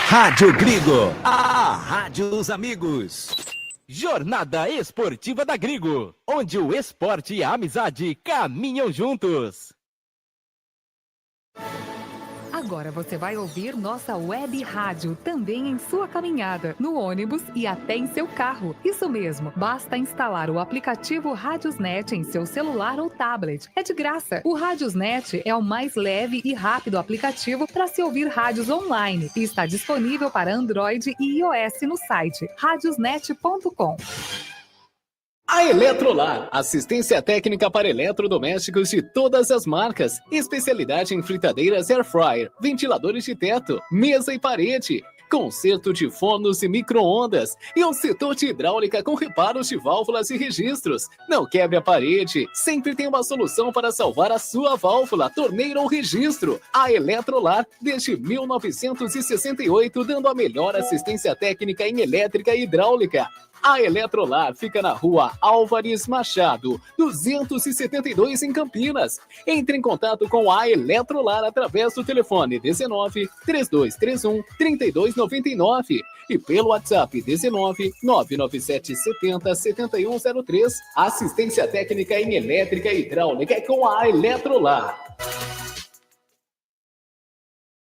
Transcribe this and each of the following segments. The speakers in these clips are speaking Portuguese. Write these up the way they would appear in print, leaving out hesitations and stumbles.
Rádio Grigo, a rádio dos amigos. Jornada Esportiva da Grigo, onde o esporte e a amizade caminham juntos. Agora você vai ouvir nossa web rádio também em sua caminhada, no ônibus e até em seu carro. Isso mesmo, basta instalar o aplicativo Radiosnet em seu celular ou tablet. É de graça. O Radiosnet é o mais leve e rápido aplicativo para se ouvir rádios online e está disponível para Android e iOS no site radiosnet.com. A Eletrolar, assistência técnica para eletrodomésticos de todas as marcas, especialidade em fritadeiras air fryer, ventiladores de teto, mesa e parede, conserto de fornos e micro-ondas e um setor de hidráulica com reparos de válvulas e registros. Não quebre a parede, sempre tem uma solução para salvar a sua válvula, torneira ou registro. A Eletrolar, desde 1968, dando a melhor assistência técnica em elétrica e hidráulica. A Eletrolar fica na rua Álvares Machado, 272 em Campinas. Entre em contato com a Eletrolar através do telefone 19 3231 3299 e pelo WhatsApp 19 997 70 7103. Assistência técnica em elétrica e hidráulica é com a Eletrolar.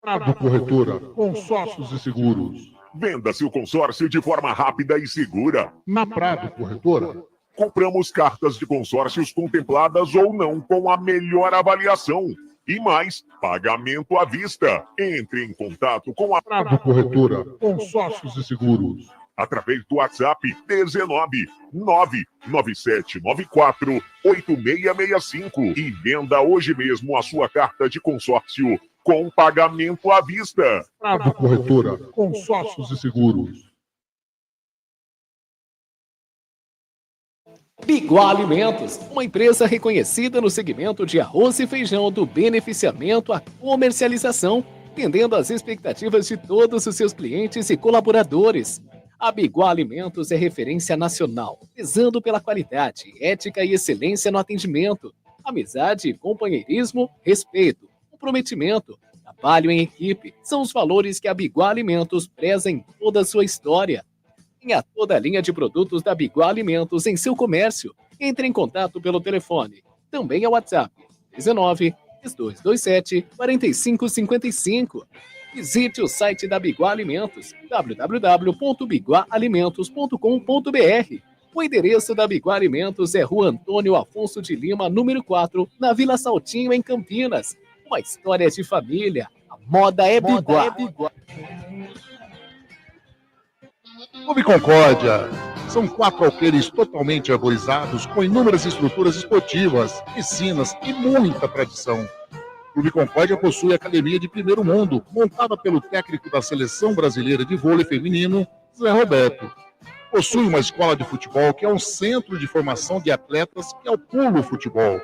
Prado Corretora, consórcios e seguros. Venda seu consórcio de forma rápida e segura. Na Prado Corretora, compramos cartas de consórcios contempladas ou não com a melhor avaliação. E mais, pagamento à vista. Entre em contato com a Prado Corretora, consórcios e seguros. Através do WhatsApp 19 99794 8665 e venda hoje mesmo a sua carta de consórcio com pagamento à vista. Prado Corretora, consórcios e seguros. Biguá Alimentos, uma empresa reconhecida no segmento de arroz e feijão do beneficiamento à comercialização, atendendo às expectativas de todos os seus clientes e colaboradores. A Biguá Alimentos é referência nacional, prezando pela qualidade, ética e excelência no atendimento, amizade, companheirismo, respeito, comprometimento, trabalho em equipe, são os valores que a Biguá Alimentos preza em toda a sua história. Tenha toda a linha de produtos da Biguá Alimentos em seu comércio. Entre em contato pelo telefone. Também é o WhatsApp 19 3227 4555. Visite o site da Biguá Alimentos, www.biguaalimentos.com.br. O endereço da Biguá Alimentos é Rua Antônio Afonso de Lima, número 4, na Vila Saltinho, em Campinas. Uma história de família. A moda é Biguá. Clube Concórdia. São 4 alqueires totalmente arborizados, com inúmeras estruturas esportivas, piscinas e muita tradição. Clube Concórdia possui academia de primeiro mundo, montada pelo técnico da Seleção Brasileira de Vôlei Feminino, Zé Roberto. Possui uma escola de futebol, que é um centro de formação de atletas, que é o Pulo Futebol.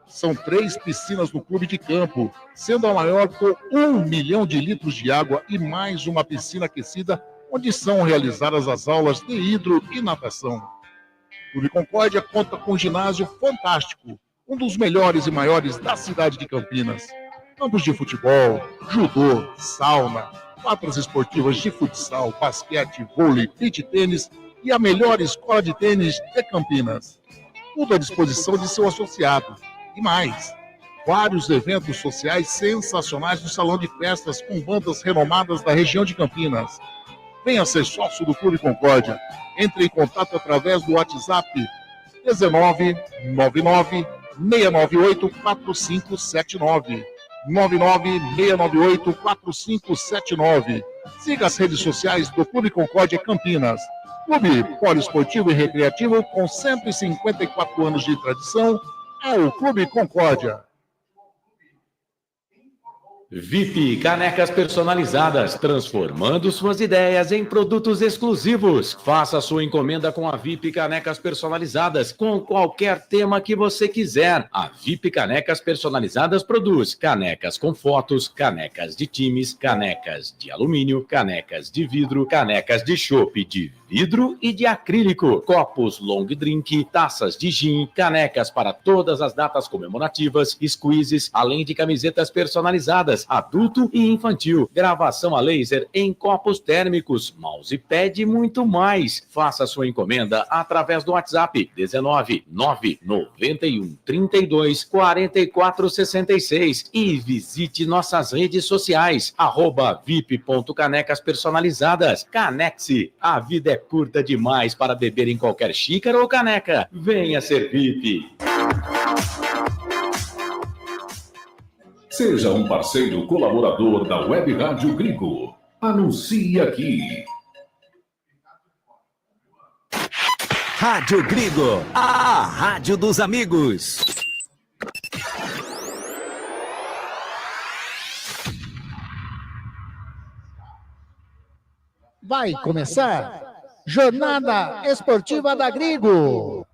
São 3 piscinas no clube de campo, sendo a maior com 1 milhão de litros de água e mais uma piscina aquecida, onde são realizadas as aulas de hidro e natação. O Clube Concórdia conta com um ginásio fantástico, um dos melhores e maiores da cidade de Campinas. Campos de futebol, judô, sauna, quadras esportivas de futsal, basquete, vôlei, beach tênis e a melhor escola de tênis de Campinas. Tudo à disposição de seu associado. E mais, vários eventos sociais sensacionais no salão de festas com bandas renomadas da região de Campinas. Venha ser sócio do Clube Concórdia. Entre em contato através do WhatsApp 19 99 698 4579. 99 698 4579. Siga as redes sociais do Clube Concórdia Campinas. Clube poliesportivo e recreativo com 154 anos de tradição. É o Clube Concórdia. VIP Canecas Personalizadas, transformando suas ideias em produtos exclusivos. Faça sua encomenda com a VIP Canecas Personalizadas, com qualquer tema que você quiser. A VIP Canecas Personalizadas produz canecas com fotos, canecas de times, canecas de alumínio, canecas de vidro, canecas de chopp de vidro e de acrílico, copos long drink, taças de gin, canecas para todas as datas comemorativas, squeezes, além de camisetas personalizadas. crianças, adulto e infantil. Gravação a laser em copos térmicos, mousepad e muito mais. Faça sua encomenda através do WhatsApp 19 991 32 44 66 e visite nossas redes sociais @vip.canecas personalizadas. Canexe, a vida é curta demais para beber em qualquer xícara ou caneca. Venha ser VIP. Seja um parceiro colaborador da Web Rádio Gringo. Anuncie aqui. Rádio Gringo, a rádio dos amigos. Vai começar Jornada Esportiva da Gringo.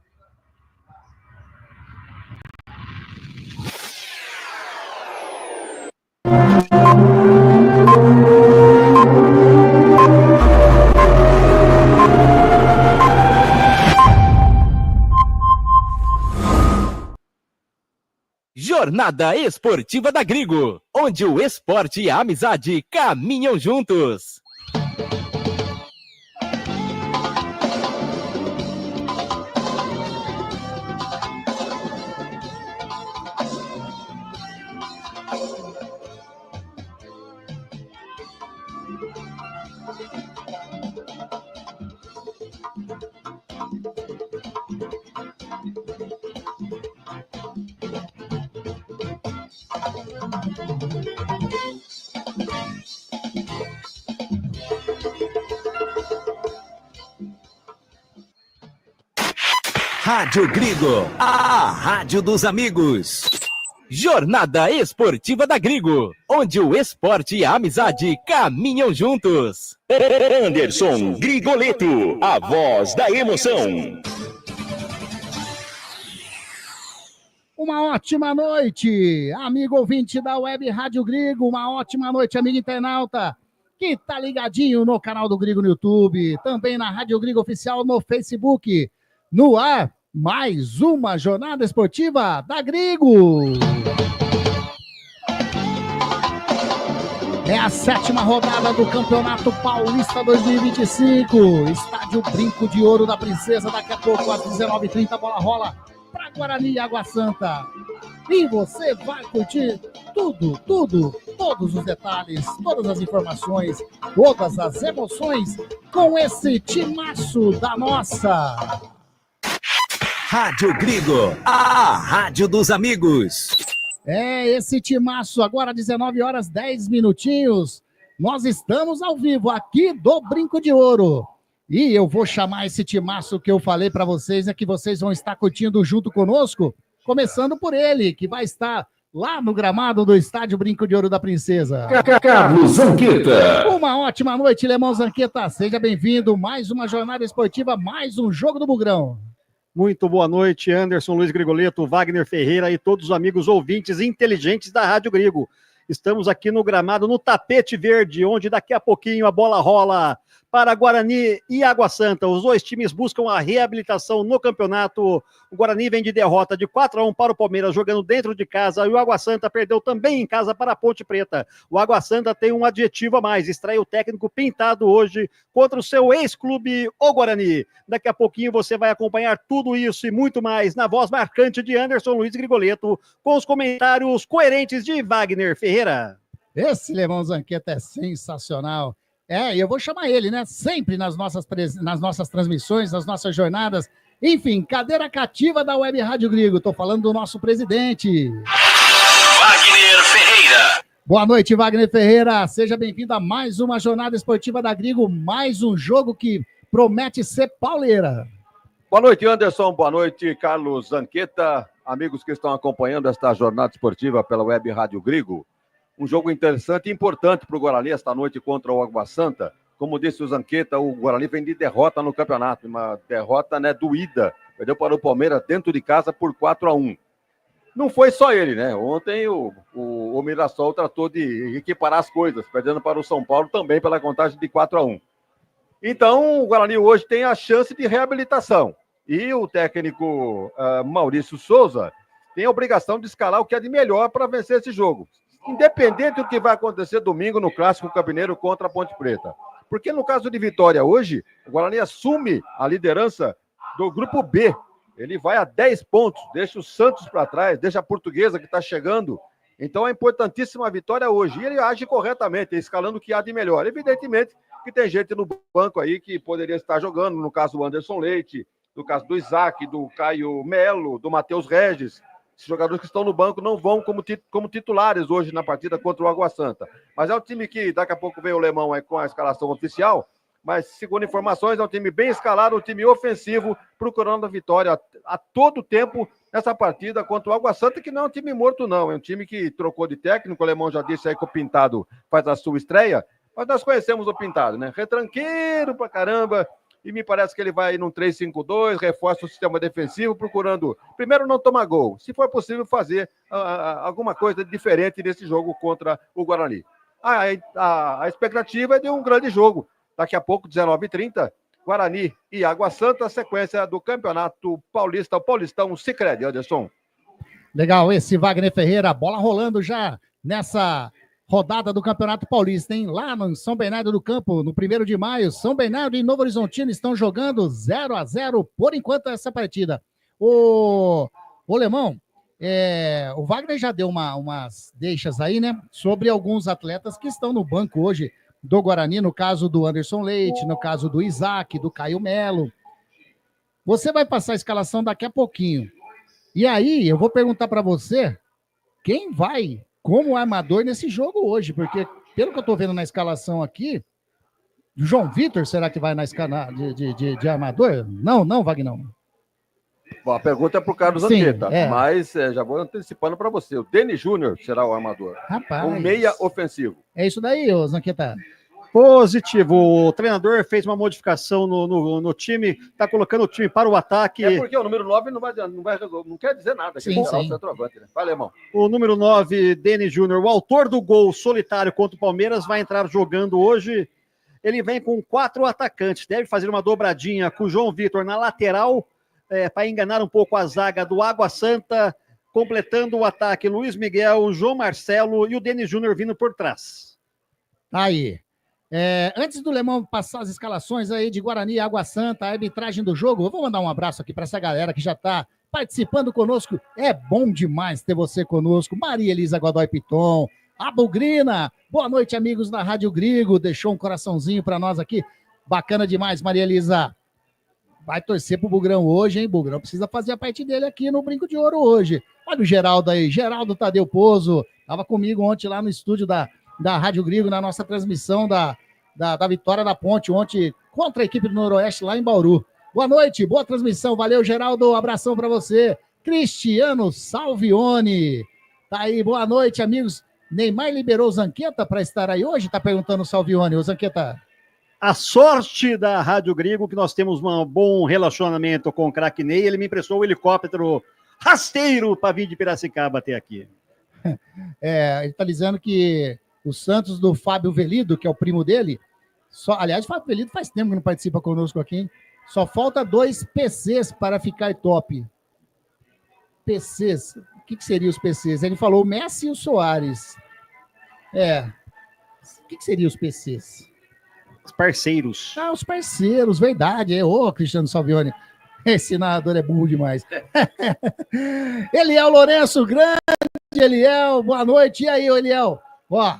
Jornada Esportiva da Gringo, onde o esporte e a amizade caminham juntos. Rádio Gringo, a rádio dos amigos. Jornada Esportiva da Gringo, onde o esporte e a amizade caminham juntos. Anderson Grigoleto, a voz da emoção. Uma ótima noite, amigo ouvinte da Web Rádio Gringo. Uma ótima noite, amigo internauta, que tá ligadinho no canal do Gringo no YouTube, também na Rádio Gringo Oficial no Facebook. No ar, mais uma jornada esportiva da Gringo. É a 7ª rodada do Campeonato Paulista 2025. Estádio Brinco de Ouro da Princesa. Daqui a pouco, às 19h30, a bola rola para Guarani e Água Santa. E você vai curtir todos os detalhes, todas as informações, todas as emoções com esse timaço da nossa Rádio Gringo, a rádio dos amigos. É, esse timaço, agora 19h10. Nós estamos ao vivo aqui do Brinco de Ouro. E eu vou chamar esse timaço que eu falei para vocês, que vocês vão estar curtindo junto conosco, começando por ele, que vai estar lá no gramado do Estádio Brinco de Ouro da Princesa. Carlos Zanqueta. Uma ótima noite, Lemão Zanqueta. Seja bem-vindo. Mais uma jornada esportiva, mais um jogo do Bugrão. Muito boa noite, Anderson Luiz Grigoleto, Wagner Ferreira e todos os amigos ouvintes inteligentes da Rádio Gringo. Estamos aqui no gramado, no tapete verde, onde daqui a pouquinho a bola rola para Guarani e Água Santa. Os dois times buscam a reabilitação no campeonato. O Guarani vem de derrota de 4-1 para o Palmeiras, jogando dentro de casa, e o Água Santa perdeu também em casa para a Ponte Preta. O Água Santa tem um adjetivo a mais, estreia o técnico pintado hoje contra o seu ex-clube, o Guarani. Daqui a pouquinho você vai acompanhar tudo isso e muito mais na voz marcante de Anderson Luiz Grigoleto, com os comentários coerentes de Wagner Ferreira. Esse Lemão Zanqueta é sensacional. E eu vou chamar ele, né? Sempre nas nossas transmissões, nas nossas jornadas. Enfim, cadeira cativa da Web Rádio Gringo. Tô falando do nosso presidente, Wagner Ferreira. Boa noite, Wagner Ferreira. Seja bem-vindo a mais uma jornada esportiva da Gringo. Mais um jogo que promete ser pauleira. Boa noite, Anderson. Boa noite, Carlos Zanqueta. Amigos que estão acompanhando esta jornada esportiva pela Web Rádio Gringo. Um jogo interessante e importante para o Guarani esta noite contra o Água Santa. Como disse o Zanqueta, o Guarani vem de derrota no campeonato, uma derrota, né, doída. Perdeu para o Palmeiras dentro de casa por 4-1. Não foi só ele, né? Ontem o Mirassol tratou de equiparar as coisas, perdendo para o São Paulo também pela contagem de 4-1. Então, o Guarani hoje tem a chance de reabilitação. E o técnico Maurício Souza tem a obrigação de escalar o que é de melhor para vencer esse jogo. independente do que vai acontecer domingo no Clássico Campineiro contra a Ponte Preta. Porque no caso de vitória hoje, o Guarani assume a liderança do grupo B. Ele vai a 10 pontos, deixa o Santos para trás, deixa a Portuguesa que está chegando. Então é importantíssima a vitória hoje. E ele age corretamente, escalando o que há de melhor. Evidentemente que tem gente no banco aí que poderia estar jogando, no caso do Anderson Leite, no caso do Isaac, do Caio Melo, do Matheus Regis. Esses jogadores que estão no banco não vão como titulares hoje na partida contra o Água Santa. Mas é um time que daqui a pouco vem o Lemão aí com a escalação oficial, mas segundo informações é um time bem escalado, um time ofensivo, procurando a vitória a todo tempo nessa partida contra o Água Santa, que não é um time morto não, é um time que trocou de técnico, o Lemão já disse aí que o Pintado faz a sua estreia, mas nós conhecemos o Pintado, né? Retranqueiro pra caramba, e me parece que ele vai num 3-5-2, reforça o sistema defensivo, procurando, primeiro, não tomar gol. Se for possível, fazer alguma coisa diferente nesse jogo contra o Guarani. A expectativa é de um grande jogo. Daqui a pouco, 19h30, Guarani e Água Santa, sequência do Campeonato Paulista, o Paulistão Sicredi, Anderson. Legal, esse Wagner Ferreira, bola rolando já nessa rodada do Campeonato Paulista, hein? Lá no São Bernardo do Campo, no 1º de maio, São Bernardo e Novo Horizontino estão jogando 0-0 por enquanto essa partida. O Lemão, o Wagner já deu umas deixas aí, né? Sobre alguns atletas que estão no banco hoje do Guarani, no caso do Anderson Leite, no caso do Isaac, do Caio Melo. Você vai passar a escalação daqui a pouquinho. E aí, eu vou perguntar para você, quem vai como armador nesse jogo hoje, porque pelo que eu tô vendo na escalação aqui, João Vitor, será que vai na escala de armador? Não, Wagner. Bom, a pergunta é pro Carlos Anqueta, mas já vou antecipando para você. O Denis Júnior será o armador. Rapaz. Um meia ofensivo. É isso daí, ô Zanqueta. Positivo. O treinador fez uma modificação no time, está colocando o time para o ataque. É porque o número 9 não quer dizer nada. Sim. O centroavante, né? Vai, irmão. O número 9, Denis Júnior, o autor do gol solitário contra o Palmeiras, vai entrar jogando hoje. Ele vem com 4 atacantes. Deve fazer uma dobradinha com o João Vitor na lateral, para enganar um pouco a zaga do Água Santa, completando o ataque Luiz Miguel, o João Marcelo e o Denis Júnior vindo por trás. Aí. Antes do Lemão passar as escalações aí de Guarani e Água Santa, a arbitragem do jogo, eu vou mandar um abraço aqui para essa galera que já está participando conosco. É bom demais ter você conosco. Maria Elisa Godoy Piton, a Bugrina, boa noite, amigos da Rádio Grigo, deixou um coraçãozinho para nós aqui. Bacana demais, Maria Elisa. Vai torcer pro Bugrão hoje, hein? Bugrão precisa fazer a parte dele aqui no Brinco de Ouro hoje. Olha o Geraldo aí, Geraldo Tadeu Pozo, estava comigo ontem lá no estúdio da Rádio Grigo, na nossa transmissão da vitória da Ponte ontem contra a equipe do Noroeste lá em Bauru. Boa noite, boa transmissão, valeu Geraldo, abração para você. Cristiano Salvione, tá aí, boa noite amigos. Neymar liberou o Zanqueta para estar aí hoje? Tá perguntando o Salvione, o Zanqueta. A sorte da Rádio Grigo, que nós temos um bom relacionamento com o craque Ney, ele me emprestou o helicóptero rasteiro para vir de Piracicaba até aqui. Ele tá dizendo que o Santos do Fábio Velido, que é o primo dele, aliás, o Fábio Velido faz tempo que não participa conosco aqui, hein? Só falta 2 PCs para ficar top. PCs, o que seriam os PCs? Ele falou o Messi e o Soares. O que seriam os PCs? Os parceiros. Os parceiros, verdade. Ô, Cristiano Salvione, esse narrador é burro demais. Eliel Lourenço, grande Eliel, boa noite. E aí, Eliel? Ó,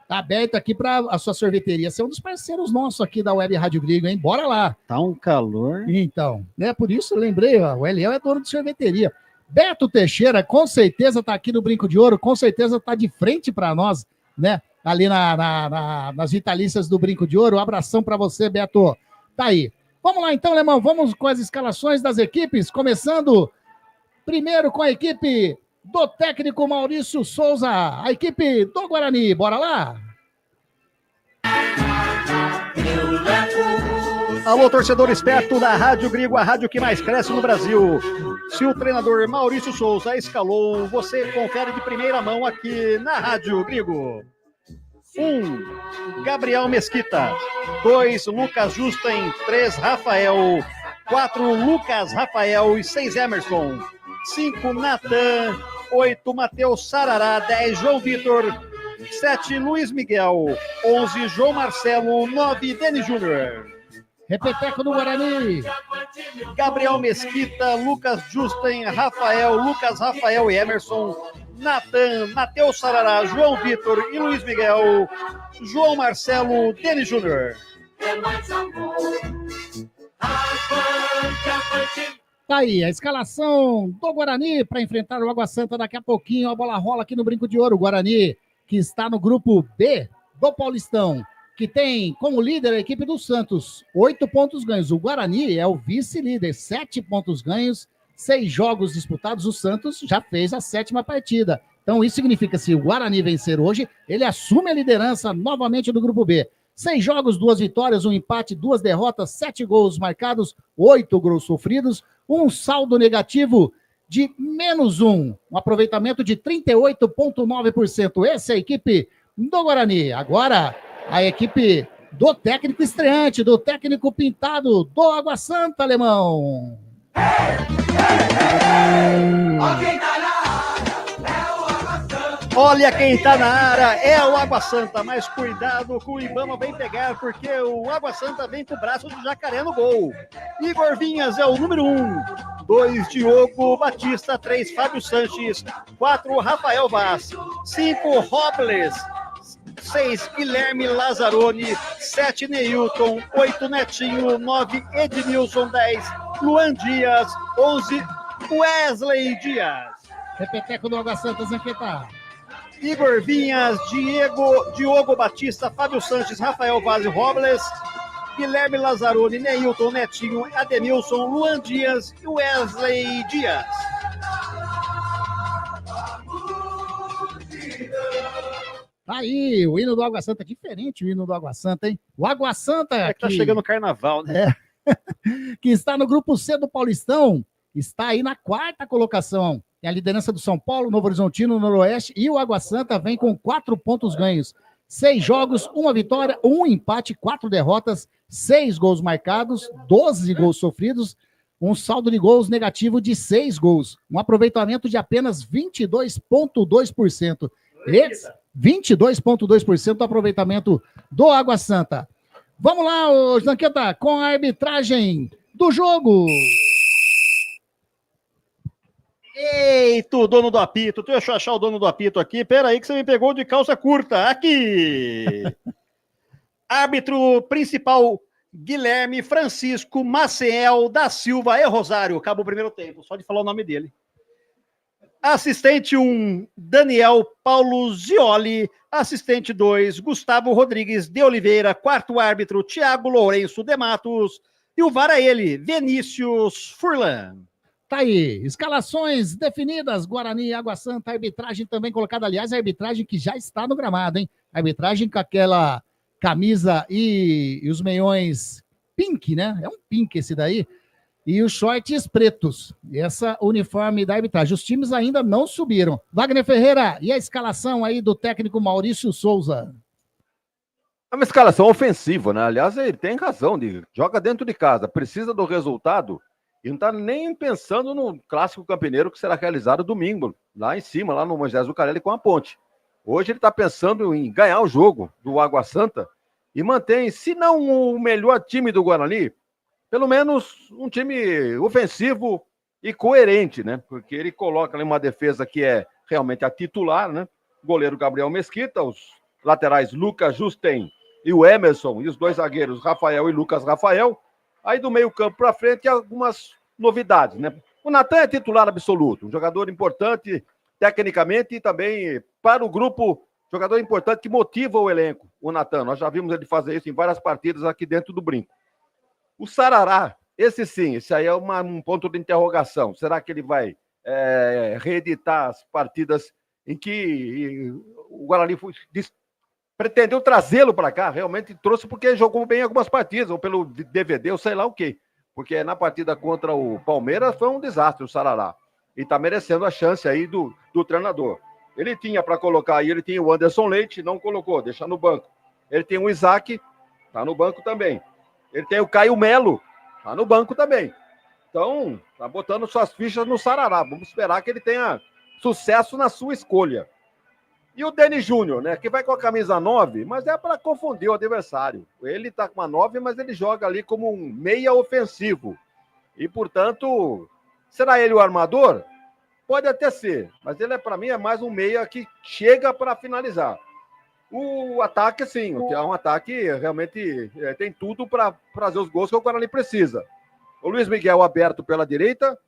tá aberto aqui para a sua sorveteria. Você é um dos parceiros nossos aqui da Web Rádio Grigo, hein? Bora lá. Tá um calor. Então, por isso eu lembrei, ó, o Eliel é dono de sorveteria. Beto Teixeira, com certeza tá aqui no Brinco de Ouro, com certeza tá de frente para nós, né? Ali nas vitalícias do Brinco de Ouro. Um abração para você, Beto. Tá aí. Vamos lá então, Lemão, vamos com as escalações das equipes, começando primeiro com a equipe do técnico Maurício Souza, a equipe do Guarani. Bora lá? Alô, torcedor esperto da Rádio Grigo, a rádio que mais cresce no Brasil. Se o treinador Maurício Souza escalou, você confere de primeira mão aqui na Rádio Grigo. 1, Gabriel Mesquita. 2, Lucas Justen. 3, Rafael. 4, Lucas Rafael e 6, Emerson. 5, Natan. 8, Matheus Sarará. 10, João Vitor. 7, Luiz Miguel. 11, João Marcelo. 9, Denis Júnior. Repeteco do Guarani. Gabriel Mesquita, Lucas Justen, Rafael, Lucas Rafael e Emerson, Natan, Matheus Sarará, João Vitor e Luiz Miguel, João Marcelo, Denis Júnior. Tá aí a escalação do Guarani para enfrentar o Água Santa daqui a pouquinho. A bola rola aqui no Brinco de Ouro. O Guarani, que está no grupo B do Paulistão, que tem como líder a equipe do Santos, 8 pontos ganhos. O Guarani é o vice-líder, 7 pontos ganhos, 6 jogos disputados. O Santos já fez a 7ª partida. Então isso significa, se o Guarani vencer hoje, ele assume a liderança novamente do grupo B. 6 jogos, 2 vitórias, 1 empate, 2 derrotas, 7 gols marcados, 8 gols sofridos, um saldo negativo de -1, um aproveitamento de 38,9%. Essa é a equipe do Guarani. Agora, a equipe do técnico estreante, do técnico pintado do Água Santa, alemão. Olha quem tá na área, é o Água Santa, mas cuidado com o Ibama vem pegar, porque o Água Santa vem com o braço do jacaré no gol. Igor Vinhas é o número 1, 2, Diogo Batista, 3, Fábio Sanches, 4, Rafael Vaz, 5, Robles, 6, Guilherme Lazzaroni, 7, Neilton, 8, Netinho, 9, Edmilson, 10, Luan Dias, 11, Wesley Dias. Repeteco do Água Santa, Zanqueta. Igor Vinhas, Diogo Batista, Fábio Sanches, Rafael Vaz e Robles, Guilherme Lazzaroni, Neilton, Netinho, Ademilson, Luan Dias e Wesley Dias. Aí, o hino do Água Santa, diferente o hino do Água Santa, hein? O Água Santa... É que tá chegando o carnaval, né? Que está no grupo C do Paulistão, está aí na 4ª colocação. Tem a liderança do São Paulo, Novo Horizontino, Noroeste, e o Água Santa vem com 4 pontos ganhos. 6 jogos, 1 vitória, 1 empate, 4 derrotas, 6 gols marcados, 12 gols sofridos, um saldo de gols negativo de 6 gols. Um aproveitamento de apenas 22,2%. 22,2% do aproveitamento do Água Santa. Vamos lá, Zanqueta, com a arbitragem do jogo. Eita, o dono do apito. Deixa eu achar o dono do apito aqui. Pera aí que você me pegou de calça curta. Aqui. Árbitro principal, Guilherme Francisco Maciel da Silva e Rosário. Acabou o primeiro tempo, só de falar o nome dele. Assistente 1, Daniel Paulo Zioli. Assistente 2, Gustavo Rodrigues de Oliveira. Quarto árbitro, Thiago Lourenço de Matos. E o VAR é ele, Vinícius Furlan. Tá aí, escalações definidas, Guarani e Água Santa, arbitragem também colocada, aliás, a arbitragem que já está no gramado, hein? Arbitragem com aquela camisa e os meiões pink, né? É um pink esse daí. E os shorts pretos. Essa uniforme da arbitragem. Os times ainda não subiram. Wagner Ferreira, e a escalação aí do técnico Maurício Souza? É uma escalação ofensiva, né? Aliás, ele tem razão, joga dentro de casa, precisa do resultado. E não está nem pensando no Clássico Campineiro que será realizado domingo, lá em cima, lá no Moisés Zucarelli com a Ponte. Hoje ele está pensando em ganhar o jogo do Água Santa e mantém, se não o melhor time do Guarani, pelo menos um time ofensivo e coerente, né? Porque ele coloca ali uma defesa que é realmente a titular, né? O goleiro Gabriel Mesquita, os laterais Lucas Justen e o Emerson, e os 2 zagueiros Rafael e Lucas Rafael. Aí do meio campo para frente, algumas novidades, né? O Natan é titular absoluto, um jogador importante tecnicamente e também para o grupo, jogador importante que motiva o elenco, o Natan. Nós já vimos ele fazer isso em várias partidas aqui dentro do Brinco. O Sarará, esse sim, esse aí é um ponto de interrogação. Será que ele vai reeditar as partidas em que o Guarani pretendeu trazê-lo para cá, realmente trouxe porque jogou bem algumas partidas, ou pelo DVD, ou sei lá o quê. Porque na partida contra o Palmeiras foi um desastre o Sarará. E está merecendo a chance aí do treinador. Ele tinha para colocar aí, ele tinha o Anderson Leite, não colocou, deixa no banco. Ele tem o Isaac, tá no banco também. Ele tem o Caio Melo, tá no banco também. Então, tá botando suas fichas no Sarará. Vamos esperar que ele tenha sucesso na sua escolha. E o Denis Júnior, né? Que vai com a camisa 9, mas é para confundir o adversário. Ele tá com uma 9, mas ele joga ali como um meia ofensivo. E, portanto, será ele o armador? Pode até ser, mas ele, para mim, é mais um meia que chega para finalizar. O ataque, sim, é um ataque realmente tem tudo para fazer os gols que o Guarani precisa. O Luiz Miguel aberto pela direita,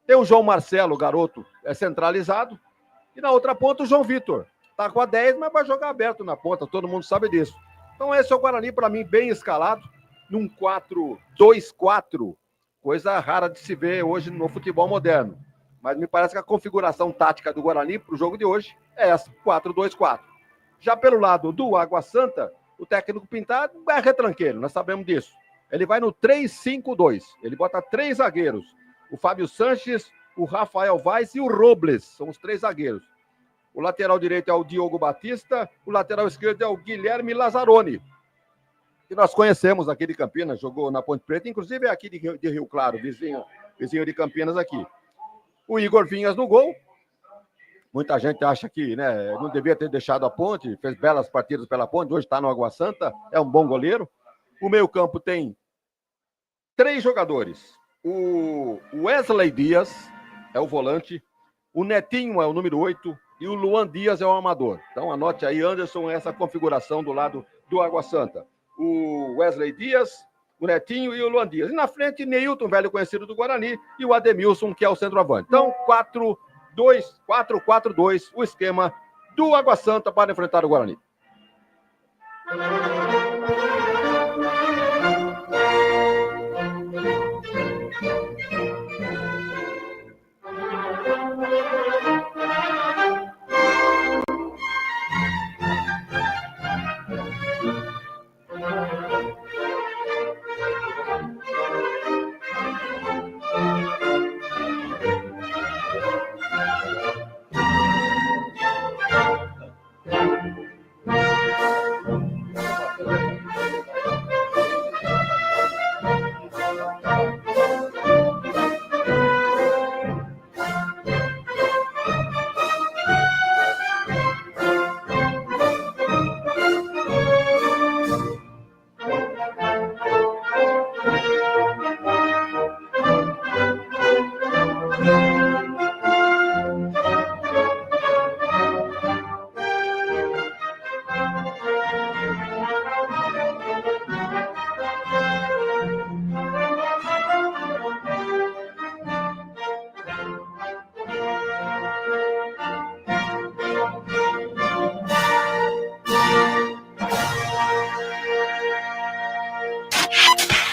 tem o João Marcelo, garoto, centralizado, e na outra ponta o João Vitor. Tá com a 10, mas vai jogar aberto na ponta, todo mundo sabe disso. Então esse é o Guarani, para mim, bem escalado, num 4-2-4, coisa rara de se ver hoje no futebol moderno. Mas me parece que a configuração tática do Guarani para o jogo de hoje é essa, 4-2-4. Já pelo lado do Água Santa, o técnico Pintado é retranqueiro, nós sabemos disso. Ele vai no 3-5-2, ele bota 3 zagueiros. O Fábio Sanches, o Rafael Vaz e o Robles, são os 3 zagueiros. O lateral direito é o Diogo Batista, o lateral esquerdo é o Guilherme Lazzaroni, que nós conhecemos aqui de Campinas, jogou na Ponte Preta, inclusive é aqui de Rio Claro, vizinho de Campinas aqui. O Igor Vinhas no gol. Muita gente acha que, né, não devia ter deixado a Ponte, fez belas partidas pela Ponte, hoje está no Água Santa, é um bom goleiro. O meio-campo tem 3 jogadores. O Wesley Dias é o volante, o Netinho é o número 8 e o Luan Dias é o armador. Então anote aí, Anderson, essa configuração do lado do Água Santa. O Wesley Dias, o Netinho e o Luan Dias. E na frente, Neilton, velho conhecido do Guarani, e o Ademilson, que é o centroavante. Então, 4-4-2, o esquema do Água Santa para enfrentar o Guarani.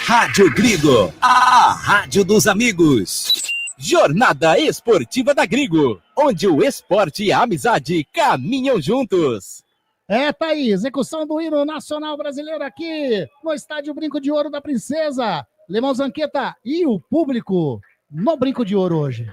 Rádio Grigo, a rádio dos amigos. Jornada Esportiva da Grigo, onde o esporte e a amizade caminham juntos. Tá aí, execução do hino nacional brasileiro aqui no Estádio Brinco de Ouro da Princesa. Lemão Zanqueta e o público no Brinco de Ouro hoje.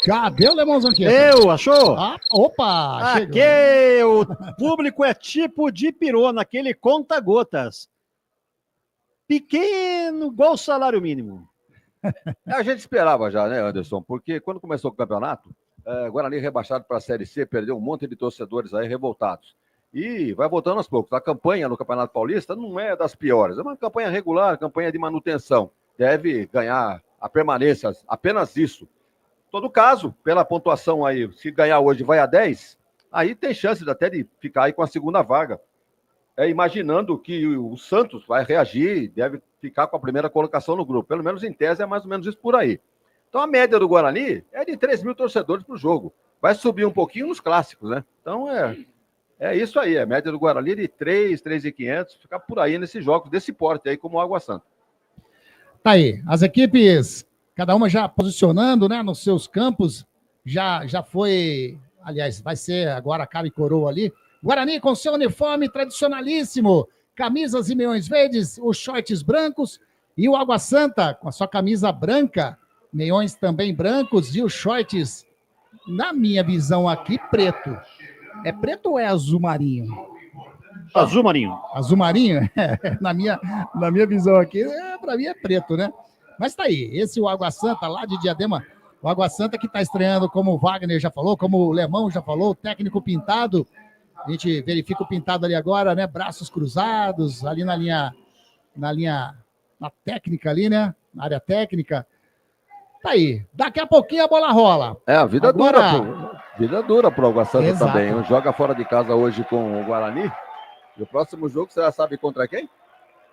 Cadê o Lemão Zanqueta? Achou? Opa! Aqui o público é tipo de pirona, aquele conta-gotas. Pequeno, igual o salário mínimo. A gente esperava já, né, Anderson? Porque quando começou o campeonato, Guarani rebaixado para a Série C, perdeu um monte de torcedores aí revoltados. E vai voltando aos poucos. A campanha no Campeonato Paulista não é das piores. É uma campanha regular, campanha de manutenção. Deve ganhar a permanência, apenas isso. Em todo caso, pela pontuação aí, se ganhar hoje vai a 10, aí tem chance até de ficar aí com a segunda vaga. Imaginando que o Santos vai reagir, deve ficar com a primeira colocação no grupo. Pelo menos em tese é mais ou menos isso por aí. Então a média do Guarani é de 3 mil torcedores para o jogo. Vai subir um pouquinho nos clássicos, né? Então é isso aí. A média do Guarani é de 3.500, ficar por aí nesses jogos desse porte aí como o Água Santa. Tá aí, as equipes, cada uma já posicionando, né, nos seus campos, já foi, aliás, vai ser agora cara e coroa ali. Guarani com seu uniforme tradicionalíssimo, camisas e meiões verdes, os shorts brancos, e o Água Santa com a sua camisa branca, meiões também brancos e os shorts, na minha visão aqui, preto. É preto ou é azul marinho? Azul marinho. Azul marinho? Na minha visão aqui, é pra mim é preto, né? Mas tá aí, esse o Água Santa lá de Diadema, o Água Santa que tá estreando, como o Wagner já falou, como o Lemão já falou, o técnico pintado, a gente verifica o pintado ali agora, né? Braços cruzados, ali na técnica ali, né? Na área técnica. Tá aí, daqui a pouquinho a bola rola. A vida agora... Vida dura pro Água Santa Exato. também. Joga fora de casa hoje com o Guarani. E o próximo jogo, você já sabe contra quem?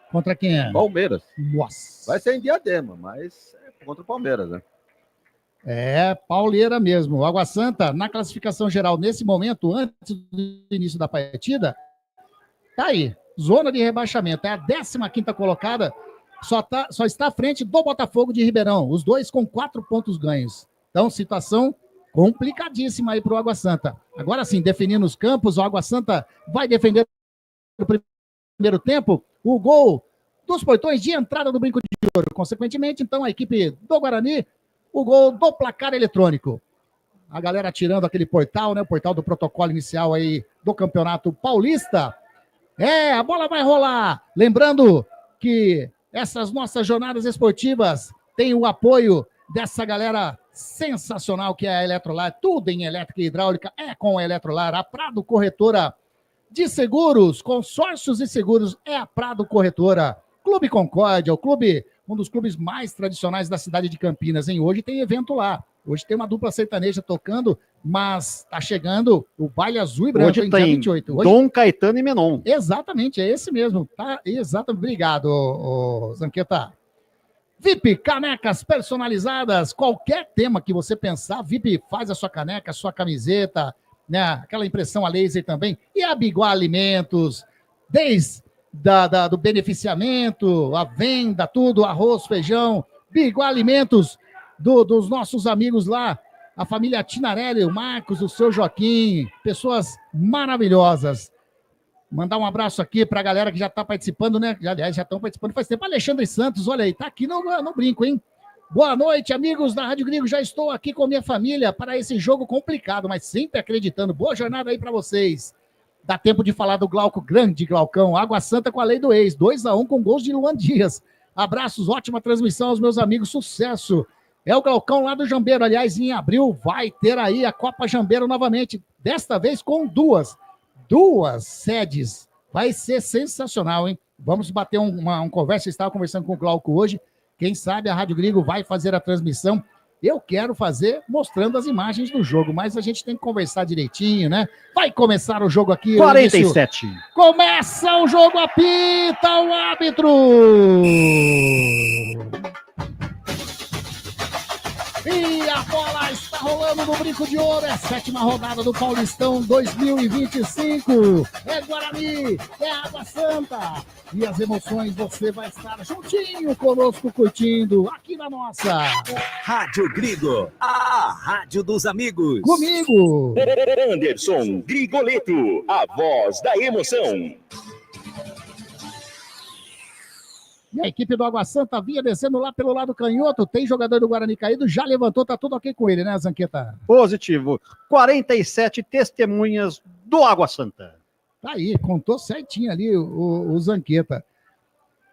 Contra quem é? Palmeiras. Nossa. Vai ser em Diadema, mas é contra o Palmeiras, né? É, pauleira mesmo. O Água Santa, na classificação geral, nesse momento, antes do início da partida, tá aí. Zona de rebaixamento. É a 15ª colocada. Só está à frente do Botafogo de Ribeirão. Os dois com 4 pontos ganhos. Então, situação complicadíssima aí para o Água Santa. Agora sim, definindo os campos, o Água Santa vai defender no primeiro tempo o gol dos portões de entrada do Brinco de Ouro. Consequentemente, então, a equipe do Guarani, o gol do placar eletrônico. A galera tirando aquele portal, né? O portal do protocolo inicial aí do Campeonato Paulista. A bola vai rolar. Lembrando que essas nossas jornadas esportivas têm o apoio dessa galera sensacional que é a Eletrolar. Tudo em elétrica e hidráulica é com a Eletrolar. A Prado Corretora de Seguros, consórcios e seguros é a Prado Corretora. Clube Concórdia, um dos clubes mais tradicionais da cidade de Campinas, hein? Hoje tem evento lá. Hoje tem uma dupla sertaneja tocando, mas tá chegando o Baile Azul e Branco, hoje em tem dia 28. Hoje... Dom Caetano e Menon. Exatamente, é esse mesmo. Tá, exatamente. Obrigado, Zanqueta. VIP, canecas personalizadas, qualquer tema que você pensar, VIP faz a sua caneca, a sua camiseta, né? Aquela impressão a laser também. E a Biguá Alimentos, desde do beneficiamento, a venda, tudo, arroz, feijão, Biguá Alimentos, dos nossos amigos lá, a família Tinarelli, o Marcos, o seu Joaquim, pessoas maravilhosas. Mandar um abraço aqui para a galera que já está participando, né? Aliás, já estão participando faz tempo. Alexandre Santos, olha aí, tá aqui no brinco, hein? Boa noite, amigos da Rádio Gringo. Já estou aqui com minha família para esse jogo complicado, mas sempre acreditando. Boa jornada aí para vocês. Dá tempo de falar do Glauco, grande Glaucão. Água Santa com a lei do ex, 2-1 com gols de Luan Dias. Abraços, ótima transmissão aos meus amigos, sucesso. É o Glaucão lá do Jambeiro. Aliás, em abril vai ter aí a Copa Jambeiro novamente. Desta vez com duas sedes. Vai ser sensacional, hein? Vamos bater uma conversa. Eu estava conversando com o Glauco hoje. Quem sabe a Rádio Gringo vai fazer a transmissão. Eu quero fazer mostrando as imagens do jogo, mas a gente tem que conversar direitinho, né? Vai começar o jogo aqui. 47. Começa o jogo, apita o árbitro. E a bola está rolando no Brinco de Ouro. É a 7ª rodada do Paulistão 2025. É Guarani, é Água Santa. E as emoções você vai estar juntinho conosco, curtindo aqui na nossa Rádio Grigo, a rádio dos amigos. Comigo, Anderson Grigoleto, a voz da emoção. E a equipe do Água Santa vinha descendo lá pelo lado canhoto. Tem jogador do Guarani caído, já levantou, tá tudo ok com ele, né, Zanqueta? Positivo. 47 testemunhas do Água Santa. Tá aí, contou certinho ali o Zanqueta.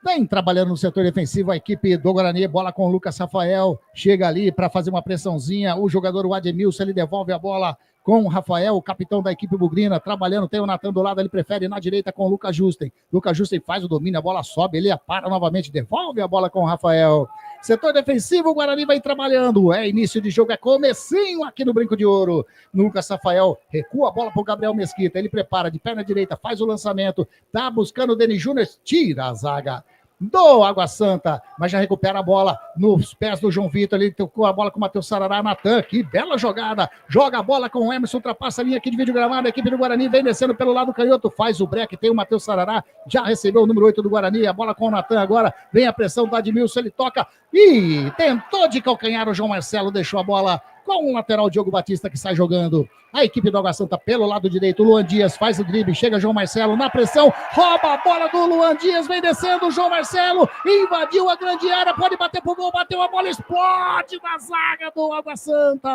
Vem trabalhando no setor defensivo a equipe do Guarani, bola com o Lucas Rafael, chega ali para fazer uma pressãozinha, o jogador, o Ademilson, ele devolve a bola com o Rafael, o capitão da equipe bugrina, trabalhando, tem o Natan do lado, ele prefere na direita com o Lucas Justen. Lucas Justen faz o domínio, a bola sobe, ele para novamente, devolve a bola com o Rafael. Setor defensivo, o Guarani vai trabalhando, é início de jogo, é comecinho aqui no Brinco de Ouro. Lucas Rafael recua a bola para o Gabriel Mesquita, ele prepara de perna direita, faz o lançamento, tá buscando o Denis Júnior, tira a zaga do Água Santa, mas já recupera a bola nos pés do João Vitor, ele tocou a bola com o Matheus Sarará, Natan, que bela jogada, joga a bola com o Emerson, ultrapassa a linha aqui de vídeo gramado, a equipe do Guarani vem descendo pelo lado canhoto, faz o break, tem o Matheus Sarará, já recebeu o número 8 do Guarani, a bola com o Natan agora, vem a pressão do Admilson, ele toca e tentou de calcanhar o João Marcelo, deixou a bola com o lateral Diogo Batista que sai jogando. A equipe do Água Santa pelo lado direito, o Luan Dias faz o drible, chega João Marcelo na pressão, rouba a bola do Luan Dias, vem descendo o João Marcelo, invadiu a grande área, pode bater pro gol, bateu a bola, explode na zaga do Água Santa.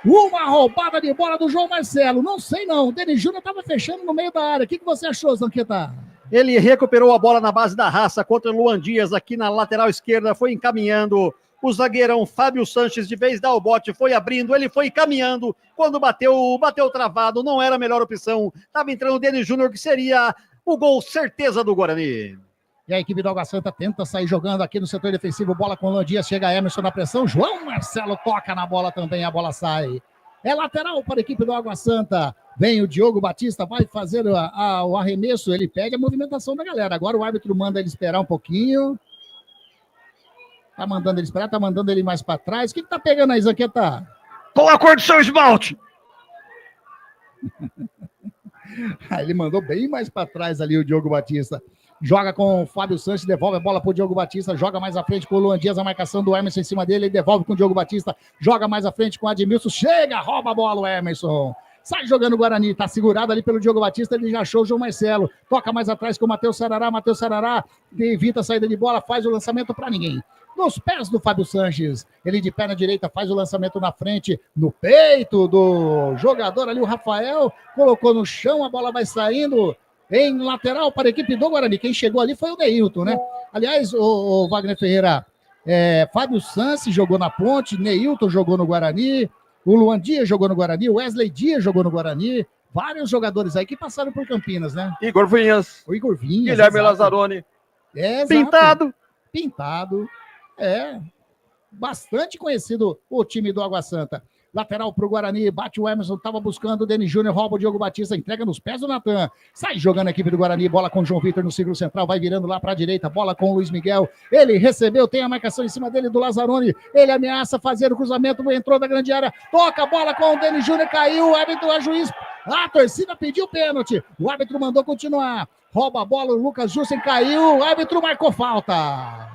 Uma roubada de bola do João Marcelo, não sei não, o Denis Júnior estava fechando no meio da área, o que você achou, Zanqueta? Ele recuperou a bola na base da raça contra o Luan Dias aqui na lateral esquerda, foi encaminhando. O zagueirão Fábio Sanches, de vez dar o bote, foi abrindo, ele foi caminhando. Quando bateu travado, não era a melhor opção. Estava entrando o Denis Júnior, que seria o gol certeza do Guarani. E a equipe do Água Santa tenta sair jogando aqui no setor defensivo. Bola com o Luan Dias, chega Emerson na pressão. João Marcelo toca na bola também, a bola sai. É lateral para a equipe do Água Santa. Vem o Diogo Batista, vai fazer o arremesso. Ele pede a movimentação da galera. Agora o árbitro manda ele esperar um pouquinho. Tá mandando ele esperar, tá mandando ele mais para trás. O que tá pegando aí, Zanqueta? Qual a cor do seu esmalte? Ele mandou bem mais para trás ali o Diogo Batista. Joga com o Fábio Sanches, devolve a bola pro Diogo Batista, joga mais à frente com o Luan Dias, a marcação do Emerson em cima dele, ele devolve com o Diogo Batista, joga mais à frente com o Admilson, chega, rouba a bola o Emerson. Sai jogando o Guarani, tá segurado ali pelo Diogo Batista, ele já achou o João Marcelo, toca mais atrás com o Matheus Sarará, evita a saída de bola, faz o lançamento para ninguém. Nos pés do Fábio Sanches, ele de perna direita faz o lançamento na frente, no peito do jogador ali, o Rafael, colocou no chão, a bola vai saindo em lateral para a equipe do Guarani. Quem chegou ali foi o Neilton, né? Aliás, o Wagner Ferreira, Fábio Sanches jogou na Ponte, Neilton jogou no Guarani, o Luan Dias jogou no Guarani, o Wesley Dias jogou no Guarani, vários jogadores aí que passaram por Campinas, né? Igor Vinhas. O Igor Vinhas. Guilherme Lazzaroni. Pintado. Bastante conhecido o time do Água Santa. Lateral pro Guarani, bate o Emerson, tava buscando o Denis Júnior, rouba o Diogo Batista, entrega nos pés do Natan. Sai jogando a equipe do Guarani, bola com o João Vitor no círculo central, vai virando lá pra direita, bola com o Luiz Miguel. Ele recebeu, tem a marcação em cima dele do Lazzaroni. Ele ameaça fazer o cruzamento, entrou da grande área, toca a bola com o Denis Júnior, caiu, o árbitro, a juiz. A torcida pediu pênalti, o árbitro mandou continuar. Rouba a bola, o Lucas Jussen caiu, o árbitro marcou falta.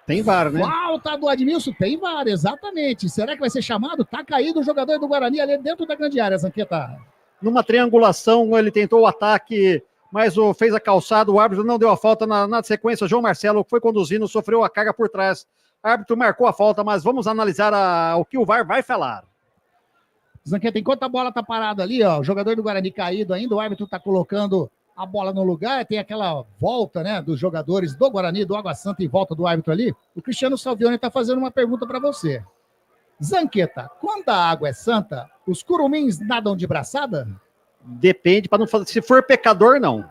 Tem VAR, né? Falta do Admilson, tem VAR, exatamente. Será que vai ser chamado? Tá caído o jogador do Guarani ali dentro da grande área, Zanqueta. Numa triangulação, ele tentou o ataque, mas fez a calçada, o árbitro não deu a falta. Na sequência, João Marcelo foi conduzindo, sofreu a carga por trás. O árbitro marcou a falta, mas vamos analisar o que o VAR vai falar. Zanqueta, enquanto a bola tá parada ali, ó, o jogador do Guarani caído ainda, o árbitro tá colocando a bola no lugar, tem aquela volta, né, dos jogadores do Guarani, do Água Santa em volta do árbitro ali. O Cristiano Salvioni está fazendo uma pergunta para você. Zanqueta, quando a água é santa, os curumins nadam de braçada? Depende, para não fazer. Se for pecador, não.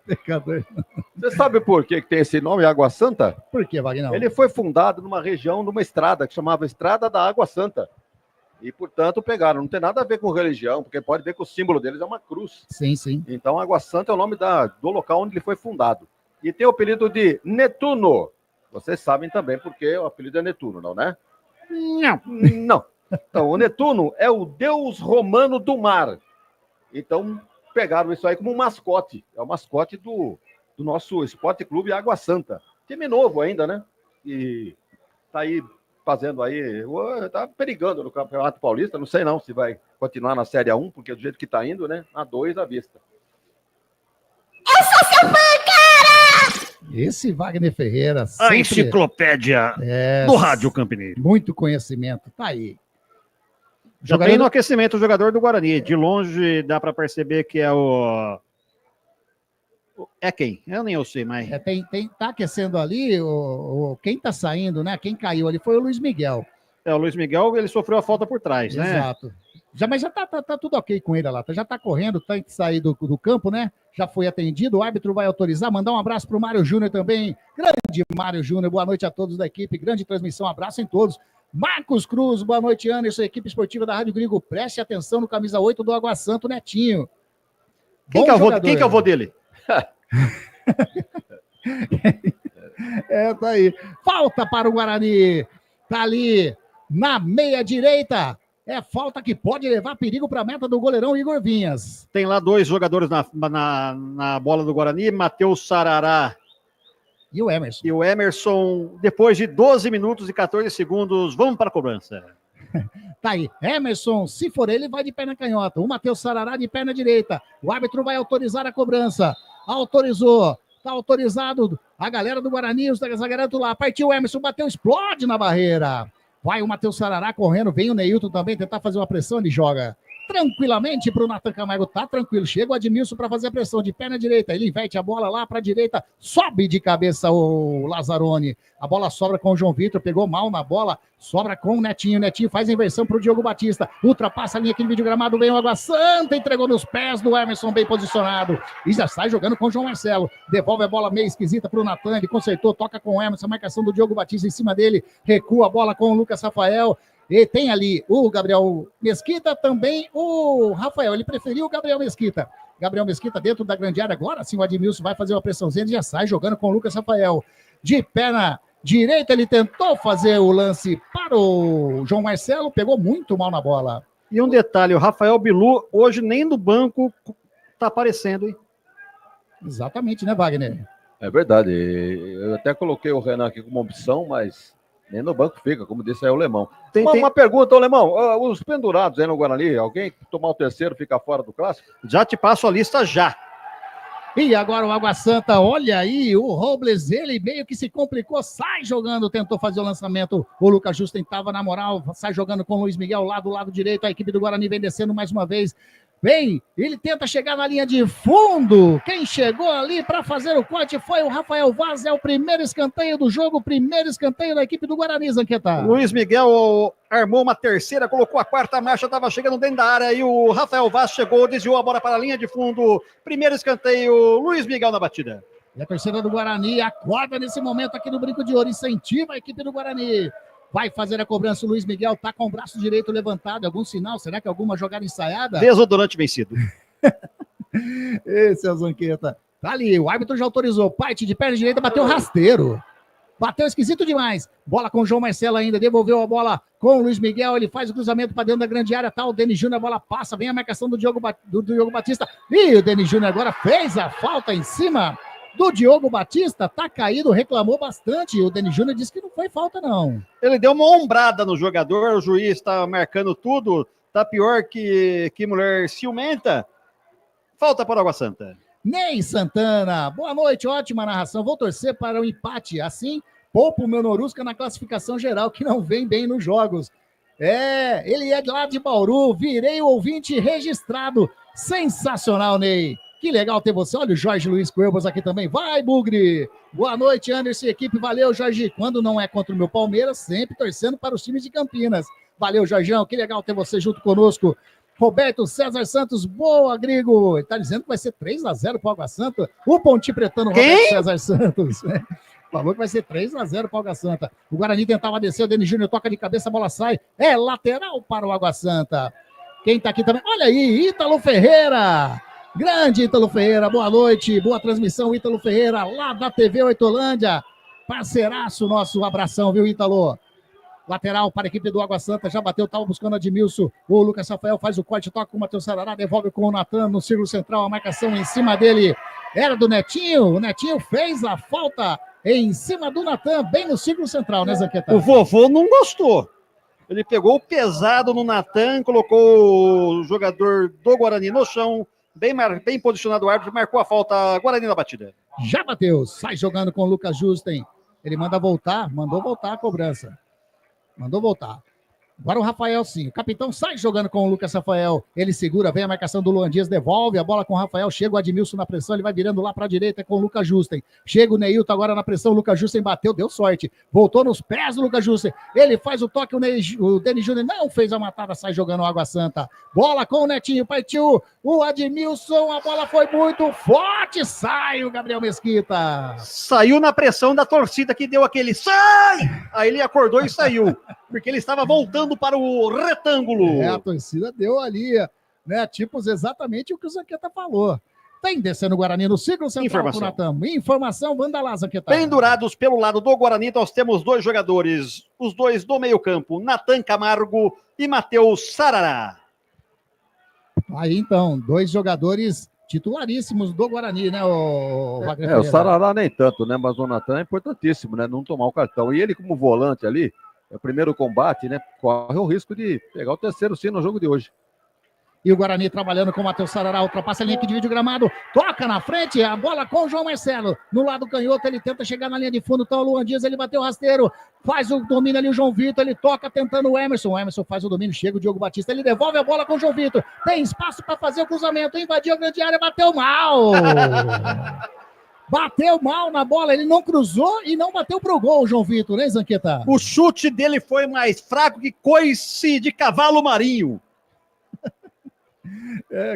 Pecador. Você sabe por que tem esse nome, Água Santa? Por que, Wagner? Ele foi fundado numa região, numa estrada, que chamava Estrada da Água Santa. E, portanto, pegaram. Não tem nada a ver com religião, porque pode ver que o símbolo deles é uma cruz. Sim, sim. Então, Água Santa é o nome do local onde ele foi fundado. E tem o apelido de Netuno. Vocês sabem também porque o apelido é Netuno, não, né? Não. Então, o Netuno é o deus romano do mar. Então, pegaram isso aí como um mascote. É o mascote do nosso Esporte Clube Água Santa. Time novo ainda, né? E tá aí fazendo aí, tá perigando no Campeonato Paulista, não sei não se vai continuar na Série A1, porque do jeito que tá indo, né, a 2 à vista. Eu sou seu fã, cara! Esse Wagner Ferreira sempre... A enciclopédia do Rádio Campineiro. Muito conhecimento, tá aí. Já tem no aquecimento o jogador do Guarani, de longe dá para perceber que é o... É quem? Eu nem sei, mas... Tá aquecendo ali, quem tá saindo, né? Quem caiu ali foi o Luiz Miguel. O Luiz Miguel, ele sofreu a falta por trás, né? Exato. Mas já tá tudo ok com ele lá, já tá correndo, tem que sair do campo, né? Já foi atendido, o árbitro vai autorizar, mandar um abraço pro Mário Júnior também. Grande Mário Júnior, boa noite a todos da equipe, grande transmissão, abraço em todos. Marcos Cruz, boa noite, Anderson, equipe esportiva da Rádio Gringo, preste atenção no camisa 8 do Água Santa, Netinho. Quem que é o vô dele? Tá aí. Falta para o Guarani. Tá ali na meia direita. É falta que pode levar perigo para a meta do goleirão Igor Vinhas. Tem lá dois jogadores na bola do Guarani, Matheus Sarará e o Emerson. E o Emerson, depois de 12 minutos e 14 segundos, vamos para a cobrança. Tá aí, Emerson, se for ele, vai de perna canhota. O Matheus Sarará de perna direita. O árbitro vai autorizar a cobrança. Autorizou. Tá autorizado. A galera do Guarani, os zagueiros lá. Partiu o Emerson, bateu, explode na barreira. Vai o Matheus Sarará correndo. Vem o Neilton também tentar fazer uma pressão. Ele joga tranquilamente para o Natan Camargo, tá tranquilo, chega o Admilson para fazer a pressão de perna direita, ele inverte a bola lá para a direita, sobe de cabeça o Lazzaroni, a bola sobra com o João Vitor, pegou mal na bola, sobra com o Netinho faz a inversão para o Diogo Batista, ultrapassa a linha aqui no vídeo gramado, vem o Água Santa, entregou nos pés do Emerson, bem posicionado, e já sai jogando com o João Marcelo, devolve a bola meio esquisita para o Natan, ele consertou, toca com o Emerson, a marcação do Diogo Batista em cima dele, recua a bola com o Lucas Rafael, e tem ali o Gabriel Mesquita, também o Rafael. Ele preferiu o Gabriel Mesquita. Gabriel Mesquita dentro da grande área. Agora sim o Admilson vai fazer uma pressãozinha e já sai jogando com o Lucas Rafael. De perna direita, ele tentou fazer o lance para o João Marcelo. Pegou muito mal na bola. E um detalhe, o Rafael Bilu hoje nem no banco tá aparecendo, hein? Exatamente, né, Wagner? É verdade. Eu até coloquei o Renan aqui como opção, mas nem no banco fica, como disse aí o Lemão. Uma pergunta, Lemão. Os pendurados aí no Guarani, alguém tomar o terceiro fica fora do clássico? Já te passo a lista já. E agora o Água Santa, olha aí, o Robles, ele meio que se complicou, sai jogando, tentou fazer o lançamento, o Lucas Justen estava na moral, sai jogando com o Luiz Miguel lá do lado direito, a equipe do Guarani vem descendo mais uma vez, vem, ele tenta chegar na linha de fundo, quem chegou ali para fazer o corte foi o Rafael Vaz, é o primeiro escanteio do jogo, primeiro escanteio da equipe do Guarani, Zanqueta. Luiz Miguel armou uma terceira, colocou a quarta marcha, estava chegando dentro da área e o Rafael Vaz chegou, desviou a bola para a linha de fundo, primeiro escanteio, Luiz Miguel na batida. E a torcida do Guarani acorda nesse momento aqui no Brinco de Ouro, incentiva a equipe do Guarani. Vai fazer a cobrança, o Luiz Miguel tá com o braço direito levantado, algum sinal? Será que alguma jogada ensaiada? Desodorante vencido. Esse é o Zanqueta. Tá ali, o árbitro já autorizou. Parte de perna direita, bateu rasteiro. Bateu esquisito demais. Bola com o João Marcelo ainda, devolveu a bola com o Luiz Miguel, ele faz o cruzamento para dentro da grande área, tá, o Denis Júnior, a bola passa, vem a marcação do Diogo Batista. E o Denis Júnior agora fez a falta em cima do Diogo Batista, tá caído, reclamou bastante. O Denis Júnior disse que não foi falta, não. Ele deu uma ombrada no jogador, o juiz tá marcando tudo, tá pior que mulher ciumenta. Falta para o Água Santa. Ney Santana, boa noite, ótima narração. Vou torcer para o empate, assim poupa o meu Norusca na classificação geral, que não vem bem nos jogos. Ele é de lá de Bauru, virei o ouvinte registrado. Sensacional, Ney. Que legal ter você. Olha o Jorge Luiz Cuevas aqui também. Vai, Bugre! Boa noite, Anderson e equipe. Valeu, Jorge. Quando não é contra o meu Palmeiras, sempre torcendo para os times de Campinas. Valeu, Jorgão. Que legal ter você junto conosco. Roberto César Santos, boa, Grigo. Ele tá dizendo que vai ser 3-0 para o Água Santa. O Ponte Pretano, Roberto César Santos. Falou que vai ser 3-0 para o Água Santa. O Guarani tentava descer, o Denis Júnior toca de cabeça, a bola sai. É lateral para o Água Santa. Quem tá aqui também? Olha aí, Ítalo Ferreira. Grande Ítalo Ferreira, boa noite, boa transmissão, Ítalo Ferreira, lá da TV Oitolândia, parceiraço nosso, abração, viu, Ítalo? Lateral para a equipe do Água Santa, já bateu, estava buscando Admilson, o Lucas Rafael faz o corte, toca com o Matheus Sarará, devolve com o Natan no círculo central, a marcação em cima dele era do Netinho, o Netinho fez a falta em cima do Natan, bem no círculo central, né, Zanqueta? O vovô não gostou. Ele pegou pesado no Natan, colocou o jogador do Guarani no chão, bem posicionado o árbitro, marcou a falta, Guarani na batida. Já bateu, sai jogando com o Lucas Justen. Ele mandou voltar a cobrança. Mandou voltar. Agora o Rafael sim, o capitão sai jogando com o Lucas Rafael, ele segura, vem a marcação do Luan Dias, devolve a bola com o Rafael, chega o Admilson na pressão, ele vai virando lá para a direita com o Lucas Justen, chega o Neilton agora na pressão, o Lucas Justen bateu, deu sorte, voltou nos pés do Lucas Justen, ele faz o toque, o Denis Júnior não fez a matada, sai jogando o Água Santa, bola com o Netinho, partiu o Admilson, a bola foi muito forte, sai o Gabriel Mesquita. Saiu na pressão da torcida que deu aquele sai! Aí ele acordou e saiu, porque ele estava voltando para o retângulo. A torcida deu ali, né? Tipos exatamente o que o Zanqueta falou. Tem descendo o Guarani no ciclo central. Informação, manda lá, Zanqueta. Pendurados pelo lado do Guarani, nós temos dois jogadores, os dois do meio campo, Natan Camargo e Matheus Sarará. Aí então, dois jogadores titularíssimos do Guarani, né, o Wagner? O Sarará nem tanto, né? Mas o Natan é importantíssimo, né? Não tomar o cartão. E ele como volante ali, é o primeiro combate, né? Corre o risco de pegar o terceiro sim no jogo de hoje. E o Guarani trabalhando com o Matheus Sarará, ultrapassa a linha que divide o gramado, toca na frente, a bola com o João Marcelo. No lado canhoto, ele tenta chegar na linha de fundo, então o Luan Dias, ele bateu rasteiro, faz o domínio ali o João Vitor, ele toca tentando o Emerson faz o domínio, chega o Diogo Batista, ele devolve a bola com o João Vitor, tem espaço para fazer o cruzamento, invadiu a grande área, bateu mal. Bateu mal na bola, ele não cruzou e não bateu pro gol, João Vitor, né, Zanqueta? O chute dele foi mais fraco que coice de cavalo marinho.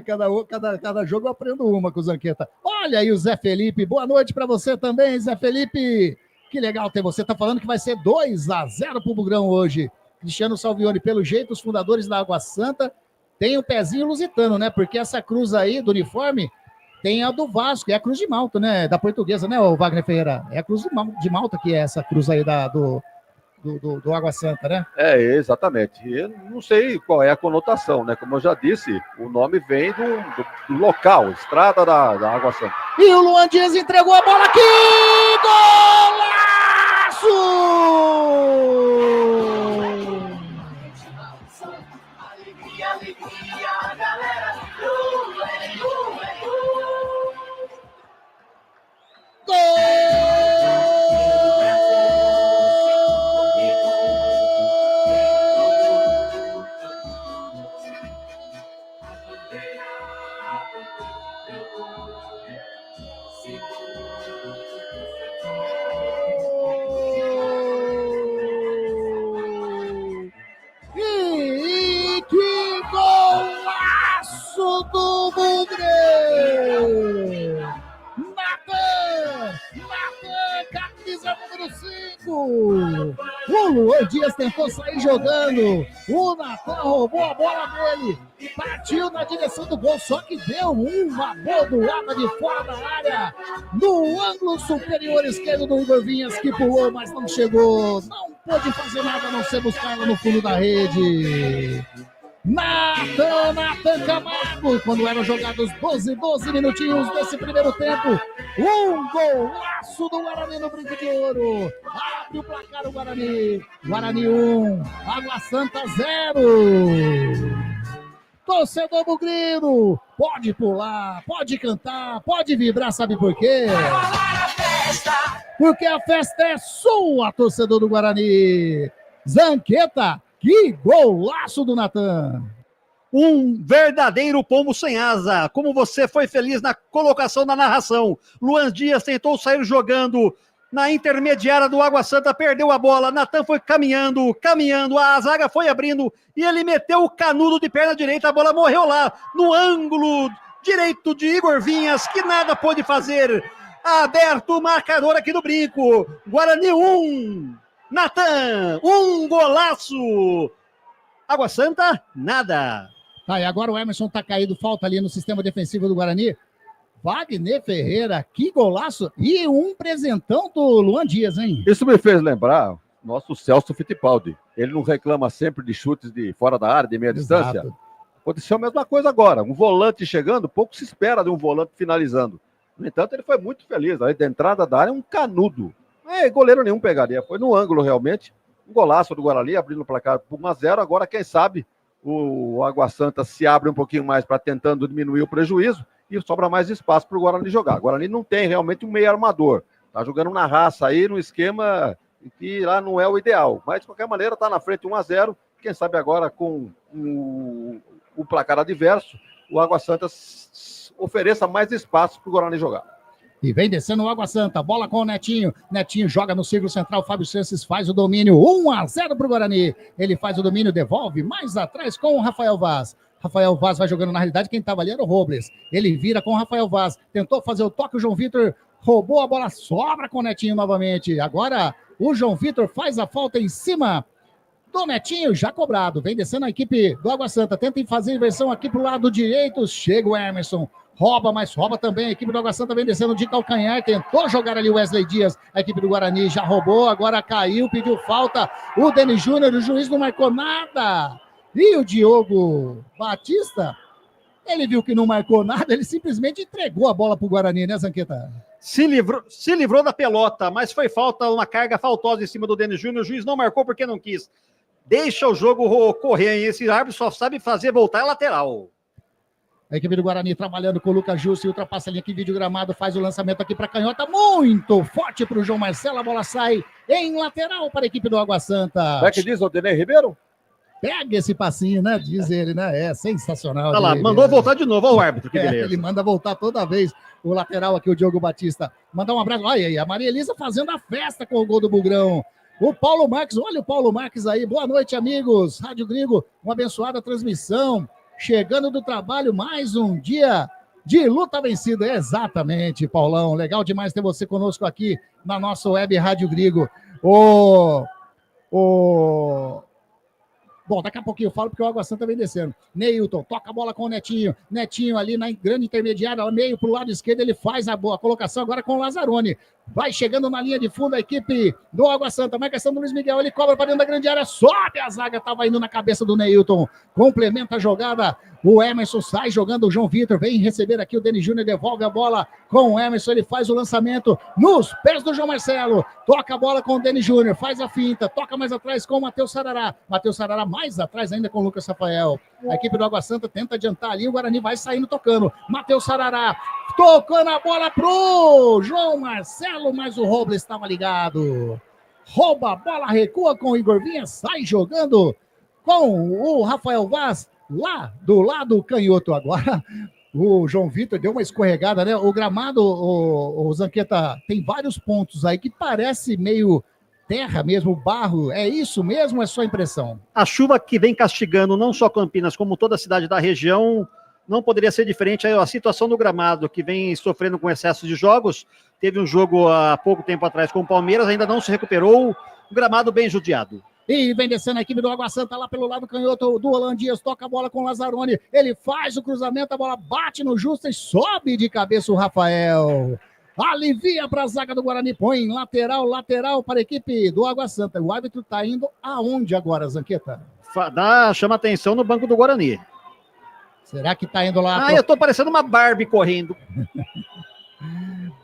Cada jogo eu aprendo uma com o Zanqueta. Olha aí o Zé Felipe, boa noite para você também, Zé Felipe. Que legal ter você, tá falando que vai ser 2-0 pro Bugrão hoje. Cristiano Salvione, pelo jeito, os fundadores da Água Santa têm o pezinho lusitano, né? Porque essa cruz aí do uniforme tem a do Vasco, é a cruz de Malta, né? Da Portuguesa, né, o Wagner Ferreira? É a cruz de Malta que é essa cruz aí do Água Santa, né? É, exatamente. Eu não sei qual é a conotação, né? Como eu já disse, o nome vem do local, Estrada da Água Santa. E o Luan Dias entregou a bola aqui! Golaço! E que golaço do Bugrão! Natan, camisa número 5. O Luan Dias tentou sair jogando. O Natan roubou a bola dele. Partiu na direção do gol, só que deu uma bordoada de fora da área. No ângulo superior esquerdo do Igor Vinhas, que pulou, mas não chegou. Não pôde fazer nada a não ser buscar ela no fundo da rede. Natan Camargo, quando eram jogados 12 minutinhos desse primeiro tempo, um golaço do Guarani no Brinco de Ouro, abre o placar o Guarani, 1, Água Santa 0. Torcedor bugrino, pode pular, pode cantar, pode vibrar, sabe por quê? Porque a festa é sua, torcedor do Guarani. Zanqueta, que golaço do Natan! Um verdadeiro pombo sem asa. Como você foi feliz na colocação da narração. Luan Dias tentou sair jogando na intermediária do Água Santa, perdeu a bola. Natan foi caminhando, a zaga foi abrindo e ele meteu o canudo de perna direita. A bola morreu lá no ângulo direito de Igor Vinhas, que nada pôde fazer. Aberto o marcador aqui do Brinco. Guarani 1. Natan, um golaço. Água Santa, nada. Tá, e agora o Emerson tá caído, falta ali no sistema defensivo do Guarani. Wagner Ferreira, que golaço. E um presentão do Luan Dias, hein? Isso me fez lembrar nosso Celso Fittipaldi. Ele não reclama sempre de chutes de fora da área, de meia distância. Aconteceu a mesma coisa agora. Um volante chegando, pouco se espera de um volante finalizando. No entanto, ele foi muito feliz. Aí da entrada da área, um canudo. Goleiro nenhum pegaria. Foi no ângulo, realmente. Um golaço do Guarani, abrindo o placar por 1-0. Agora, quem sabe, o Água Santa se abre um pouquinho mais para tentando diminuir o prejuízo e sobra mais espaço para o Guarani jogar. O Guarani não tem realmente um meio armador. Está jogando na raça aí, no esquema que lá não é o ideal. Mas, de qualquer maneira, está na frente 1-0. Quem sabe agora, com o placar adverso, o Água Santa ofereça mais espaço para o Guarani jogar. E vem descendo o Água Santa, bola com o Netinho. Netinho joga no círculo central, Fábio Sanches faz o domínio, 1-0 para o Guarani. Ele faz o domínio, devolve mais atrás com o Rafael Vaz. Rafael Vaz vai jogando, na realidade, quem estava ali era o Robles. Ele vira com o Rafael Vaz, tentou fazer o toque, o João Vitor roubou a bola, sobra com o Netinho novamente. Agora o João Vitor faz a falta em cima do Netinho, já cobrado. Vem descendo a equipe do Água Santa, tenta fazer inversão aqui para o lado direito, chega o Emerson. Rouba, mas rouba também. A equipe do Água Santa vem descendo de calcanhar. Tentou jogar ali o Wesley Dias. A equipe do Guarani já roubou. Agora caiu, pediu falta. O Denis Júnior, o juiz não marcou nada. E o Diogo Batista, ele viu que não marcou nada. Ele simplesmente entregou a bola para o Guarani, né, Zanqueta? Se livrou da pelota, mas foi falta, uma carga faltosa em cima do Denis Júnior. O juiz não marcou porque não quis. Deixa o jogo correr. Esse árbitro só sabe fazer voltar a lateral. A equipe do Guarani trabalhando com o Lucas Justo e ultrapassa a linha aqui, vídeo gramado, faz o lançamento aqui para canhota, muito forte para o João Marcelo, a bola sai em lateral para a equipe do Água Santa. Como é que diz o Denê Ribeiro? Pega esse passinho, né? Diz ele, né? É sensacional. Olha lá, mandou voltar de novo ao árbitro, que beleza. Ele manda voltar toda vez. O lateral aqui, o Diogo Batista. Mandar um abraço. Olha aí, a Maria Elisa fazendo a festa com o gol do Bugrão. O Paulo Marques, olha o Paulo Marques aí. Boa noite, amigos. Rádio Gringo, uma abençoada transmissão. Chegando do trabalho, mais um dia de luta vencida. Exatamente, Paulão. Legal demais ter você conosco aqui na nossa web Rádio Gringo. Bom, daqui a pouquinho eu falo porque o Água Santa vem descendo. Neilton, toca a bola com o Netinho. Netinho ali na grande intermediária, meio pro lado esquerdo, ele faz a boa colocação agora com o Lazzaroni. Vai chegando na linha de fundo a equipe do Água Santa. Marcação do Luiz Miguel, ele cobra para dentro da grande área, sobe a zaga, tava indo na cabeça do Neilton. Complementa a jogada. O Emerson sai jogando, o João Vitor vem receber aqui, o Denis Júnior devolve a bola com o Emerson, ele faz o lançamento nos pés do João Marcelo, toca a bola com o Denis Júnior, faz a finta, toca mais atrás com o Matheus Sarará, mais atrás ainda com o Lucas Rafael. A equipe do Água Santa tenta adiantar ali, o Guarani vai saindo tocando, Matheus Sarará, tocando a bola pro João Marcelo, mas o Robles estava ligado, rouba a bola, recua com o Igor Vinha, sai jogando com o Rafael Vaz, lá do lado canhoto agora. O João Vitor deu uma escorregada, né? O gramado, o Zanqueta, tem vários pontos aí que parece meio terra mesmo, barro. É isso mesmo ou é só impressão? A chuva que vem castigando não só Campinas, como toda a cidade da região, não poderia ser diferente. A situação do gramado, que vem sofrendo com excesso de jogos, teve um jogo há pouco tempo atrás com o Palmeiras, ainda não se recuperou, o gramado bem judiado. E vem descendo a equipe do Água Santa lá pelo lado canhoto do Holandias, toca a bola com o Lazzaroni, ele faz o cruzamento, a bola bate no Justa e sobe de cabeça o Rafael. Alivia para a zaga do Guarani, põe lateral para a equipe do Água Santa. O árbitro está indo aonde agora, Zanqueta? Chama atenção no banco do Guarani. Será que está indo lá? Eu tô parecendo uma Barbie correndo.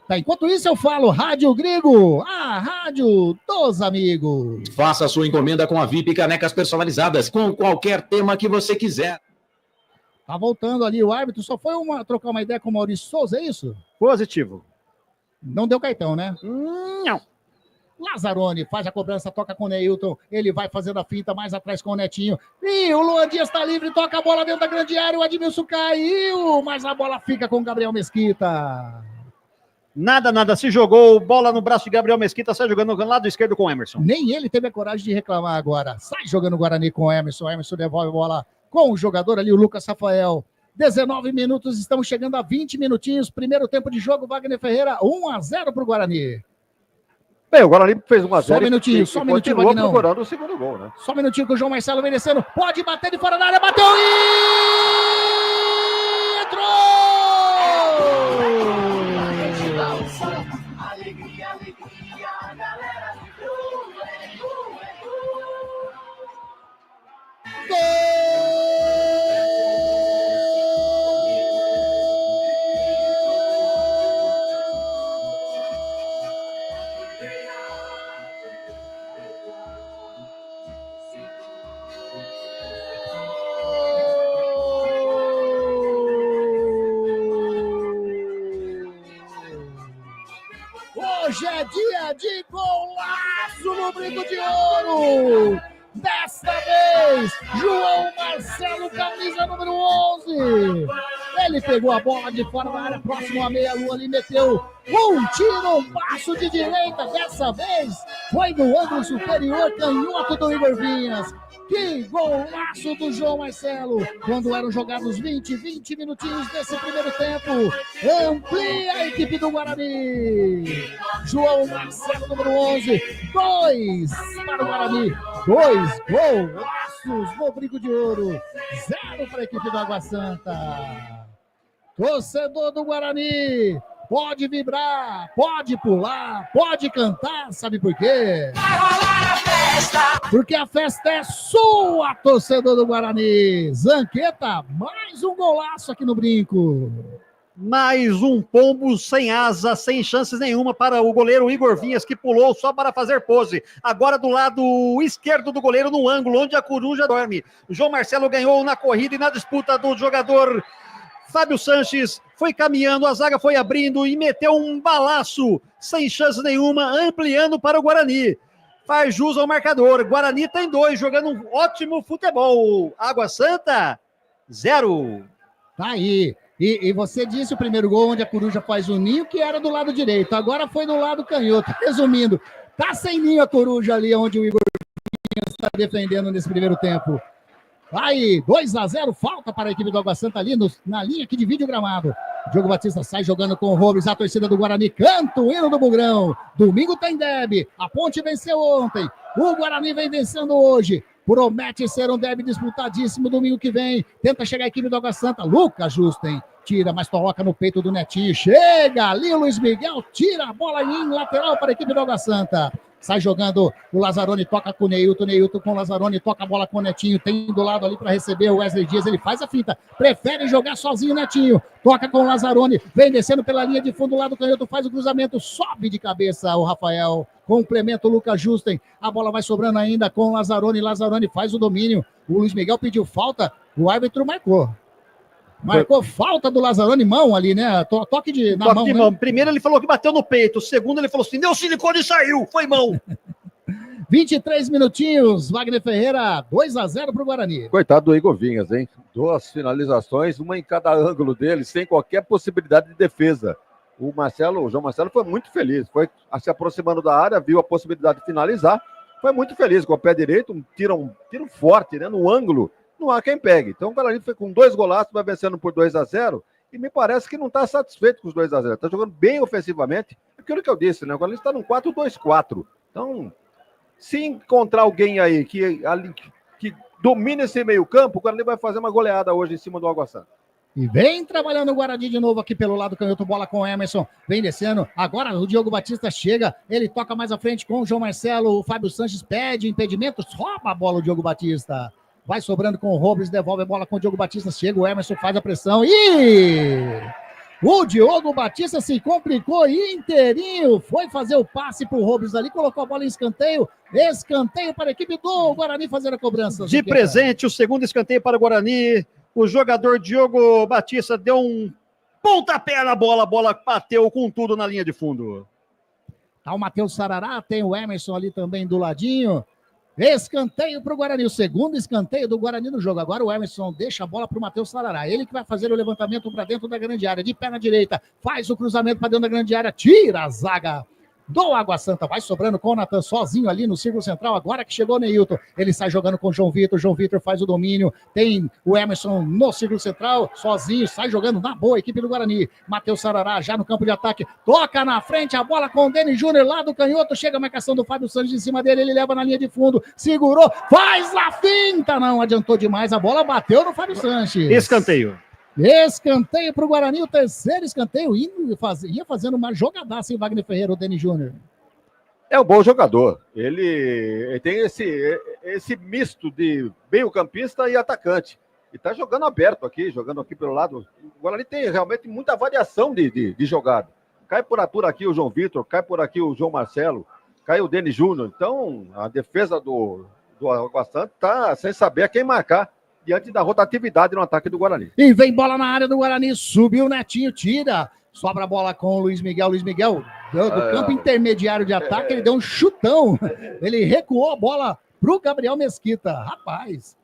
Tá, enquanto isso eu falo Rádio Gringo, a rádio dos amigos. Faça a sua encomenda com a VIP Canecas Personalizadas, com qualquer tema que você quiser. Tá voltando ali o árbitro, só foi trocar uma ideia com o Maurício Souza, é isso? Positivo. Não deu cartão, né? Não. Lazzaroni faz a cobrança, toca com o Neilton, ele vai fazendo a finta mais atrás com o Netinho, e o Luan Dias tá livre, toca a bola dentro da grande área, o Admilson caiu, mas a bola fica com o Gabriel Mesquita. Nada, se jogou, bola no braço de Gabriel Mesquita, sai jogando no lado esquerdo com o Emerson. Nem ele teve a coragem de reclamar agora, sai jogando o Guarani com o Emerson devolve a bola com o jogador ali, o Lucas Rafael. 19 minutos, estamos chegando a 20 minutinhos, primeiro tempo de jogo, Wagner Ferreira, 1-0 pro Guarani. Bem, o Guarani fez 1-0. Só um minutinho, continua procurando o segundo gol, né? Só um minutinho que o João Marcelo vem descendo, pode bater de fora da área, bateu e entrou! Hoje é dia de golaço no Brinco de Ouro. Desta vez, João Marcelo, camisa número 11. Ele pegou a bola de fora da área, próximo à meia-lua ali, meteu um tiro, um passo de direita. Dessa vez, foi no ângulo superior, canhoto do Igor Vinhas. Que golaço do João Marcelo, quando eram jogados 20 minutinhos desse primeiro tempo. Amplia a equipe do Guarani. João Marcelo, número 11, 2 para o Guarani, 2 golaços no Brinco de Ouro, 0 para a equipe do Água Santa. Torcedor do Guarani, pode vibrar, pode pular, pode cantar, sabe por quê? Vai rolar a festa! Porque a festa é sua, torcedor do Guarani. Zanqueta, mais um golaço aqui no Brinco. Mais um pombo sem asa, sem chances nenhuma para o goleiro Igor Vinhas, que pulou só para fazer pose. Agora do lado esquerdo do goleiro, no ângulo onde a coruja dorme. O João Marcelo ganhou na corrida e na disputa do jogador Fábio Sanches foi caminhando, a zaga foi abrindo e meteu um balaço, sem chance nenhuma, ampliando para o Guarani. Faz jus ao marcador. Guarani tem 2, jogando um ótimo futebol. Água Santa, 0. Tá aí. E você disse o primeiro gol onde a Coruja faz o ninho, que era do lado direito. Agora foi do lado canhoto. Resumindo, tá sem ninho a Coruja ali, onde o Igor está defendendo nesse primeiro tempo. Aí, 2-0, falta para a equipe do Água Santa ali na linha que divide o gramado. Diogo Batista sai jogando com o Robles, a torcida do Guarani canta o hino do Bugrão. Domingo tem derby, a Ponte venceu ontem, o Guarani vem vencendo hoje. Promete ser um derby disputadíssimo domingo que vem. Tenta chegar a equipe do Água Santa, Lucas Justen. Tira, mas coloca no peito do Netinho. Chega ali o Luiz Miguel, tira a bola em lateral para a equipe do Água Santa. Sai jogando o Lazzaroni, toca com o Neilton com o Lazzaroni, toca a bola com o Netinho, tem do lado ali para receber o Wesley Dias, ele faz a finta, prefere jogar sozinho o Netinho, toca com o Lazzaroni, vem descendo pela linha de fundo, lado canhoto, faz o cruzamento, sobe de cabeça o Rafael, complementa o Lucas Justen, a bola vai sobrando ainda com o Lazzaroni faz o domínio, o Luiz Miguel pediu falta, o árbitro marcou falta do Lazzaroni, mão ali, né? Toque na mão, né? Primeiro ele falou que bateu no peito. Segundo ele falou assim, deu silicone e saiu. Foi mão. 23 minutinhos. Wagner Ferreira, 2-0 pro Guarani. Coitado do Igor Vinhas, hein? 2 finalizações, uma em cada ângulo dele, sem qualquer possibilidade de defesa. O João Marcelo foi muito feliz. Foi se aproximando da área, viu a possibilidade de finalizar. Foi muito feliz com o pé direito, um tiro forte, né? No ângulo. Não há quem pegue. Então o Guarani foi com 2 golaços, vai vencendo por 2-0 e me parece que não está satisfeito com os 2-0. Está jogando bem ofensivamente. Aquilo que eu disse, né? O Guarani está num 4-2-4. Então, se encontrar alguém aí que domine esse meio campo, o Guarani vai fazer uma goleada hoje em cima do Água Santa. E vem trabalhando o Guarani de novo aqui pelo lado canhoto, bola com o Emerson, vem descendo, agora o Diogo Batista chega, ele toca mais à frente com o João Marcelo, o Fábio Sanches pede impedimento, rouba a bola o Diogo Batista. Vai sobrando com o Robles, devolve a bola com o Diogo Batista, chega o Emerson, faz a pressão e o Diogo Batista se complicou inteirinho, foi fazer o passe pro Robles ali, colocou a bola em escanteio para a equipe do Guarani fazer a cobrança. De presente, o segundo escanteio para o Guarani, o jogador Diogo Batista deu um pontapé na bola, a bola bateu com tudo na linha de fundo. Tá o Matheus Sarará, tem o Emerson ali também do ladinho. Escanteio para o Guarani, o segundo escanteio do Guarani no jogo. Agora o Emerson deixa a bola para o Matheus Sarará. Ele que vai fazer o levantamento para dentro da grande área, de perna direita, faz o cruzamento para dentro da grande área, tira a zaga do Água Santa, vai sobrando com o Natan sozinho ali no círculo central, agora que chegou o Neilton, ele sai jogando com o João Vitor faz o domínio, tem o Emerson no círculo central, sozinho, sai jogando na boa, equipe do Guarani, Matheus Sarará já no campo de ataque, toca na frente, a bola com o Denis Júnior lá do canhoto, chega a marcação do Fábio Santos em cima dele, ele leva na linha de fundo, segurou, faz a finta, não adiantou demais, a bola bateu no Fábio Santos. Escanteio para o Guarani, o terceiro escanteio, ia fazendo uma jogadaça em Wagner Ferreira, o Denis Júnior. É um bom jogador, ele tem esse misto de meio-campista e atacante, e tá jogando aberto aqui, jogando aqui pelo lado. O Guarani tem realmente muita variação de jogada, cai por aqui o João Vitor, cai por aqui o João Marcelo, cai o Denis Júnior, então a defesa do Água Santa tá sem saber a quem marcar, diante da rotatividade no ataque do Guarani. E vem bola na área do Guarani, subiu o Netinho, tira, sobra a bola com o Luiz Miguel do campo intermediário de ataque, ele deu um chutão, ele recuou a bola pro Gabriel Mesquita, rapaz.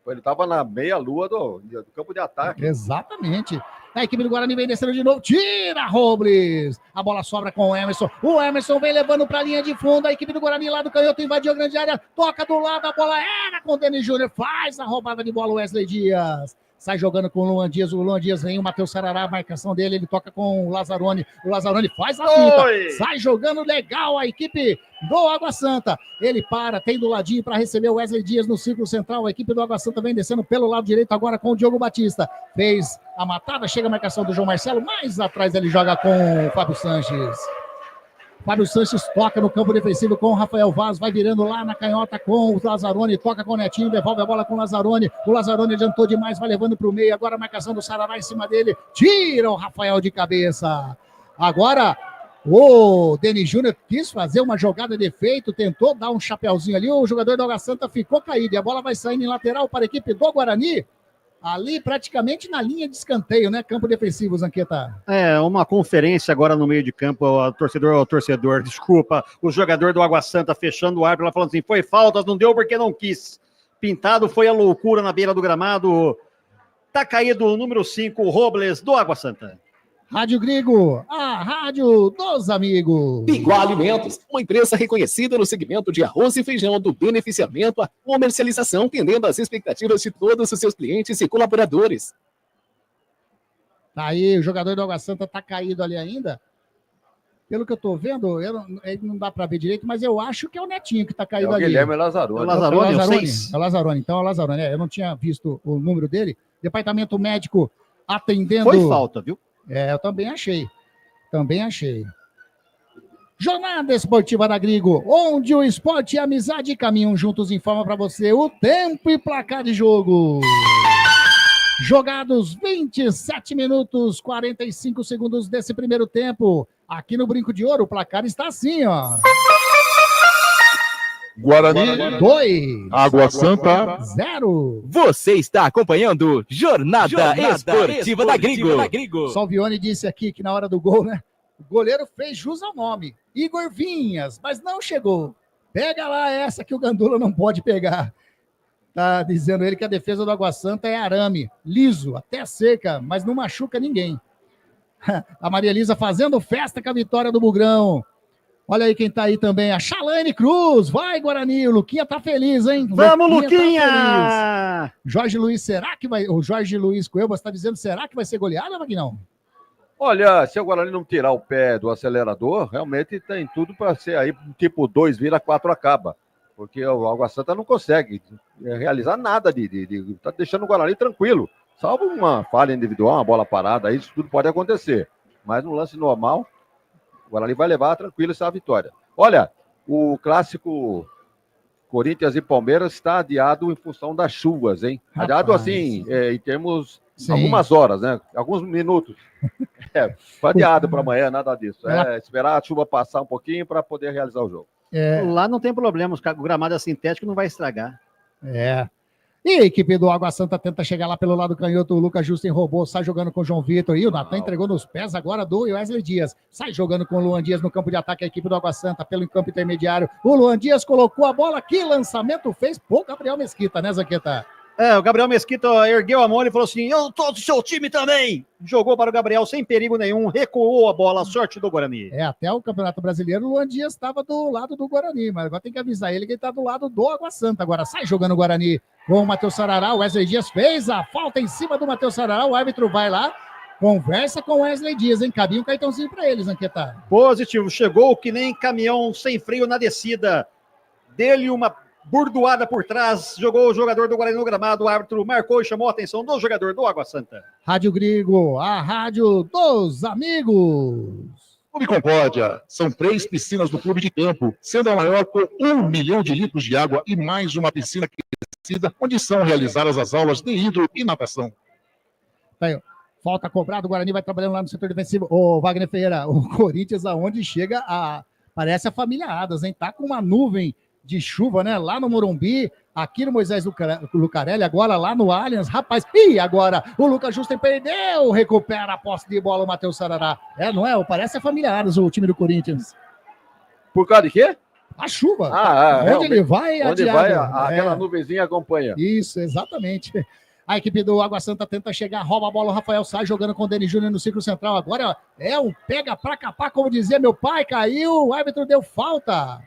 Ele estava na meia-lua do campo de ataque. Exatamente. A equipe do Guarani vem descendo de novo. Tira Robles. A bola sobra com o Emerson. O Emerson vem levando para a linha de fundo. A equipe do Guarani lá do canhoto invadiu a grande área. Toca do lado. A bola era com o Denis Júnior. Faz a roubada de bola o Wesley Dias. Sai jogando com o Luan Dias. O Luan Dias vem. O Matheus Sarará. A marcação dele. Ele toca com o Lazzaroni. O Lazzaroni faz a finta. Sai jogando legal a equipe do Água Santa. Ele para. Tem do ladinho para receber o Wesley Dias no círculo central. A equipe do Água Santa vem descendo pelo lado direito agora com o Diogo Batista. Fez a matada. Chega a marcação do João Marcelo. Mais atrás ele joga com o Fábio Sanches. Fábio Sanches toca no campo defensivo com o Rafael Vaz, vai virando lá na canhota com o Lazzaroni, toca com o Netinho, devolve a bola com o Lazzaroni adiantou demais, vai levando para o meio, agora a marcação do Sarará em cima dele, tira o Rafael de cabeça. Agora o Denis Júnior quis fazer uma jogada de efeito, tentou dar um chapeuzinho ali, o jogador do Água Santa ficou caído, e a bola vai saindo em lateral para a equipe do Guarani. Ali praticamente na linha de escanteio, né? Campo defensivo, Zanqueta. É, uma conferência agora no meio de campo, o torcedor, desculpa, o jogador do Água Santa fechando o árbitro, ela falando assim, foi faltas, não deu porque não quis. Pintado foi a loucura na beira do gramado. Tá caído o número 5, Robles, do Água Santa. Rádio Grigo, a rádio dos amigos. Biguá Alimentos, uma empresa reconhecida no segmento de arroz e feijão, do beneficiamento à comercialização, atendendo às expectativas de todos os seus clientes e colaboradores. Tá aí, o jogador do Água Santa tá caído ali ainda. Pelo que eu tô vendo, não dá para ver direito, mas eu acho que é o Netinho que tá caído ali. Guilherme Lazzaroni. É o Lazzaroni, É o Lazzaroni, então é o Lazzaroni. Eu não tinha visto o número dele. Departamento médico atendendo... Foi falta, viu? Eu também achei. Jornada Esportiva da Grigo, onde o esporte e a amizade caminham juntos, informa para você o tempo e placar de jogo. Jogados 27 minutos, 45 segundos desse primeiro tempo. Aqui no Brinco de Ouro, o placar está assim, ó. Guarani 2, Água Santa 0. Você está acompanhando Jornada Esportiva da Gringo. Salvione disse aqui que na hora do gol, né? O goleiro fez jus ao nome, Igor Vinhas, mas não chegou. Pega lá essa que o Gandula não pode pegar. Tá dizendo ele que a defesa do Água Santa é arame, liso, até seca, mas não machuca ninguém. A Maria Elisa fazendo festa com a vitória do Bugrão. Olha aí quem tá aí também, a Chalane Cruz. Vai, Guarani, o Luquinha tá feliz, hein? Vamos, Luquinha! Tá Jorge Luiz, será que vai... O Jorge Luiz Coelho está dizendo, será que vai ser goleada, Maguinão? Olha, se o Guarani não tirar o pé do acelerador, realmente tem tudo para ser aí, tipo 2 vira 4 acaba. Porque o Água Santa não consegue realizar nada tá deixando o Guarani tranquilo. Salvo uma falha individual, uma bola parada, aí isso tudo pode acontecer. Mas no lance normal, o Guarani vai levar tranquilo essa vitória. Olha, o clássico Corinthians e Palmeiras está adiado em função das chuvas, hein? Adiado assim, em termos, algumas horas, né? Alguns minutos. Foi adiado para amanhã, nada disso. Esperar a chuva passar um pouquinho para poder realizar o jogo. Lá não tem problema, o gramado é sintético, não vai estragar. E a equipe do Água Santa tenta chegar lá pelo lado canhoto, o Lucas Justen roubou, sai jogando com o João Vitor, e o Natan entregou nos pés agora do Wesley Dias, sai jogando com o Luan Dias no campo de ataque, a equipe do Água Santa pelo campo intermediário, o Luan Dias colocou a bola, que lançamento fez pro Gabriel Mesquita, né, Zanqueta? O Gabriel Mesquita ergueu a mão e falou assim, eu tô do seu time também, jogou para o Gabriel sem perigo nenhum, recuou a bola, sorte do Guarani. Até o Campeonato Brasileiro, o Luan Dias estava do lado do Guarani, mas agora tem que avisar ele que ele tá do lado do Água Santa, agora sai jogando o Guarani com o Matheus Sarará, o Wesley Dias fez a falta em cima do Matheus Sarará, o árbitro vai lá, conversa com o Wesley Dias, hein, cabia um cartãozinho para eles, Zanqueta. Positivo, chegou que nem caminhão sem freio na descida, dele uma burdoada por trás, jogou o jogador do Guarani no gramado, o árbitro marcou e chamou a atenção do jogador do Água Santa. Rádio Grigo, a rádio dos amigos. Clube Concórdia, são 3 piscinas do clube de campo, sendo a maior com 1 milhão de litros de água e mais uma piscina aquecida, onde são realizadas as aulas de hidro e natação. Tá aí, falta cobrada, o Guarani vai trabalhando lá no setor defensivo. Ô, Wagner Ferreira, o Corinthians aonde chega, parece a família Adas, hein? Tá com uma nuvem de chuva, né? Lá no Morumbi, aqui no Moisés Lucarelli, agora lá no Allianz, rapaz. E agora o Lucas Justen perdeu, recupera a posse de bola o Matheus Sarará. Não é? Parece a família Adas, o time do Corinthians. Por causa de quê? A chuva. Onde ele vai, onde vai, aquela nuvenzinha acompanha. Isso, exatamente. A equipe do Água Santa tenta chegar, rouba a bola, o Rafael sai jogando com o Denis Júnior no círculo central. Agora é um pega pra capar, como dizia meu pai, caiu, o árbitro deu falta.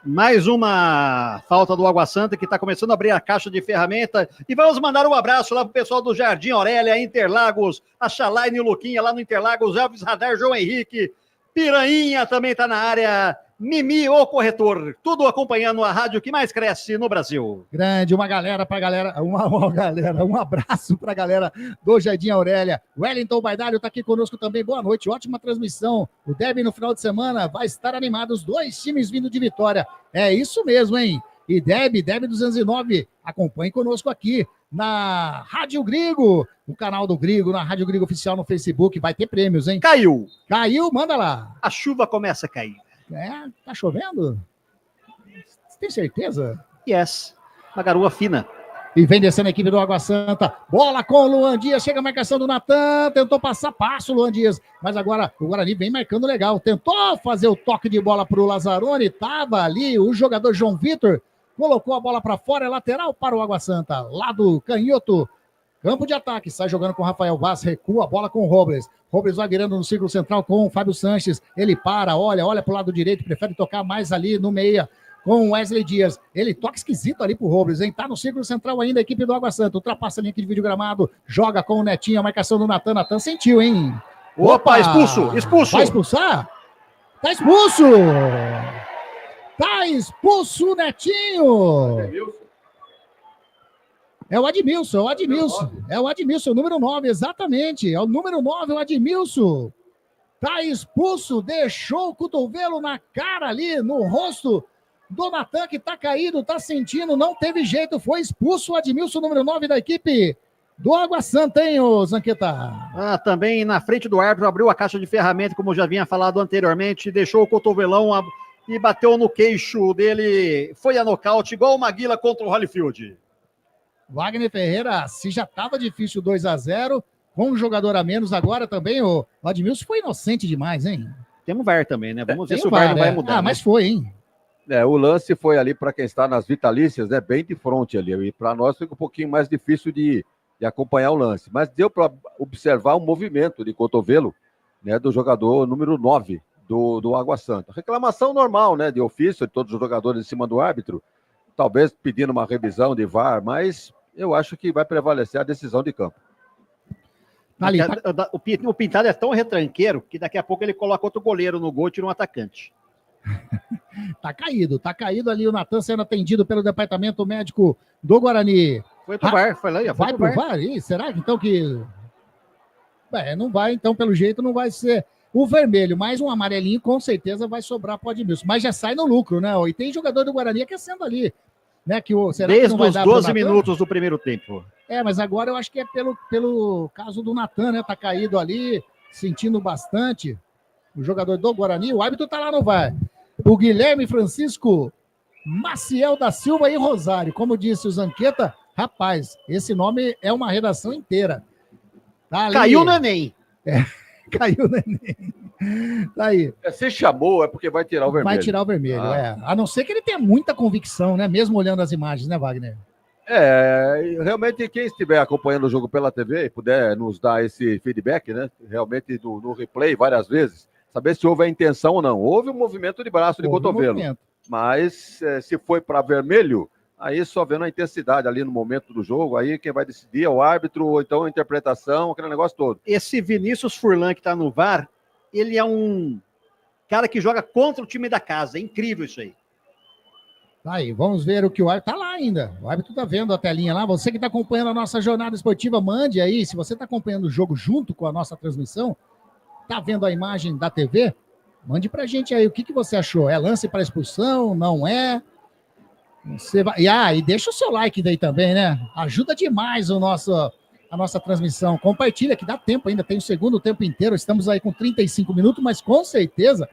Mais uma falta do Água Santa, que está começando a abrir a caixa de ferramenta. E vamos mandar um abraço lá pro pessoal do Jardim Aurélia, Interlagos, a Chalaine e o Luquinha lá no Interlagos, Elvis Radar, João Henrique, Piranha também está na área, Mimi, o corretor, tudo acompanhando a rádio que mais cresce no Brasil. Grande, um abraço para a galera do Jardim Aurélia. Wellington Baidário está aqui conosco também, boa noite, ótima transmissão. O derby no final de semana vai estar animado, os 2 times vindo de vitória. É isso mesmo, hein? E derby 209, acompanhe conosco aqui na Rádio Grigo, no canal do Grigo, na Rádio Grigo Oficial no Facebook, vai ter prêmios, hein? Caiu, manda lá. A chuva começa a cair. Tá chovendo? Você tem certeza? Yes, uma garoa fina. E vem descendo a equipe do Água Santa. Bola com o Luan Dias. Chega a marcação do Natan. Tentou passar passo o Luan Dias. Mas agora o Guarani vem marcando legal. Tentou fazer o toque de bola para o Lazzaroni. Tava ali o jogador João Vitor. Colocou a bola para fora. É lateral para o Água Santa. Lado canhoto. Campo de ataque. Sai jogando com o Rafael Vaz. Recua a bola com o Robles. Robles vai virando no círculo central com o Fábio Sanches. Ele para, olha para o lado direito. Prefere tocar mais ali no meia. Com o Wesley Dias, ele toca esquisito ali pro Robles, hein? Tá no círculo central ainda a equipe do Água Santa, ultrapassa a linha aqui de vídeo gramado, joga com o Netinho, a marcação do Natan sentiu, hein? Opa, expulso! Vai expulsar? Tá expulso! Tá expulso o Netinho! É o Admilson, é o Admilson, número 9, exatamente, é o número 9, o Admilson. Tá expulso, deixou o cotovelo na cara ali, no rosto do Natan, que tá caído, tá sentindo, não teve jeito, foi expulso o Admilson, número 9 da equipe do Água Santa, hein, ô Zanqueta? Também na frente do árbitro, abriu a caixa de ferramenta, como já havia falado anteriormente, deixou o cotovelão e bateu no queixo dele, foi a nocaute, igual o Maguila contra o Holyfield. Wagner Ferreira, se já tava difícil 2-0, com um jogador a menos, agora também o Admilson foi inocente demais, hein? Temos VAR também, né? Vamos ver Tem se o VAR não vai mudar. Ah, mas foi, hein? O lance foi ali para quem está nas vitalícias, né? Bem de frente ali. E para nós fica um pouquinho mais difícil de acompanhar o lance. Mas deu para observar um movimento de cotovelo, né, do jogador número 9 do Água Santa. Reclamação normal, né? De ofício de todos os jogadores em cima do árbitro. Talvez pedindo uma revisão de VAR, mas eu acho que vai prevalecer a decisão de campo. Ali, o Pintado é tão retranqueiro que daqui a pouco ele coloca outro goleiro no gol e tira um atacante. Tá caído ali o Natan sendo atendido pelo departamento médico do Guarani. Foi pro VAR, foi lá. Vai pro VAR? Será que então que... não vai, então pelo jeito não vai ser o vermelho, mas um amarelinho com certeza vai sobrar pro Admilson, mas já sai no lucro, né? E tem jogador do Guarani aquecendo ali, né? Será desde que não vai os dar 12 minutos do primeiro tempo. Mas agora eu acho que é pelo caso do Natan, né? Tá caído ali, sentindo bastante. O jogador do Guarani, o árbitro tá lá no VAR. O Guilherme Francisco Maciel da Silva e Rosário. Como disse o Zanqueta, rapaz, esse nome é uma redação inteira. Tá ali. Caiu no Enem. Caiu no Enem. Tá aí. Se chamou, é porque vai tirar o vermelho. Vai tirar o vermelho, A não ser que ele tenha muita convicção, né? Mesmo olhando as imagens, né, Wagner? Realmente quem estiver acompanhando o jogo pela TV e puder nos dar esse feedback, né? Realmente no replay várias vezes, saber se houve a intenção ou não. Houve um movimento de braço, de cotovelo. Mas se foi para vermelho, aí só vendo a intensidade ali no momento do jogo, aí quem vai decidir é o árbitro, ou então a interpretação, aquele negócio todo. Esse Vinícius Furlan que tá no VAR, ele é um cara que joga contra o time da casa. É incrível isso aí. Tá aí, vamos ver o que o árbitro tá lá ainda. O árbitro tá vendo a telinha lá. Você que tá acompanhando a nossa jornada esportiva, mande aí. Se você tá acompanhando o jogo junto com a nossa transmissão, tá vendo a imagem da TV, mande pra gente aí o que você achou. É lance para expulsão? Não é? Você vai... E deixa o seu like daí também, né? Ajuda demais a nossa transmissão. Compartilha que dá tempo ainda, tem o segundo tempo inteiro. Estamos aí com 35 minutos, mas com certeza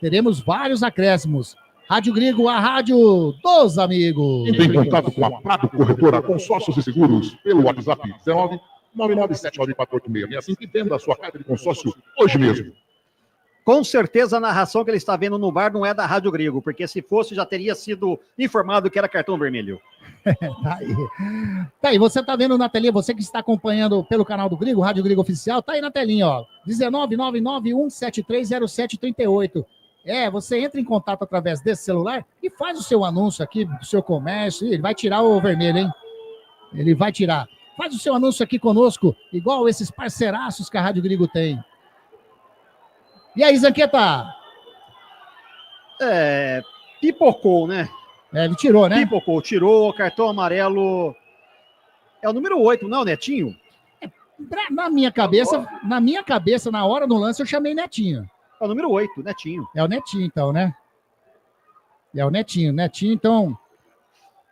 teremos vários acréscimos. Rádio Grigo, a rádio dos amigos. Entre em contato com a Prado Corretora Consórcios e Seguros pelo WhatsApp 19 997948665 e venda a sua carta de consórcio hoje mesmo. Com certeza a narração que ele está vendo no VAR não é da Rádio Grigo, porque se fosse já teria sido informado que era cartão vermelho. Tá aí, você tá vendo na telinha, você que está acompanhando pelo canal do Grigo, Rádio Grigo Oficial, tá aí na telinha, ó, 19991730738. Você entra em contato através desse celular e faz o seu anúncio aqui do seu comércio. Ele vai tirar o vermelho, hein? Ele vai tirar. Faz o seu anúncio aqui conosco, igual esses parceiraços que a Rádio Grigo tem. E aí, Zanqueta? Pipocou, né? Ele tirou, né? Pipocou, tirou, cartão amarelo. É o número 8, não, Netinho? Na minha cabeça, na hora do lance, eu chamei Netinho. É o número 8, Netinho. É o Netinho, então, né? É o Netinho. Netinho, então,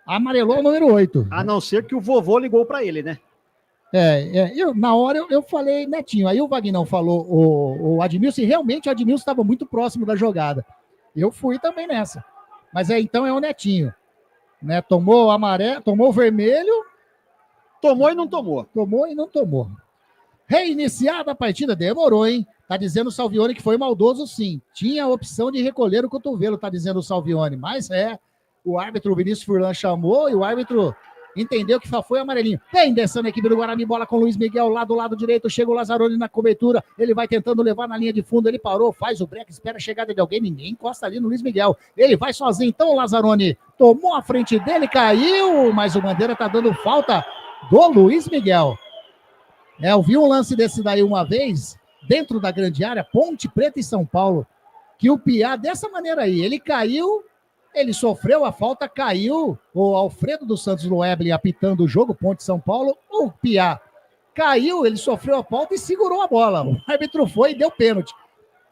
amarelou o número 8. A não ser que o vovô ligou para ele, né? Na hora eu falei Netinho. Aí o Vagnão falou o Admilson, e realmente o Admilson estava muito próximo da jogada. Eu fui também nessa. Mas então é o Netinho. Né? Tomou o amarelo, tomou o vermelho Tomou e não tomou. Tomou e não tomou. Reiniciada a partida, demorou, hein? Tá dizendo o Salvione que foi maldoso, sim. Tinha a opção de recolher o cotovelo, tá dizendo o Salvione. Mas o árbitro, o Vinícius Furlan, chamou e o árbitro entendeu que foi amarelinho. Vem descendo a equipe do Guarani, bola com o Luiz Miguel lá do lado direito, chega o Lazzaroni na cobertura, ele vai tentando levar na linha de fundo, ele parou, faz o break, espera a chegada de alguém, ninguém encosta ali no Luiz Miguel. Ele vai sozinho, então o Lazzaroni tomou a frente dele, caiu, mas o Bandeira tá dando falta do Luiz Miguel. Eu vi um lance desse daí uma vez, dentro da grande área, Ponte Preta e São Paulo, que o Piá, dessa maneira aí, ele caiu, ele sofreu a falta, caiu, o Alfredo dos Santos Loeble apitando o jogo, Ponte São Paulo, o Piá caiu, ele sofreu a falta e segurou a bola, o árbitro foi e deu pênalti.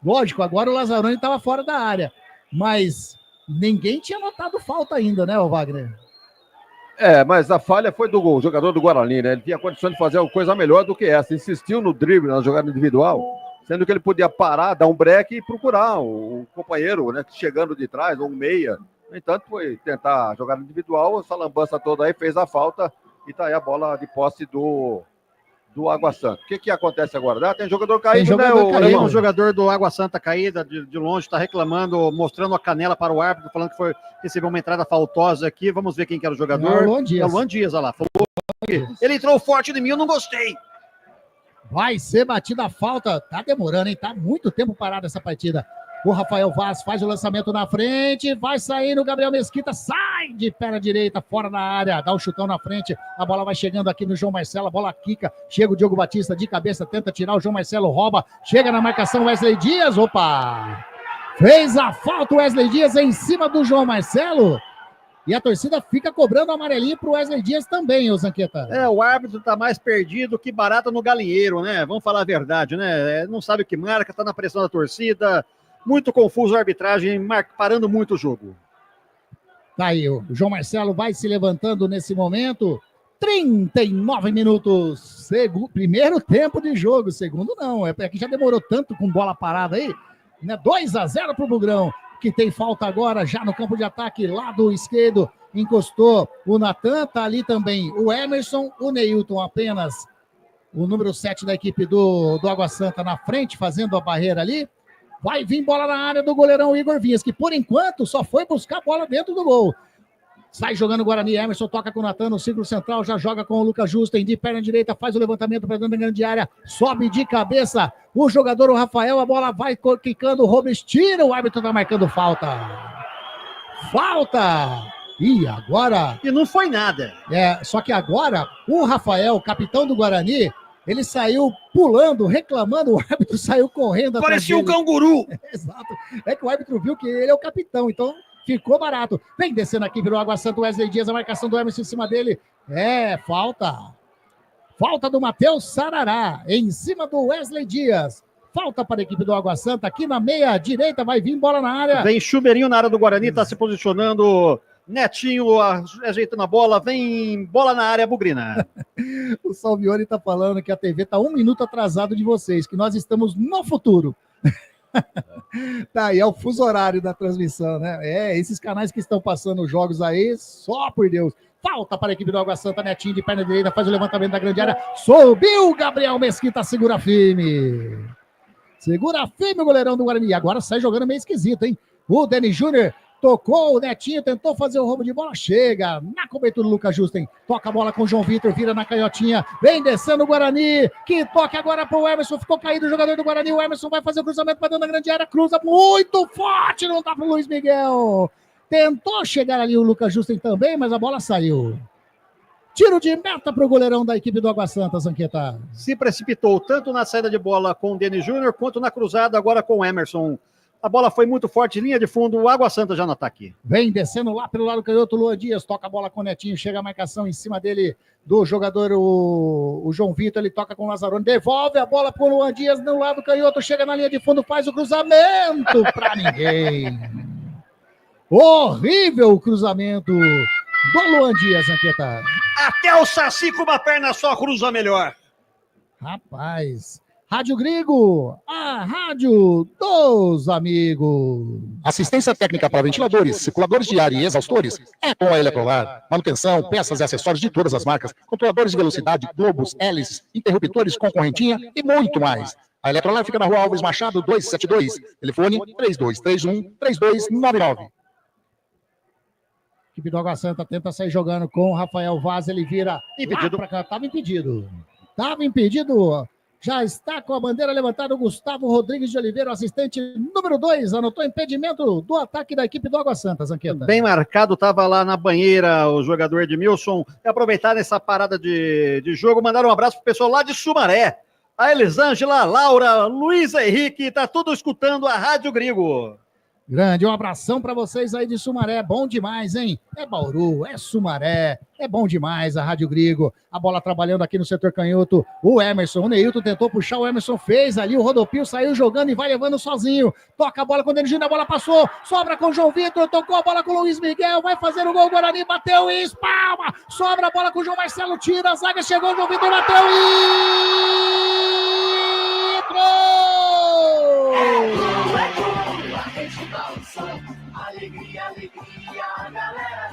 Lógico, agora o Lazzaroni estava fora da área, mas ninguém tinha notado falta ainda, né, o Wagner? Mas a falha foi do jogador do Guarani, né? Ele tinha condição de fazer uma coisa melhor do que essa. Insistiu no drible, na jogada individual, sendo que ele podia parar, dar um break e procurar um companheiro, né, chegando de trás, ou um meia. No entanto, foi tentar a jogada individual, essa lambança toda aí fez a falta e tá aí a bola de posse do Água Santa. O que acontece agora? Tem jogador caído, Tem um jogador do Água Santa caída de longe, está reclamando, mostrando a canela para o árbitro, falando que recebeu uma entrada faltosa aqui. Vamos ver quem que era o jogador. É o Luan Dias. Luan Dias, olha lá. Ele entrou forte em mim, eu não gostei. Vai ser batida a falta. Tá demorando, hein? Tá muito tempo parado essa partida. O Rafael Vaz faz o lançamento na frente, vai saindo o Gabriel Mesquita, sai de perna direita, fora da área, dá um chutão na frente, a bola vai chegando aqui no João Marcelo, a bola quica, chega o Diogo Batista de cabeça, tenta tirar, o João Marcelo rouba, chega na marcação Wesley Dias, opa! Fez a falta o Wesley Dias em cima do João Marcelo, e a torcida fica cobrando amarelinho pro Wesley Dias também, ô Zanqueta. O árbitro tá mais perdido que barata no galinheiro, né? Vamos falar a verdade, né? Não sabe o que marca, tá na pressão da torcida. Muito confuso a arbitragem, parando muito o jogo. Tá aí, o João Marcelo vai se levantando nesse momento. 39 minutos. Primeiro tempo de jogo. Segundo não. É que já demorou tanto com bola parada aí. Né? 2-0 pro Bugrão, que tem falta agora já no campo de ataque, lado esquerdo. Encostou o Natan, tá ali também o Emerson, o Neilton apenas. O número 7 da equipe do Água Santa na frente, fazendo a barreira ali. Vai vir bola na área do goleirão Igor Vinhas, que por enquanto só foi buscar a bola dentro do gol. Sai jogando o Guarani, Emerson toca com o Natan no círculo central, já joga com o Lucas Justen, de perna direita, faz o levantamento para dentro da grande área, sobe de cabeça o jogador, o Rafael, a bola vai quicando, o Robles tira, o árbitro tá marcando falta. Falta! E agora... E não foi nada. Só que agora o Rafael, capitão do Guarani, ele saiu pulando, reclamando, o árbitro saiu correndo. Parecia um canguru. Exato. É que o árbitro viu que ele é o capitão, então ficou barato. Vem descendo aqui pelo Água Santa, Wesley Dias, a marcação do Emerson em cima dele. Falta. Falta do Matheus Sarará, em cima do Wesley Dias. Falta para a equipe do Água Santa, aqui na meia direita, vai vir bola na área. Vem Chuveirinho na área do Guarani, está se posicionando... Netinho ajeitando a bola, vem bola na área, Bugrina. O Salvione tá falando que a TV tá 1 minuto atrasado de vocês, que nós estamos no futuro. Tá aí, é o fuso horário da transmissão, né? Esses canais que estão passando os jogos aí, só por Deus. Falta para a equipe do Água Santa, Netinho de perna direita, faz o levantamento da grande área, subiu, Gabriel Mesquita, segura firme. Segura firme o goleirão do Guarani. Agora sai jogando meio esquisito, hein? O Denis Júnior tocou, o Netinho tentou fazer o roubo de bola, chega na cobertura do Lucas Justen, toca a bola com o João Vitor, vira na canhotinha, vem descendo o Guarani, que toca agora pro Emerson, ficou caído o jogador do Guarani, o Emerson vai fazer o cruzamento para dentro da grande área, cruza muito forte, não dá pro Luiz Miguel, tentou chegar ali o Lucas Justen também, mas a bola saiu. Tiro de meta pro goleirão da equipe do Água Santa, Zanqueta. Se precipitou tanto na saída de bola com o Denis Júnior, quanto na cruzada agora com o Emerson. A bola foi muito forte, linha de fundo, o Água Santa já no ataque. Vem descendo lá pelo lado canhoto, Luan Dias, toca a bola com o Netinho, chega a marcação em cima dele do jogador, o João Vitor, ele toca com o Lazzaroni, devolve a bola pro Luan Dias no lado canhoto, chega na linha de fundo, faz o cruzamento pra ninguém. Horrível o cruzamento do Luan Dias, Anqueta. Até o Saci com uma perna só cruza melhor. Rapaz, Rádio Grigo, a rádio dos amigos. Assistência técnica para ventiladores, circuladores de ar e exaustores é com a Eletrolar. Manutenção, peças e acessórios de todas as marcas, controladores de velocidade, globos, hélices, interruptores com correntinha e muito mais. A Eletrolar fica na Rua Alves Machado 272, telefone 3231-3299. A equipe do Água Santa tenta sair jogando com o Rafael Vaz, ele vira impedido. Estava impedido. Já está com a bandeira levantada o Gustavo Rodrigues de Oliveira, o assistente número 2, anotou impedimento do ataque da equipe do Água Santa, Zanqueta. Bem marcado, estava lá na banheira o jogador Edmilson. E aproveitar nessa parada de jogo, mandar um abraço pro pessoal lá de Sumaré. A Elisângela, Laura, Luísa Henrique, tá tudo escutando a Rádio Grigo. Grande, um abração para vocês aí de Sumaré, bom demais, hein? É Bauru, é Sumaré, é bom demais a Rádio Grigo. A bola trabalhando aqui no setor canhoto, o Emerson, o Neilton tentou puxar, o Emerson fez ali, o rodopio saiu jogando e vai levando sozinho. Toca a bola com o Denigino, a bola passou, sobra com o João Vitor, tocou a bola com o Luiz Miguel, vai fazer o gol, o Guarani bateu e espalma, sobra a bola com o João Marcelo, tira a zaga, chegou o João Vitor, bateu e... entrou! Alegria, alegria, galera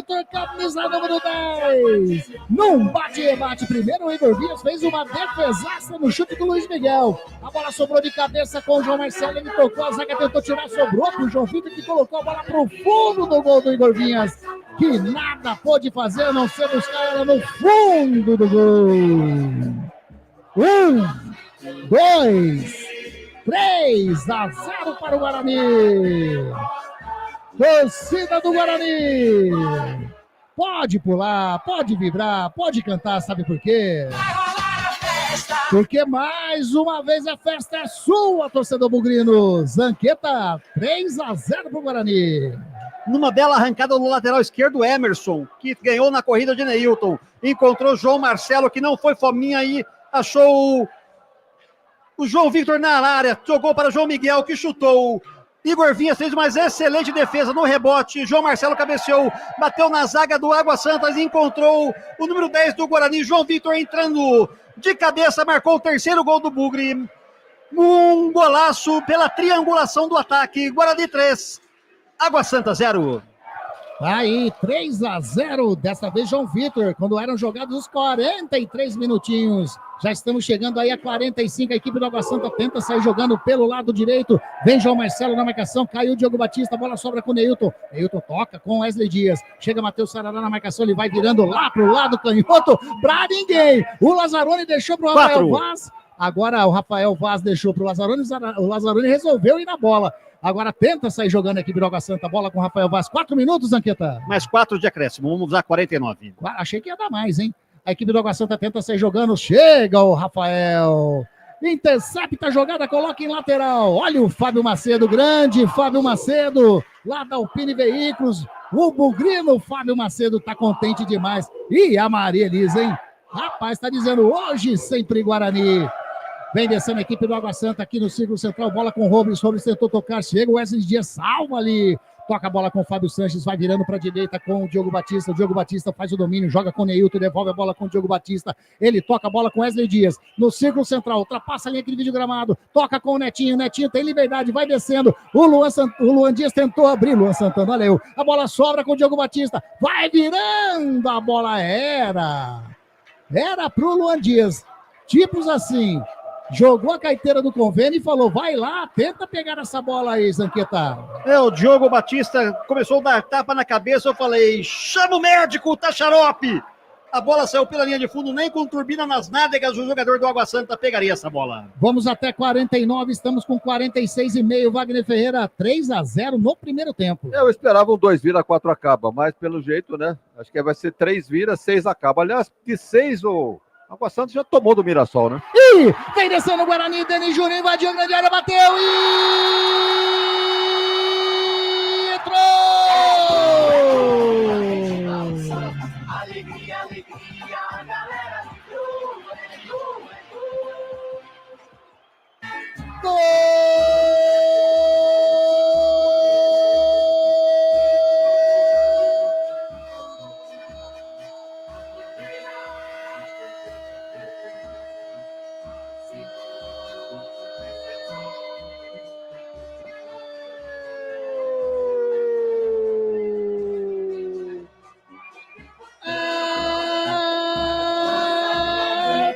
do Camisa número 10. Num bate-rebate. Primeiro o Igor Vias fez uma defesaça no chute do Luiz Miguel. A bola sobrou de cabeça com o João Marcelo. Ele tocou, a zaga tentou tirar, sobrou pro João Vitor, que colocou a bola pro fundo do gol do Igor Vinhas, que nada pôde fazer a não ser buscar ela no fundo do gol. 1, 2, 3-0 para o Guarani. Torcida do Guarani. Pode pular, pode vibrar, pode cantar, sabe por quê? Porque mais uma vez a festa é sua, torcedor bugrino. Zanqueta, 3-0 para o Guarani. Numa bela arrancada no lateral esquerdo, Emerson, que ganhou na corrida de Neilton. Encontrou João Marcelo, que não foi fominha aí, achou o João Victor na área, jogou para João Miguel, que chutou. Igor Vinhas fez uma excelente defesa no rebote. João Marcelo cabeceou, bateu na zaga do Água Santa e encontrou o número 10 do Guarani. João Victor entrando de cabeça, marcou o terceiro gol do Bugre. Um golaço pela triangulação do ataque. Guarani 3, Água Santa 0. Aí, 3-0, dessa vez João Vitor, quando eram jogados os 43 minutinhos. Já estamos chegando aí a 45, a equipe do Água Santa tenta sair jogando pelo lado direito. Vem João Marcelo na marcação, caiu o Diogo Batista, a bola sobra com o Neilton. Neilton toca com Wesley Dias. Chega Matheus Sarará na marcação, ele vai virando lá pro lado canhoto, pra ninguém. O Lazzaroni deixou pro Rafael Vaz. Agora o Rafael Vaz deixou pro Lazzaroni, o Lazzaroni resolveu ir na bola. Agora tenta sair jogando aqui, Água Santa, bola com o Rafael Vaz. 4 minutos, Zanqueta. Mais 4 de acréscimo, vamos usar 49. Achei que ia dar mais, hein? A equipe do Água Santa tenta sair jogando, chega o Rafael. Intercepta a jogada, coloca em lateral. Olha o Fábio Macedo, grande Fábio Macedo, lá da Alpine Veículos. O bugrino Fábio Macedo tá contente demais. E a Maria Elisa, hein? Rapaz, tá dizendo hoje sempre Guarani. Vem descendo a equipe do Água Santa aqui no círculo central, bola com o Robles tentou tocar, chega o Wesley Dias, salva ali, toca a bola com o Fábio Sanches, vai virando para a direita com o Diogo Batista faz o domínio, joga com o Neilton, devolve a bola com o Diogo Batista, ele toca a bola com o Wesley Dias, no círculo central, ultrapassa a linha aqui de vídeo gramado, toca com o Netinho tem liberdade, vai descendo, o Luan Dias tentou abrir, Luan Santana, valeu, a bola sobra com o Diogo Batista, vai virando, a bola era pro Luan Dias, tipos assim, jogou a carteira do convênio e falou, vai lá, tenta pegar essa bola aí, Zanqueta. O Diogo Batista começou a dar tapa na cabeça, eu falei, chama o médico, tá xarope. A bola saiu pela linha de fundo, nem com turbina nas nádegas, o jogador do Água Santa pegaria essa bola. Vamos até 49, estamos com 46,5. Wagner Ferreira, 3-0 no primeiro tempo. Eu esperava um 2 vira, 4 acaba, mas pelo jeito, né? Acho que vai ser 3 vira, 6 acaba. Aliás, de 6 o Água Santa já tomou do Mirassol, né? Ih, vem descendo o Guarani, Denis Júnior invadiu a grande área, bateu e... entrou! Alegria, alegria, galera de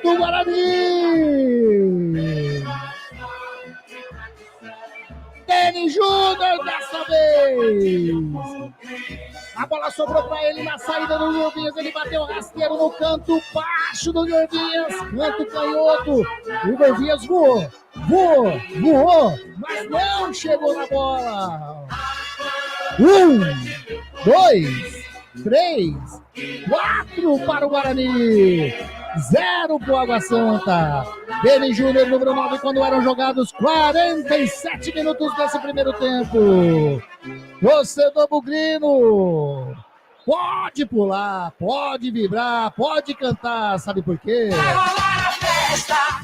do Guarani! Denis Júnior dessa vez! A bola sobrou para ele na saída do Jorvinhas, ele bateu rasteiro no canto baixo do Jorvinhas, canto canhoto, o Jorvinhas voou, mas não chegou na bola. 1, 2, 3, 4 para o Guarani, 0 para o Água Santa. Denis Júnior, número 9, quando eram jogados 47 minutos desse primeiro tempo. Torcedor bugrino, pode pular, pode vibrar, pode cantar, sabe por quê?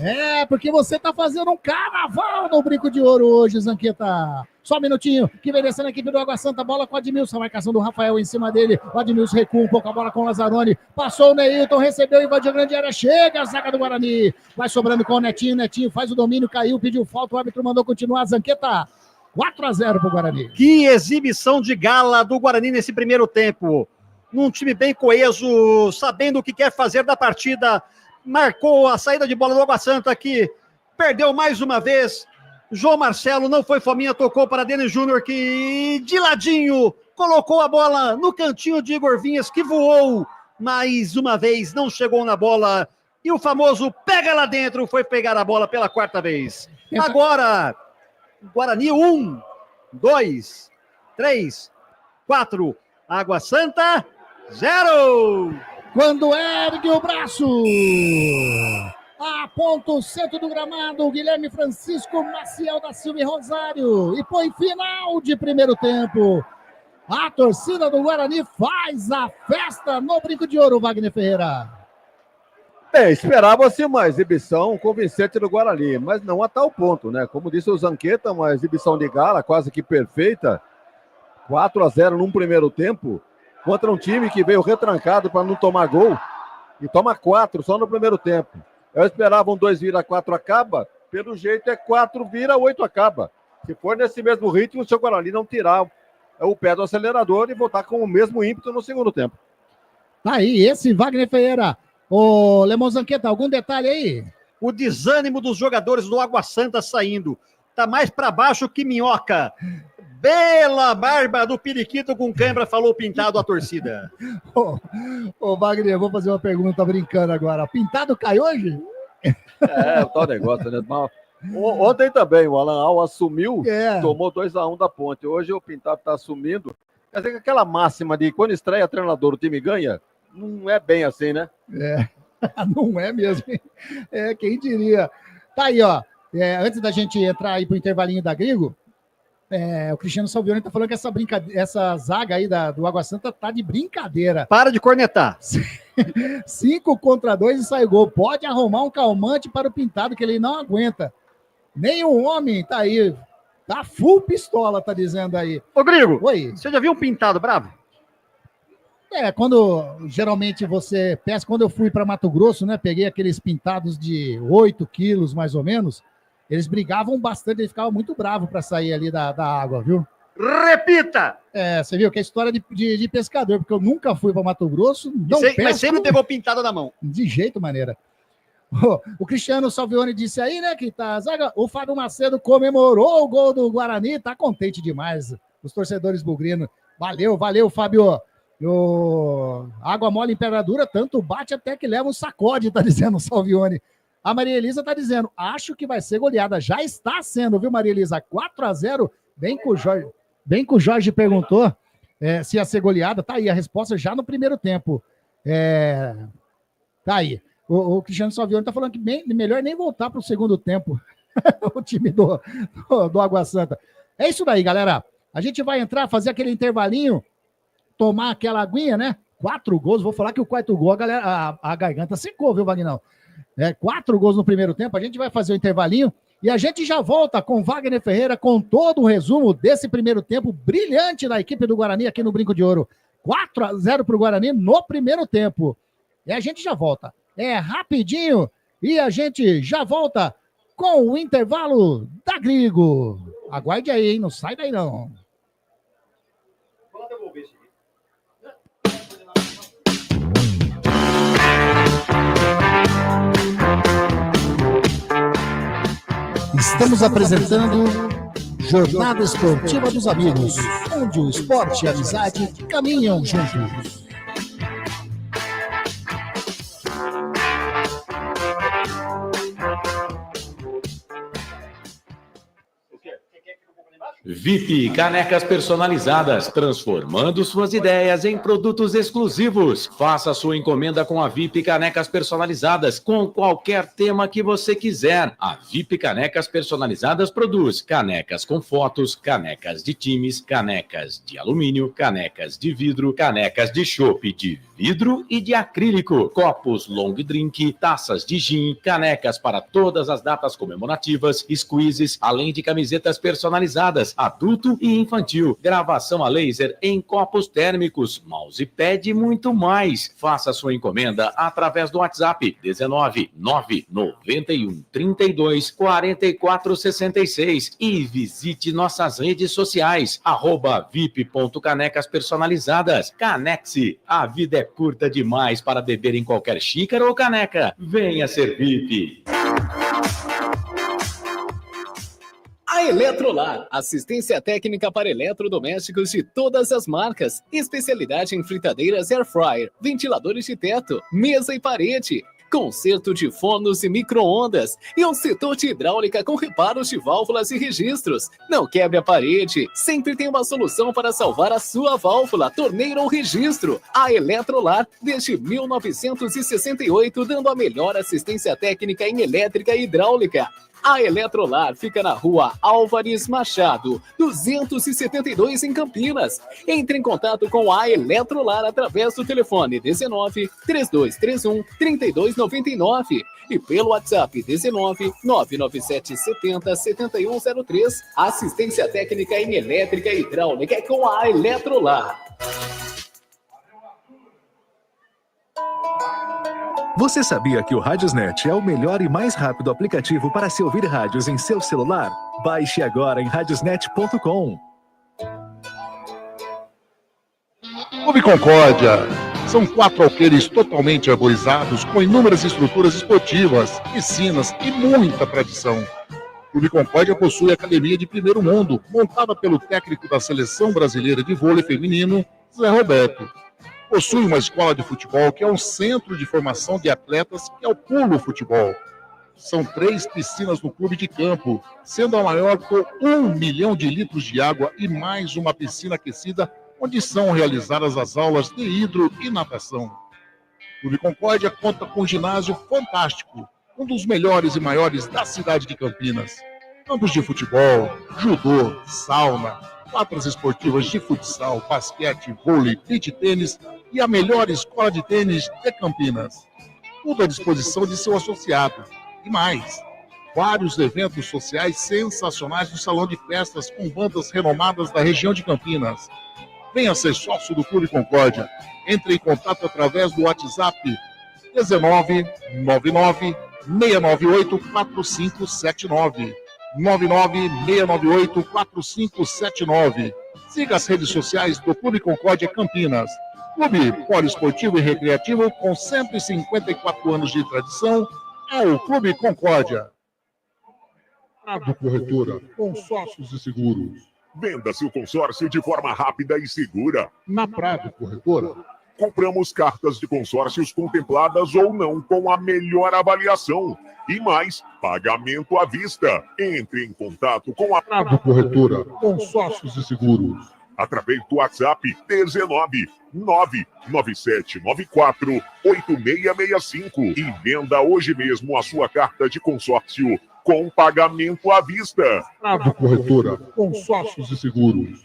É, porque você tá fazendo um carnaval no Brinco de Ouro hoje, Zanqueta. Só um minutinho, que vem descendo a equipe do Água Santa, bola com o Admilson, a marcação do Rafael em cima dele, o Admilson recua um pouco a bola com o Lazzaroni, passou o Neilton, recebeu, invadiu a grande área, chega a zaga do Guarani, vai sobrando com o Netinho, Netinho faz o domínio, caiu, pediu falta, o árbitro mandou continuar, Zanqueta. 4-0 pro Guarani. Que exibição de gala do Guarani nesse primeiro tempo. Num time bem coeso, sabendo o que quer fazer da partida. Marcou a saída de bola do Água Santa, que perdeu mais uma vez. João Marcelo não foi fominha, tocou para Denis Júnior, que de ladinho colocou a bola no cantinho de Igor Vinhas, que voou mais uma vez, não chegou na bola. E o famoso pega lá dentro foi pegar a bola pela quarta vez. Agora... Guarani 1, 2, 3, 4. Água Santa 0. Quando ergue o braço, aponta o centro do gramado, Guilherme Francisco Maciel da Silva e Rosário, e põe final de primeiro tempo. A torcida do Guarani faz a festa no Brinco de Ouro, Wagner Ferreira. Esperava-se uma exibição convincente do Guarani, mas não a tal ponto, né? Como disse o Zanqueta, uma exibição de gala quase que perfeita. 4-0 num primeiro tempo, contra um time que veio retrancado para não tomar gol, e toma 4 só no primeiro tempo. Eu esperava um 2 vira, 4 acaba, pelo jeito é 4 vira, 8 acaba. Se for nesse mesmo ritmo, o seu Guarani não tirar o pé do acelerador e voltar com o mesmo ímpeto no segundo tempo. Tá aí, esse Wagner Ferreira. Ô, Lemon Zanqueta, algum detalhe aí? O desânimo dos jogadores do Água Santa saindo. Tá mais para baixo que minhoca. Bela barba do periquito com cãibra, falou Pintado a torcida. Ô, Wagner, eu vou fazer uma pergunta brincando agora. Pintado cai hoje? É, o tal negócio, né? Ontem também o Alan Al assumiu, tomou 2-1 da Ponte. Hoje o Pintado tá assumindo. Quer dizer que aquela máxima de quando estreia treinador o time ganha, não é bem assim, né? Não é mesmo. Quem diria. Tá aí, ó. Antes da gente entrar aí pro intervalinho da Grigo, o Cristiano Salvioni tá falando que essa zaga aí do Água Santa tá de brincadeira. Para de cornetar. 5 contra 2 e sai gol. Pode arrumar um calmante para o Pintado, que ele não aguenta. Nenhum homem tá aí. Tá full pistola, tá dizendo aí. Ô, Grigo, oi. Você já viu um Pintado bravo? Quando geralmente você pesca, quando eu fui para Mato Grosso, né, peguei aqueles pintados de 8 quilos, mais ou menos, eles brigavam bastante, eles ficavam muito bravos para sair ali da água, viu? Repita! Você viu que é história de pescador, porque eu nunca fui para Mato Grosso, mas sempre pegou pintada na mão. De jeito maneira. O Cristiano Salvioni disse aí, né, que tá a zaga, o Fábio Macedo comemorou o gol do Guarani, tá contente demais, os torcedores bugrinos. Valeu, Fábio. Água mole em pedra dura, tanto bate até que leva um sacode, tá dizendo o Salvione. A Maria Elisa tá dizendo, acho que vai ser goleada. Já está sendo, viu, Maria Elisa? 4-0, bem que o Jorge perguntou se ia ser goleada. Tá aí a resposta já no primeiro tempo. Tá aí. O Cristiano Salvione tá falando que melhor nem voltar pro segundo tempo. O time do Água Santa. É isso daí, galera. A gente vai entrar, fazer aquele intervalinho, tomar aquela aguinha, né? 4 gols. Vou falar que o quarto gol, a garganta secou, viu, Vagnão? 4 gols no primeiro tempo. A gente vai fazer o intervalinho e a gente já volta com Wagner Ferreira com todo o resumo desse primeiro tempo brilhante da equipe do Guarani aqui no Brinco de Ouro. 4-0 pro Guarani no primeiro tempo. E a gente já volta. Rapidinho e a gente já volta com o intervalo da Grigo. Aguarde aí, hein? Não sai daí, não. Estamos apresentando Jornada Esportiva dos Amigos, onde o esporte e a amizade caminham juntos. VIP Canecas Personalizadas, transformando suas ideias em produtos exclusivos. Faça sua encomenda com a VIP Canecas Personalizadas, com qualquer tema que você quiser. A VIP Canecas Personalizadas produz canecas com fotos, canecas de times, canecas de alumínio, canecas de vidro, canecas de chopp de vidro e de acrílico, copos long drink, taças de gin, canecas para todas as datas comemorativas, squeezes, além de camisetas personalizadas, adulto e infantil, gravação a laser em copos térmicos, mousepad e muito mais. Faça sua encomenda através do WhatsApp 19 991 32 44 66 e visite nossas redes sociais @vip.canecas personalizadas. Canexe, a vida é curta demais para beber em qualquer xícara ou caneca. Venha ser VIP. A Eletrolar, assistência técnica para eletrodomésticos de todas as marcas, especialidade em fritadeiras air fryer, ventiladores de teto, mesa e parede, conserto de fornos e micro-ondas e um setor de hidráulica com reparos de válvulas e registros. Não quebre a parede, sempre tem uma solução para salvar a sua válvula, torneira ou registro. A Eletrolar, desde 1968, dando a melhor assistência técnica em elétrica e hidráulica. A Eletrolar fica na rua Álvares Machado, 272 em Campinas. Entre em contato com a Eletrolar através do telefone 19 3231 3299 e pelo WhatsApp 19 997 70 7103. Assistência técnica em elétrica e hidráulica é com a Eletrolar. Você sabia que o Radiosnet é o melhor e mais rápido aplicativo para se ouvir rádios em seu celular? Baixe agora em radiosnet.com. Clube Concórdia. São 4 alqueires totalmente arborizados com inúmeras estruturas esportivas, piscinas e muita tradição. Clube Concórdia possui academia de primeiro mundo, montada pelo técnico da Seleção Brasileira de Vôlei Feminino, Zé Roberto. Possui uma escola de futebol que é um centro de formação de atletas que é o Pulo Futebol. São 3 piscinas no clube de campo, sendo a maior com 1 milhão de litros de água e mais uma piscina aquecida onde são realizadas as aulas de hidro e natação. O Clube Concórdia conta com um ginásio fantástico, um dos melhores e maiores da cidade de Campinas. Campos de futebol, judô, sauna, quadras esportivas de futsal, basquete, vôlei, beach tênis e a melhor escola de tênis de Campinas. Tudo à disposição de seu associado. E mais, vários eventos sociais sensacionais no salão de festas com bandas renomadas da região de Campinas. Venha ser sócio do Clube Concórdia. Entre em contato através do WhatsApp 19 99 698 4579. 99698-4579. Siga as redes sociais do Clube Concórdia Campinas. Clube poliesportivo e recreativo com 154 anos de tradição é o Clube Concórdia. Prado Corretora, consórcios e seguros. Venda seu consórcio de forma rápida e segura. Na Prado Corretora. Compramos cartas de consórcios contempladas ou não com a melhor avaliação. E mais, pagamento à vista. Entre em contato com a Prado Corretora, consórcios e seguros. Através do WhatsApp 19 99794 8665 e venda hoje mesmo a sua carta de consórcio com pagamento à vista. Prado Corretora, consórcios e seguros.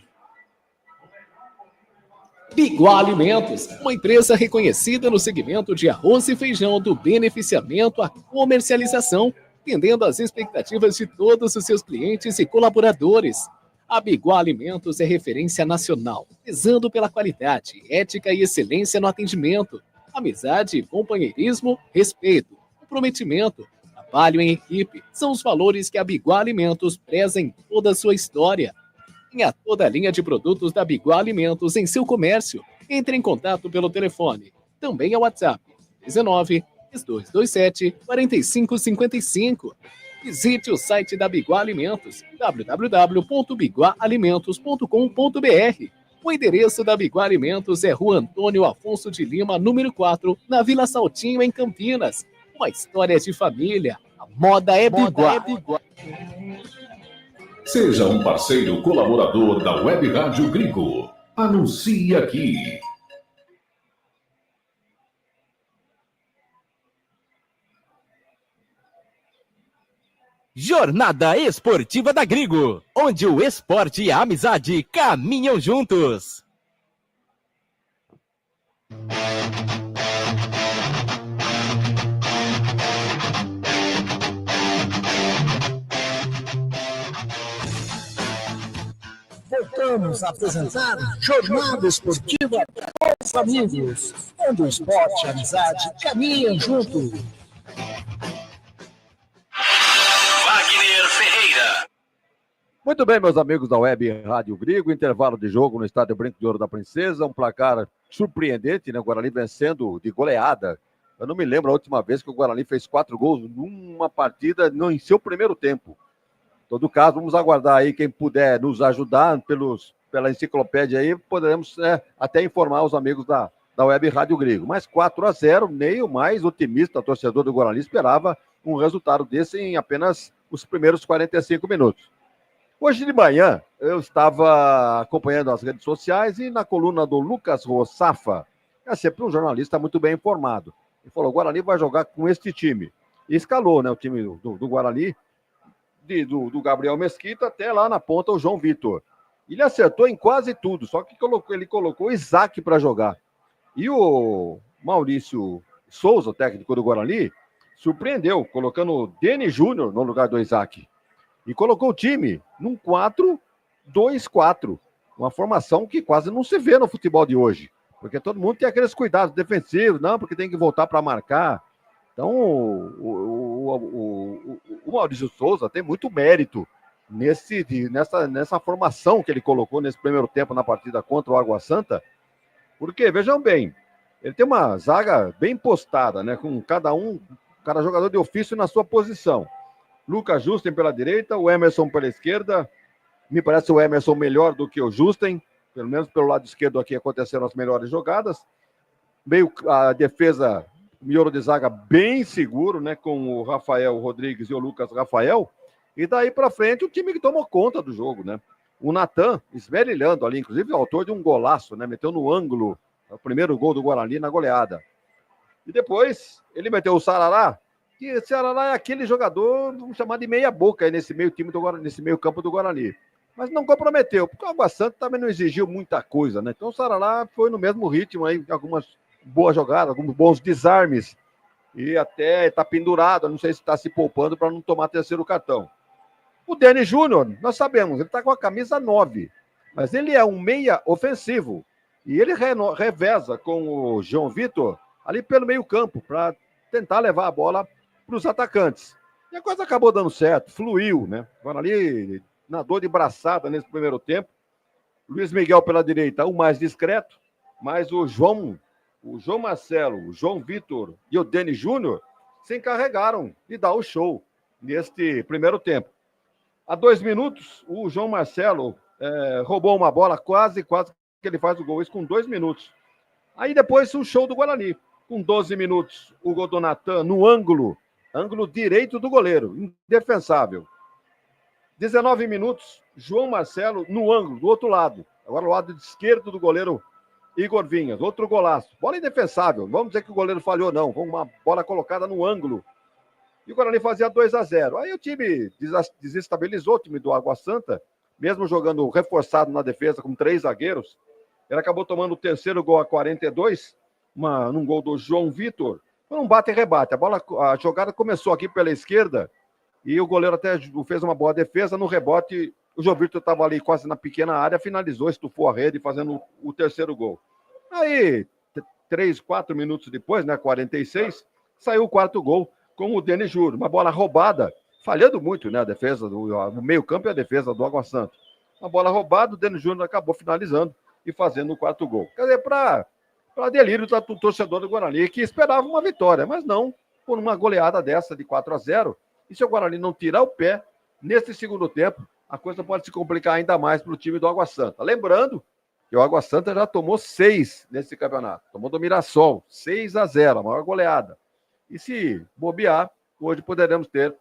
Biguá Alimentos, uma empresa reconhecida no segmento de arroz e feijão do beneficiamento à comercialização, atendendo às expectativas de todos os seus clientes e colaboradores. A Biguá Alimentos é referência nacional, prezando pela qualidade, ética e excelência no atendimento, amizade, companheirismo, respeito, comprometimento, trabalho em equipe. São os valores que a Biguá Alimentos preza em toda a sua história. Tenha toda a linha de produtos da Biguá Alimentos em seu comércio. Entre em contato pelo telefone. Também é o WhatsApp 19 3227 4555. Visite o site da Biguá Alimentos, www.biguaalimentos.com.br. O endereço da Biguá Alimentos é Rua Antônio Afonso de Lima, número 4, na Vila Saltinho, em Campinas. Uma história de família. A moda é Biguá. Seja um parceiro colaborador da Web Rádio Gringo. Anuncie aqui. Jornada Esportiva da Grigo, onde o esporte e a amizade caminham juntos. Voltamos a apresentar Jornada Esportiva para os amigos, onde o esporte e a amizade caminham junto. Wagner Ferreira. Muito bem, meus amigos da Web Rádio Grigo, intervalo de jogo no estádio Brinco de Ouro da Princesa, um placar surpreendente, né? O Guarani vencendo de goleada. Eu não me lembro a última vez que o Guarani fez 4 gols numa partida em seu primeiro tempo. Em todo caso, vamos aguardar aí quem puder nos ajudar pela enciclopédia aí, poderemos até informar os amigos da Web Rádio Grigo. Mas 4-0, nem o mais otimista torcedor do Guarani esperava um resultado desse em apenas os primeiros 45 minutos. Hoje de manhã, eu estava acompanhando as redes sociais e na coluna do Lucas Rossafa, é sempre um jornalista muito bem informado. Ele falou, o Guarani vai jogar com este time. E escalou, né, o time do Guarani, do Gabriel Mesquita até lá na ponta o João Vitor. Ele acertou em quase tudo, só que ele colocou o Isaac para jogar. E o Maurício Souza, o técnico do Guarani, surpreendeu, colocando o Deni Júnior no lugar do Isaac. E colocou o time num 4-2-4. Uma formação que quase não se vê no futebol de hoje. Porque todo mundo tem aqueles cuidados defensivos, não, porque tem que voltar para marcar. Então, o Maurício Souza tem muito mérito nessa formação que ele colocou nesse primeiro tempo na partida contra o Água Santa. Porque, vejam bem, ele tem uma zaga bem postada, né? Com cada jogador de ofício na sua posição. Lucas Justen pela direita, o Emerson pela esquerda. Me parece o Emerson melhor do que o Justen. Pelo menos pelo lado esquerdo aqui aconteceram as melhores jogadas. Meio a defesa, miolo de zaga bem seguro, né? Com o Rafael Rodrigues e o Lucas Rafael. E daí para frente o time que tomou conta do jogo, né? O Natan esmerilhando ali, inclusive o autor de um golaço, né? Meteu no ângulo o primeiro gol do Guarani na goleada. E depois ele meteu o Sarará, que o Sarará é aquele jogador, vamos chamar de meia boca aí nesse meio time do Guarani, nesse meio campo do Guarani. Mas não comprometeu, porque o Água Santa também não exigiu muita coisa, né? Então o Sarará foi no mesmo ritmo aí, algumas boas jogadas, alguns bons desarmes. E até está pendurado, não sei se está se poupando para não tomar terceiro cartão. O Deni Júnior, nós sabemos, ele está com a camisa 9, mas ele é um meia ofensivo. E ele reveza com o João Vitor ali pelo meio campo, para tentar levar a bola para os atacantes. E a coisa acabou dando certo, fluiu, né? Agora ali, nadou de braçada nesse primeiro tempo. Luiz Miguel pela direita, o mais discreto, mas o João Marcelo, o João Vitor e o Deni Júnior se encarregaram de dar o show neste primeiro tempo. Há 2 minutos, o João Marcelo roubou uma bola, quase que ele faz o gol, isso com 2 minutos. Aí depois o show do Guarani, com 12 minutos, o gol do Natan no ângulo direito do goleiro, indefensável. 19 minutos, João Marcelo no ângulo, do outro lado, agora o lado esquerdo do goleiro Igor Vinhas, outro golaço. Bola indefensável, vamos dizer que o goleiro falhou, não, uma bola colocada no ângulo. E o Guarani fazia 2-0. Aí o time desestabilizou o time do Água Santa, mesmo jogando reforçado na defesa com 3 zagueiros. Ele acabou tomando o terceiro gol a 42, num gol do João Vitor. Foi um bate e rebate. A jogada começou aqui pela esquerda e o goleiro até fez uma boa defesa. No rebote, o João Vitor estava ali quase na pequena área, finalizou, estufou a rede, fazendo o terceiro gol. Aí, 3, 4 minutos depois, né, 46, saiu o quarto gol com o Denis Júnior. Uma bola roubada, falhando muito, né, a defesa, o meio-campo e a defesa do Água Santa. Uma bola roubada, o Denis Júnior acabou finalizando e fazendo o quarto gol. Quer dizer, para delírio do torcedor do Guarani, que esperava uma vitória, mas não por uma goleada dessa de 4-0. E se o Guarani não tirar o pé, nesse segundo tempo, a coisa pode se complicar ainda mais para o time do Água Santa. Lembrando que o Água Santa já tomou 6 nesse campeonato. Tomou do Mirassol, 6-0, a maior goleada. E se bobear, hoje poderemos ter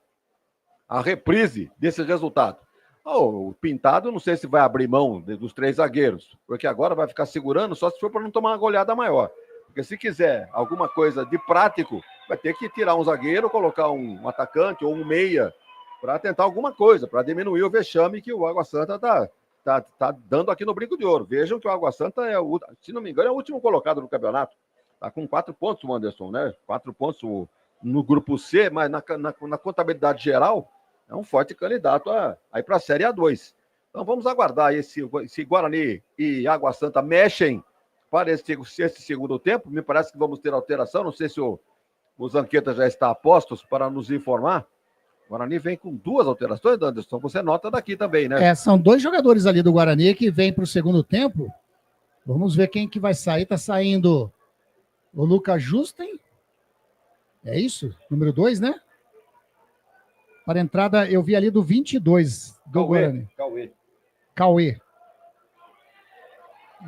a reprise desse resultado. O Pintado, não sei se vai abrir mão dos 3 zagueiros, porque agora vai ficar segurando só se for para não tomar uma goleada maior. Porque se quiser alguma coisa de prático, vai ter que tirar um zagueiro, colocar um atacante ou um meia para tentar alguma coisa, para diminuir o vexame que o Água Santa tá dando aqui no Brinco de Ouro. Vejam que o Água Santa se não me engano, é o último colocado no campeonato. Está com 4 pontos o Anderson, né? 4 pontos no grupo C, mas na contabilidade geral é um forte candidato a ir para a Série A2. Então vamos aguardar se Guarani e Água Santa mexem para esse segundo tempo. Me parece que vamos ter alteração. Não sei se o Zanqueta já está a postos para nos informar. O Guarani vem com 2 alterações, Anderson. Você nota daqui também, né? São 2 jogadores ali do Guarani que vêm para o segundo tempo. Vamos ver quem que vai sair. Está saindo o Lucas Justen. É isso? Número 2, né? Para a entrada, eu vi ali do 22 do Guarani. Cauê.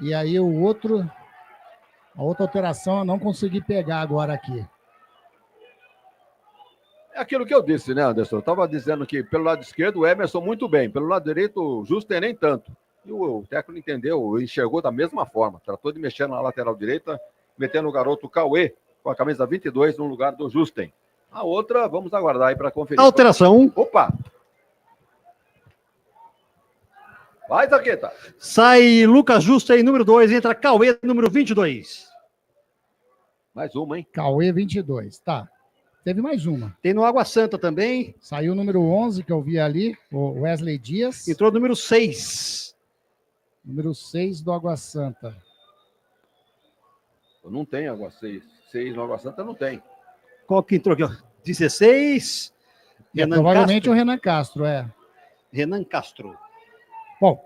E aí a outra alteração eu não consegui pegar agora aqui. É aquilo que eu disse, né, Anderson? Eu estava dizendo que pelo lado esquerdo o Emerson muito bem, pelo lado direito o Justen nem tanto. E o técnico entendeu, enxergou da mesma forma. Tratou de mexer na lateral direita, metendo o garoto Cauê com a camisa 22 no lugar do Justen. A outra, vamos aguardar aí para conferir. Alteração. Opa! Vai, Zaqueta. Sai Lucas Justen, número 2, entra Cauê, número 22. Mais uma, hein? Cauê, 22, tá. Teve mais uma. Tem no Água Santa também. Saiu o número 11, que eu vi ali, o Wesley Dias. Entrou o número 6. Número 6 do Água Santa. Não tem Água 6. 6 no Água Santa não tem. Qual que entrou aqui? Ó? 16. Provavelmente Castro. o Renan Castro, Renan Castro. Bom,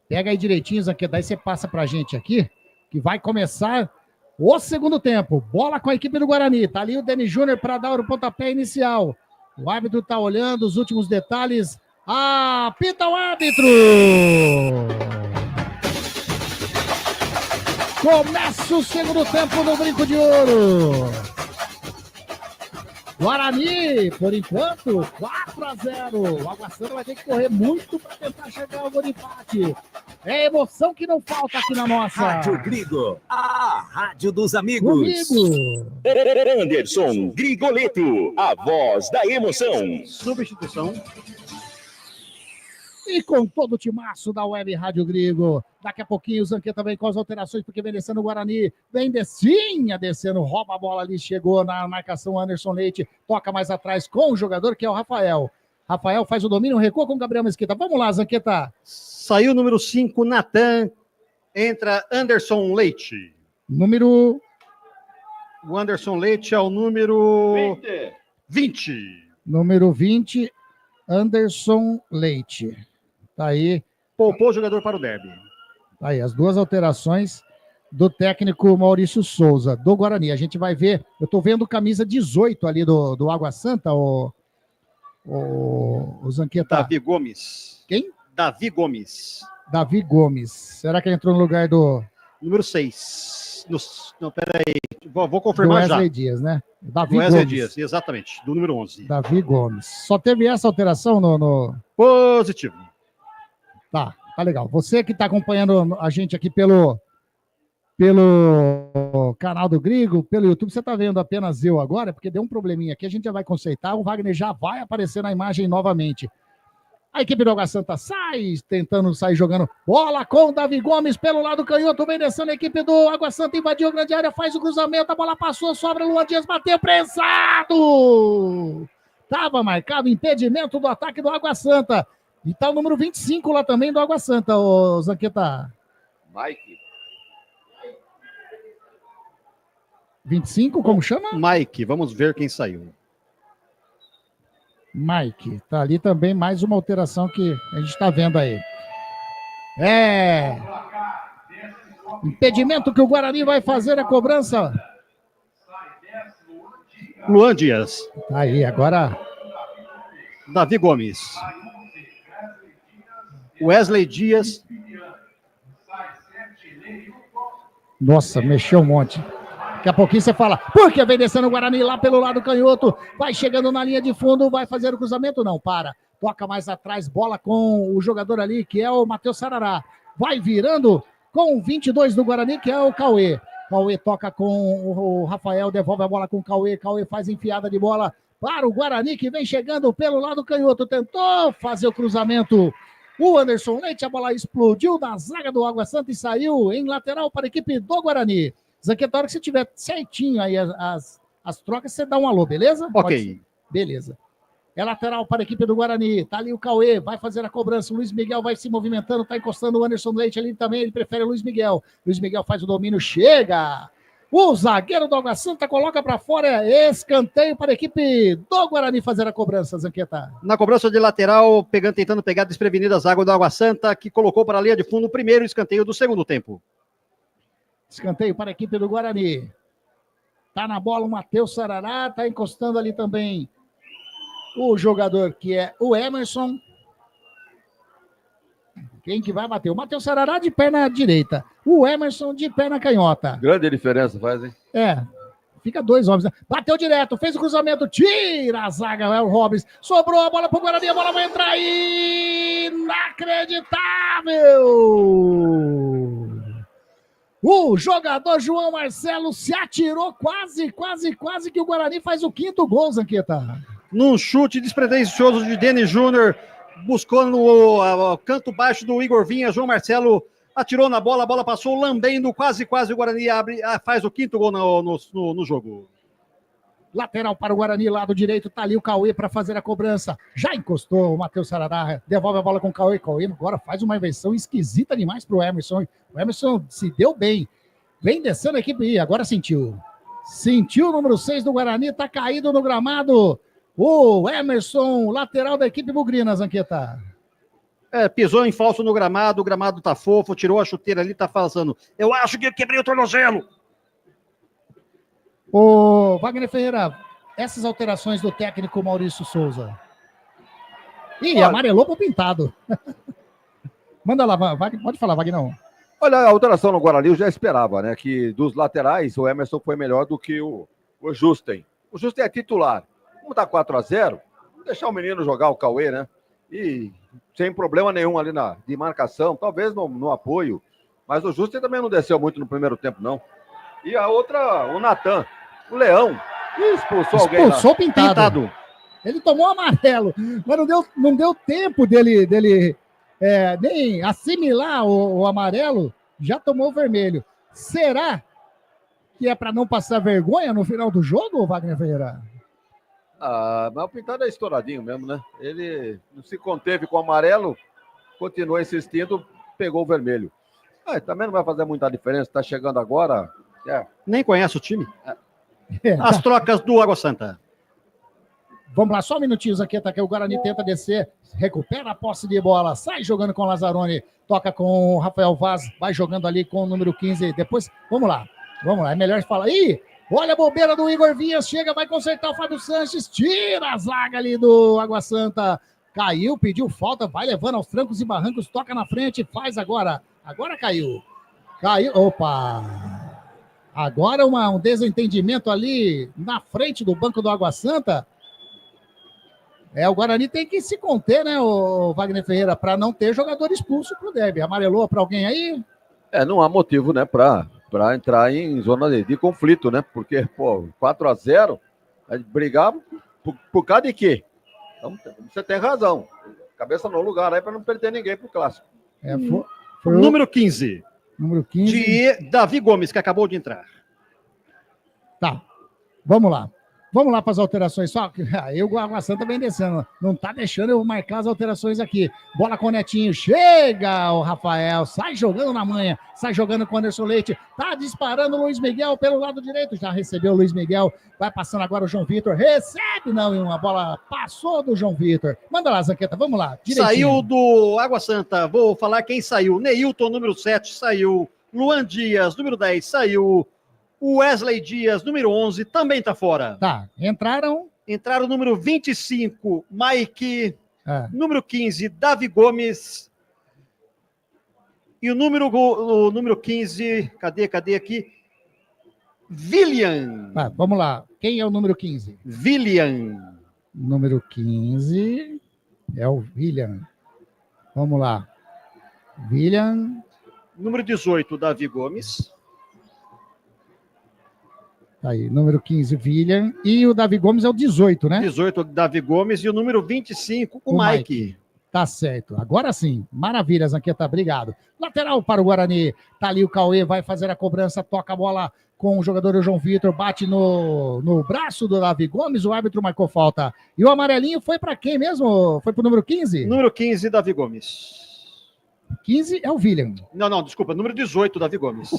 pega aí direitinho, Zanqueta, daí você passa pra gente aqui, que vai começar o segundo tempo. Bola com a equipe do Guarani. Tá ali o Denis Júnior para dar o pontapé inicial. O árbitro tá olhando os últimos detalhes. Apita o árbitro! Começa o segundo tempo no Brinco de Ouro. Guarani, por enquanto, 4-0. O Água Santa vai ter que correr muito para tentar chegar ao gol de empate. É emoção que não falta aqui na nossa. Rádio Grigo, a rádio dos amigos. Comigo. Anderson Grigoleto, a voz da emoção. Substituição. E com todo o timaço da Web Rádio Grigo. Daqui a pouquinho o Zanqueta vem com as alterações, porque vem descendo o Guarani. Vem descendo, rouba a bola ali, chegou na marcação Anderson Leite. Toca mais atrás com o jogador, que é o Rafael. Rafael faz o domínio, recua com o Gabriel Mesquita. Vamos lá, Zanqueta. Saiu o número 5, Natan. Entra Anderson Leite. Número... O Anderson Leite é o número... 20. Número 20, Anderson Leite. Tá aí. Poupou o jogador para o derby. Tá aí, as 2 alterações do técnico Maurício Souza, do Guarani. A gente vai ver, eu tô vendo camisa 18 ali do Água Santa, o Zanqueta. Davi Gomes. Quem? Davi Gomes. Davi Gomes. Será que ele entrou no lugar do... Número 6. Não, peraí. Vou confirmar já. Wesley Dias, né? Davi Wesley Gomes. Dias, exatamente. Do número 11. Davi Gomes. Só teve essa alteração no... Positivo. Tá legal. Você que está acompanhando a gente aqui pelo canal do Grigo, pelo YouTube, você está vendo apenas eu agora, porque deu um probleminha aqui, a gente já vai consertar, o Wagner já vai aparecer na imagem novamente. A equipe do Água Santa tentando sair jogando bola com o Davi Gomes pelo lado canhoto, vem descendo a equipe do Água Santa, invadiu a grande área, faz o cruzamento, a bola passou, sobra, Luan Dias bateu, prensado! Tava marcado impedimento do ataque do Água Santa. E tá o número 25 lá também do Água Santa, ô Zanqueta. Mike. 25, como chama? Mike, vamos ver quem saiu. Mike, tá ali também mais uma alteração que a gente tá vendo aí. Impedimento que o Guarani vai fazer a cobrança. Luan Dias. Tá aí, agora... Davi Gomes. Wesley Dias. Nossa, mexeu um monte. Daqui a pouquinho você fala, porque vem descendo o Guarani lá pelo lado canhoto, vai chegando na linha de fundo, vai fazer o cruzamento? Não, para. Toca mais atrás, bola com o jogador ali, que é o Matheus Sarará. Vai virando com o 22 do Guarani, que é o Cauê. Cauê toca com o Rafael, devolve a bola com o Cauê. Cauê faz enfiada de bola para o Guarani, que vem chegando pelo lado canhoto. Tentou fazer o cruzamento. O Anderson Leite, a bola explodiu na zaga do Água Santa e saiu em lateral para a equipe do Guarani. Zanqueta, a hora que você tiver certinho aí as trocas, você dá um alô, beleza? Ok. Beleza. É lateral para a equipe do Guarani. Tá ali o Cauê, vai fazer a cobrança. O Luiz Miguel vai se movimentando, tá encostando o Anderson Leite ali também. Ele prefere o Luiz Miguel. Luiz Miguel faz o domínio, chega. O zagueiro do Água Santa coloca para fora, escanteio para a equipe do Guarani fazer a cobrança, Zanqueta. Na cobrança de lateral, tentando pegar desprevenida a zaga do Água Santa, que colocou para a linha de fundo o primeiro escanteio do segundo tempo. Escanteio para a equipe do Guarani. Tá na bola o Matheus Sarará, tá encostando ali também o jogador que é o Emerson. Quem que vai bater? O Matheus Sarará de perna direita. O Emerson de perna canhota. Grande diferença faz, hein? Fica dois homens. Bateu direto, fez o cruzamento, tira a zaga, é o Robles. Sobrou a bola pro Guarani, a bola vai entrar. Inacreditável! O jogador João Marcelo se atirou quase que o Guarani faz o quinto gol, Zanqueta. Num chute despretensioso de Denis Júnior, buscou no canto baixo do Igor Vinha, João Marcelo atirou na bola, a bola passou lambendo, quase o Guarani faz o quinto gol no jogo. Lateral para o Guarani, lado direito, tá ali o Cauê para fazer a cobrança. Já encostou o Matheus Sarará, devolve a bola com o Cauê. Cauê agora faz uma inversão esquisita demais para o Emerson. O Emerson se deu bem. Vem descendo a equipe, agora sentiu. Sentiu o número 6 do Guarani, tá caído no gramado. O Emerson, lateral da equipe bugrina, Zanqueta. Pisou em falso no gramado, o gramado tá fofo, tirou a chuteira ali, tá falando. Eu acho que eu quebrei o tornozelo. Ô, Wagner Ferreira, essas alterações do técnico Maurício Souza. Amarelou pro pintado. Manda lá, pode falar, Wagner. Olha, a alteração no Guarani eu já esperava, né? Que dos laterais o Emerson foi melhor do que o Justen. O Justen é titular. Como tá 4-0, vamos deixar o menino jogar o Cauê, né? E sem problema nenhum ali de marcação, talvez no apoio. Mas o Justen também não desceu muito no primeiro tempo, não. E a outra, o Natan, o Leão, expulsou alguém lá. Expulsou pintado. Ele tomou amarelo, mas não deu tempo dele nem assimilar o amarelo, já tomou vermelho. Será que é para não passar vergonha no final do jogo, Wagner Ferreira? Mas o pintado é estouradinho mesmo, né? Ele não se conteve com o amarelo, continuou insistindo, pegou o vermelho. Também não vai fazer muita diferença, tá chegando agora. Nem conhece o time. As trocas do Água Santa. Vamos lá, só um minutinho, Zanqueta, que o Guarani tenta descer, recupera a posse de bola, sai jogando com o Lazzaroni, toca com o Rafael Vaz, vai jogando ali com o número 15, depois, vamos lá, é melhor falar, olha a bobeira do Igor Vinhas, chega, vai consertar o Fábio Sanches, tira a zaga ali do Água Santa, Caiu, pediu falta, vai levando aos trancos e barrancos, toca na frente, faz agora. Agora caiu. Caiu, opa! Agora um desentendimento ali na frente do banco do Água Santa. O Guarani tem que se conter, né, o Wagner Ferreira, para não ter jogador expulso pro derby. Amarelou para alguém aí? Não há motivo, né, para entrar em zona de conflito, né? Porque, 4-0, brigar por causa de quê? Então, você tem razão. Cabeça no lugar aí para não perder ninguém pro clássico. Foi número 15. Número 15. De Davi Gomes, que acabou de entrar. Tá. Vamos lá. Vamos lá para as alterações. Só que aí o Água Santa vem descendo. Não tá deixando eu marcar as alterações aqui. Bola com o Netinho. Chega o Rafael. Sai jogando na manha. Sai jogando com o Anderson Leite. Tá disparando o Luiz Miguel pelo lado direito. Já recebeu o Luiz Miguel. Vai passando agora o João Vitor. Recebe, não. E uma bola passou do João Vitor. Manda lá, Zanqueta. Vamos lá. Direitinho. Saiu do Água Santa. Vou falar quem saiu. Neilton, número 7, saiu. Luan Dias, número 10, saiu. O Wesley Dias, número 11, também tá fora. Tá, entraram o número 25, Mike. Número 15, Davi Gomes. E o número 15, cadê aqui? William. Vamos lá, quem é o número 15? William. Número 15 é o William. Vamos lá. William. Número 18, Davi Gomes. Aí, número 15, William. E o Davi Gomes é o 18, né? 18, Davi Gomes. E o número 25, o Mike. Tá certo. Agora sim. Maravilha, Zanqueta. Obrigado. Lateral para o Guarani. Tá ali o Cauê, vai fazer a cobrança, toca a bola com o jogador o João Vitor, bate no braço do Davi Gomes, o árbitro marcou falta. E o amarelinho foi para quem mesmo? Foi pro número 15? Número 15, Davi Gomes. 15 é o William. Não, desculpa. Número 18, Davi Gomes.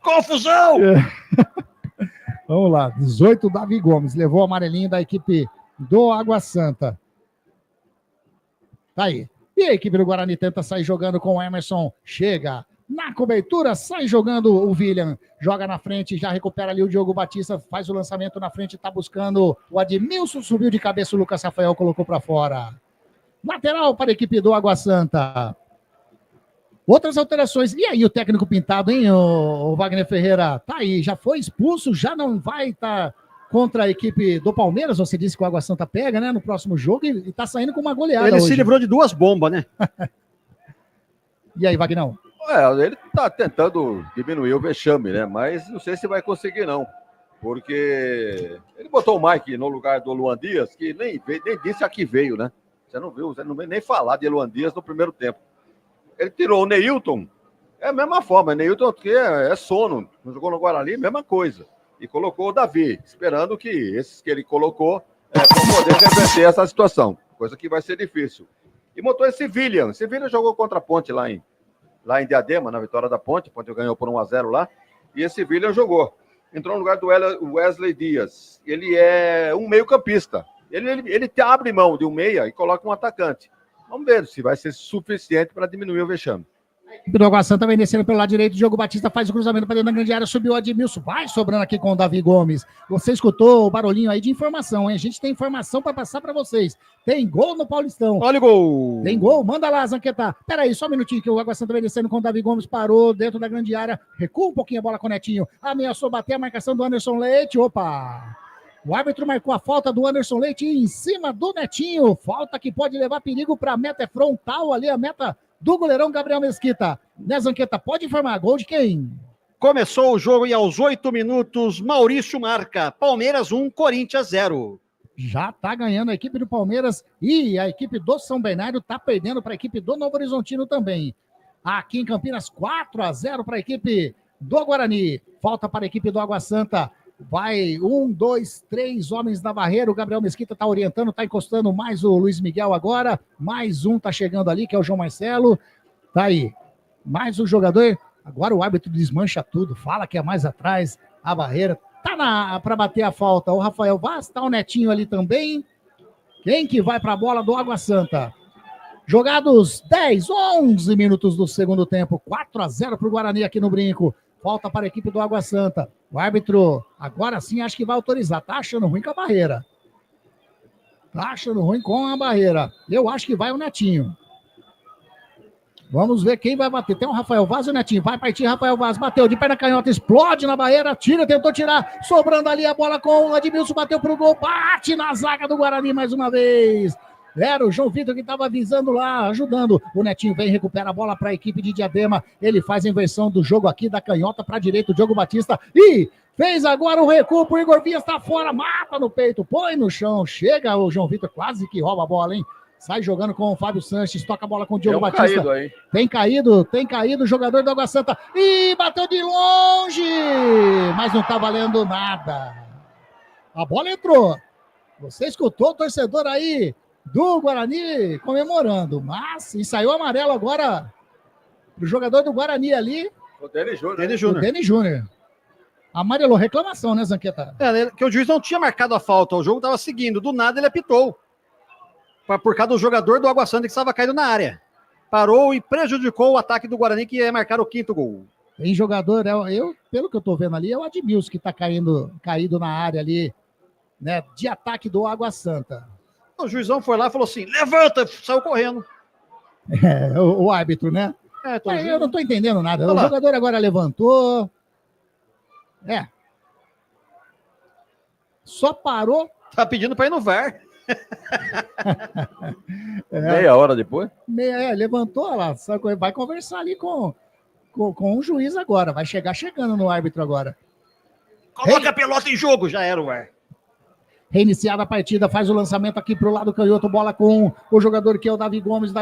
Confusão! Vamos lá, 18, Davi Gomes. Levou o amarelinho da equipe do Água Santa. Tá aí. E a equipe do Guarani tenta sair jogando com o Emerson. Chega na cobertura, sai jogando o William. Joga na frente, já recupera ali o Diogo Batista. Faz o lançamento na frente, tá buscando o Admilson. Subiu de cabeça, o Lucas Rafael colocou para fora. Lateral para a equipe do Água Santa. Outras alterações. E aí o técnico pintado, hein, o Wagner Ferreira? Tá aí, já foi expulso, já não vai estar contra a equipe do Palmeiras. Você disse que o Água Santa pega, né, no próximo jogo e tá saindo com uma goleada Ele hoje. se livrou de 2 bombas, né? E aí, Wagner? Ele tá tentando diminuir o vexame, né? Mas não sei se vai conseguir, não. Porque ele botou o Mike no lugar do Luan Dias, que nem disse a que veio, né? Você não veio nem falar de Luan Dias no primeiro tempo. Ele tirou o Neilton, é a mesma forma, Neilton que é sono, não jogou no Guarani, mesma coisa. E colocou o Davi, esperando que esses que ele colocou para poder reverter essa situação, coisa que vai ser difícil. E botou esse William jogou contra a Ponte lá em Diadema, na vitória da Ponte, a Ponte ganhou por 1-0 lá, e esse William jogou. Entrou no lugar do Wesley Dias, ele é um meio-campista, ele abre mão de um meia e coloca um atacante. Vamos ver se vai ser suficiente para diminuir o vexame. O Água Santa vem descendo pelo lado direito, o Diogo Batista faz o cruzamento para dentro da grande área, subiu o Admilson, vai sobrando aqui com o Davi Gomes. Você escutou o barulhinho aí de informação, hein? A gente tem informação para passar para vocês. Tem gol no Paulistão. Olha o gol! Tem gol? Manda lá, Zanqueta. Pera aí, só um minutinho que o Água Santa vem descendo com o Davi Gomes, parou dentro da grande área, recua um pouquinho a bola com o Netinho, ameaçou bater a marcação do Anderson Leite, opa! O árbitro marcou a falta do Anderson Leite em cima do Netinho. Falta que pode levar perigo para a meta frontal ali, a meta do goleirão Gabriel Mesquita. Né, Zanqueta? Pode informar. Gol de quem? Começou o jogo e aos 8 minutos, Maurício marca. Palmeiras 1, Corinthians 0. Já tá ganhando a equipe do Palmeiras e a equipe do São Bernardo tá perdendo para a equipe do Novo Horizontino também. Aqui em Campinas, 4-0 para a equipe do Guarani. Falta para a equipe do Água Santa. Vai 1, 2, 3 homens na barreira, o Gabriel Mesquita tá orientando, tá encostando mais o Luiz Miguel agora, mais um tá chegando ali, que é o João Marcelo, tá aí, mais um jogador, agora o árbitro desmancha tudo, fala que é mais atrás, a barreira, tá para bater a falta, o Rafael Vaz, tá o Netinho ali também, quem que vai pra bola do Água Santa? Jogados 10, 11 minutos do segundo tempo, 4-0 pro Guarani aqui no Brinco. Falta para a equipe do Água Santa. O árbitro, agora sim, acho que vai autorizar. Tá achando ruim com a barreira. Tá achando ruim com a barreira. Eu acho que vai o Netinho. Vamos ver quem vai bater. Tem o Rafael Vaz e o Netinho. Vai partir Rafael Vaz. Bateu de perna canhota. Explode na barreira. Tira, tentou tirar. Sobrando ali a bola com o Edmilson. Bateu pro gol. Bate na zaga do Guarani mais uma vez. Era o João Vitor que estava avisando lá, ajudando. O Netinho vem, recupera a bola para a equipe de Diadema. Ele faz a inversão do jogo aqui da canhota para a direita. O Diogo Batista. E fez agora o recuo. O Igor Vias está fora. Mata no peito. Põe no chão. Chega o João Vitor. Quase que rouba a bola, hein? Sai jogando com o Fábio Sanches, toca a bola com o Diogo Batista. Tem caído o jogador do Água Santa. E bateu de longe, mas não tá valendo nada. A bola entrou. Você escutou o torcedor aí do Guarani comemorando, mas e saiu amarelo agora pro jogador do Guarani ali. O Denis Júnior. Amarelou, reclamação, né, Zanqueta? Que o juiz não tinha marcado a falta, o jogo tava seguindo, do nada ele apitou. Por causa do jogador do Água Santa que estava caído na área. Parou e prejudicou o ataque do Guarani, que ia marcar o 5º gol. Tem jogador, pelo que eu tô vendo ali, é o Admilson que tá caído na área ali, né, de ataque do Água Santa. O juizão foi lá e falou assim, levanta, saiu correndo. O árbitro, né? Eu não tô entendendo nada. O jogador agora levantou. Só parou. Tá pedindo para ir no VAR. Meia hora depois? Levantou lá, vai conversar ali com o juiz agora, vai chegando no árbitro agora. Coloca a pelota em jogo, já era o VAR. Reiniciada a partida, faz o lançamento aqui pro lado canhoto, bola com o jogador que é o Davi Gomes